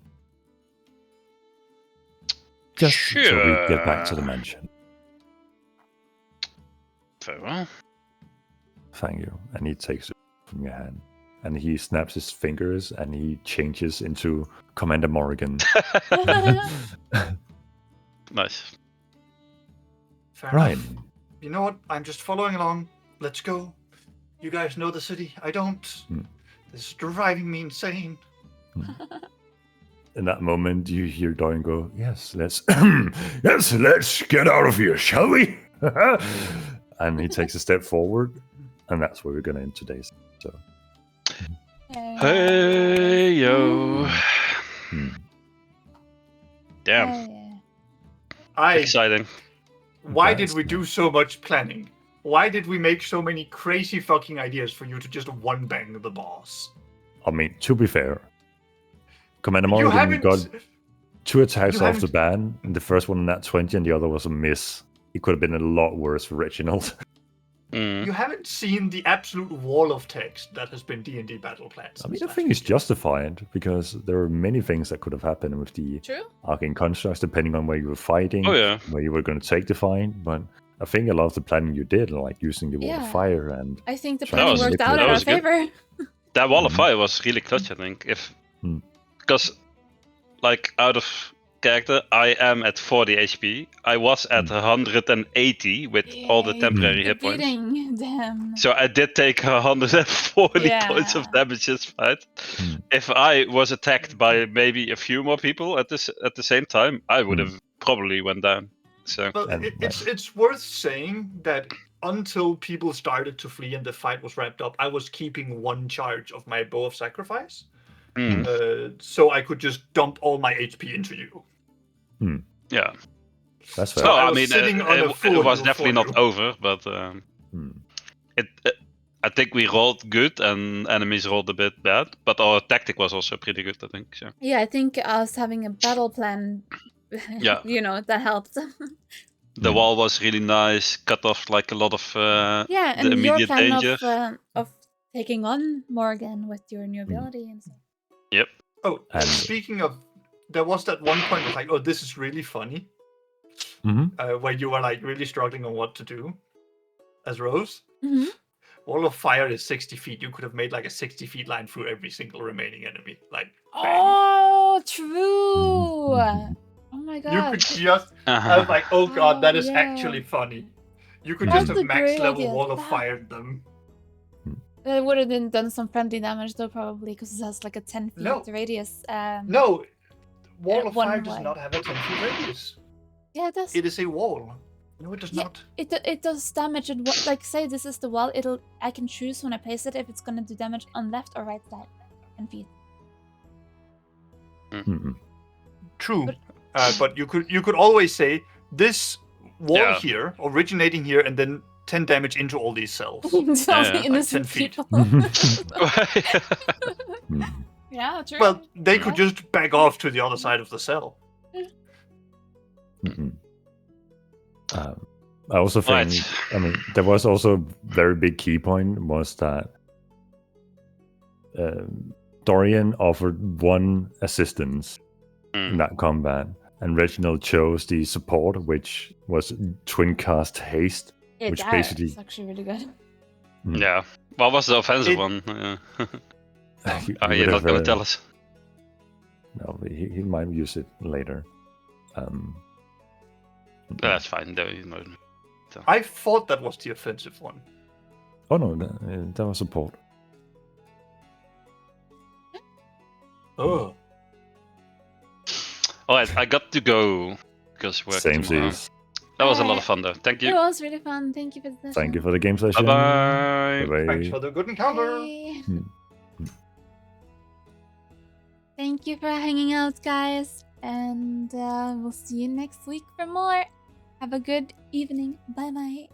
Just so we get back to the Sure. mansion. Very well. Thank you. And he takes it from your hand. And he snaps his fingers and he changes into Commander Morgan. Nice. Fair Right. enough. You know what? I'm just following along. Let's go. You guys know the city. I don't. This is driving me insane. In that moment, you hear Dorian go, yes, let's get out of here, shall we? And he takes a step forward, and that's where we're going to end today's episode. Hey yo. Hmm. Damn. I. Exciting. Why That's did we do so much planning? Why did we make so many crazy fucking ideas for you to just one bang the boss? I mean, to be fair, Commander You Morgan haven't. got 2 attacks you off the haven't- ban, and the first one in that 20, and the other was a miss. It could have been a lot worse for Reginald. Mm. You haven't seen the absolute wall of text that has been D&D battle plans. I mean, since I think it's justified, because there are many things that could have happened with the True. arcane constructs, depending on where you were fighting, Oh yeah. where you were going to take the fight. But I think a lot of the planning you did, like using the wall Yeah. of fire and I think the That plan was- worked out that in our was good. favor. That wall of Mhm. fire was really clutch, I think. Hmm. Because, like, out of character, I am at 40 HP. I was at 180 with all the Yay, temporary you're hit points. beating them. So I did take 140 Yeah. points of damage this fight. Hmm. If I was attacked by maybe a few more people at the same time, I would have probably went down. So Well, And- it's worth saying that until people started to flee and the fight was wrapped up, I was keeping one charge of my bow of sacrifice, so I could just dump all my HP into you. yeah. that's So fair. I I was mean, sitting on a it full was heal definitely for not you. over, but Hmm. it. I think we rolled good and enemies rolled a bit bad, but our tactic was also pretty good. I think so. Yeah, I think us having a battle plan, Yeah. that helped. The Hmm. wall was really nice, cut off like a lot of Yeah, the and your immediate plan danger. of taking on Morgan with your new ability and stuff. Oh, And- speaking of, there was that one point was like, oh, this is really funny, Mhm. where you were like really struggling on what to do as Rose. Mhm. Wall of fire is 60 feet. You could have made like a 60 feet line through every single remaining enemy. Like, bang. Oh, true. Mhm. Oh my You god. could just. I Uh-huh. was like, oh god, that is yeah. actually funny. You could That's just a have max great level idea. Wall of That- Fire them. It would have been done some friendly damage though, probably, because it has like a 10 feet No. radius. No, Wall of one Fire does way. not have a 10-foot radius. Yeah, it does. It is a wall. No, it does Yeah. not. It does damage. Like, say this is the wall. I can choose when I place it if it's gonna do damage on left or right side. 10 feet. Mm-mm. True, But- but you could always say this wall Yeah. here, originating here, and then 10 damage into all these cells. So Yeah, the like innocent 10 feet. people. Mm. Yeah, true. Well, they could Yeah. just back off to the other side of the cell. Mm-mm. I also think, Right. I mean, there was also a very big key point was that Dorian offered one assistance in Mm. that combat, and Reginald chose the support, which was Twin Cast Haste. Yeah, which that basically- is actually really good. Yeah. What was the offensive It- one? He Are you would not have, going to tell us? No, he might use it later. That's fine. Though, you know. I thought that was the offensive one. Oh no, that was support. Oh. Alright, I got to go because work Same tomorrow. seas. That was a lot of fun though. Thank It you. was really fun. Thank you for the session. Thank you for the game Bye session. bye. Bye-bye. Thanks for the good encounter. Bye. Hmm. Thank you for hanging out, guys. And we'll see you next week for more. Have a good evening. Bye bye.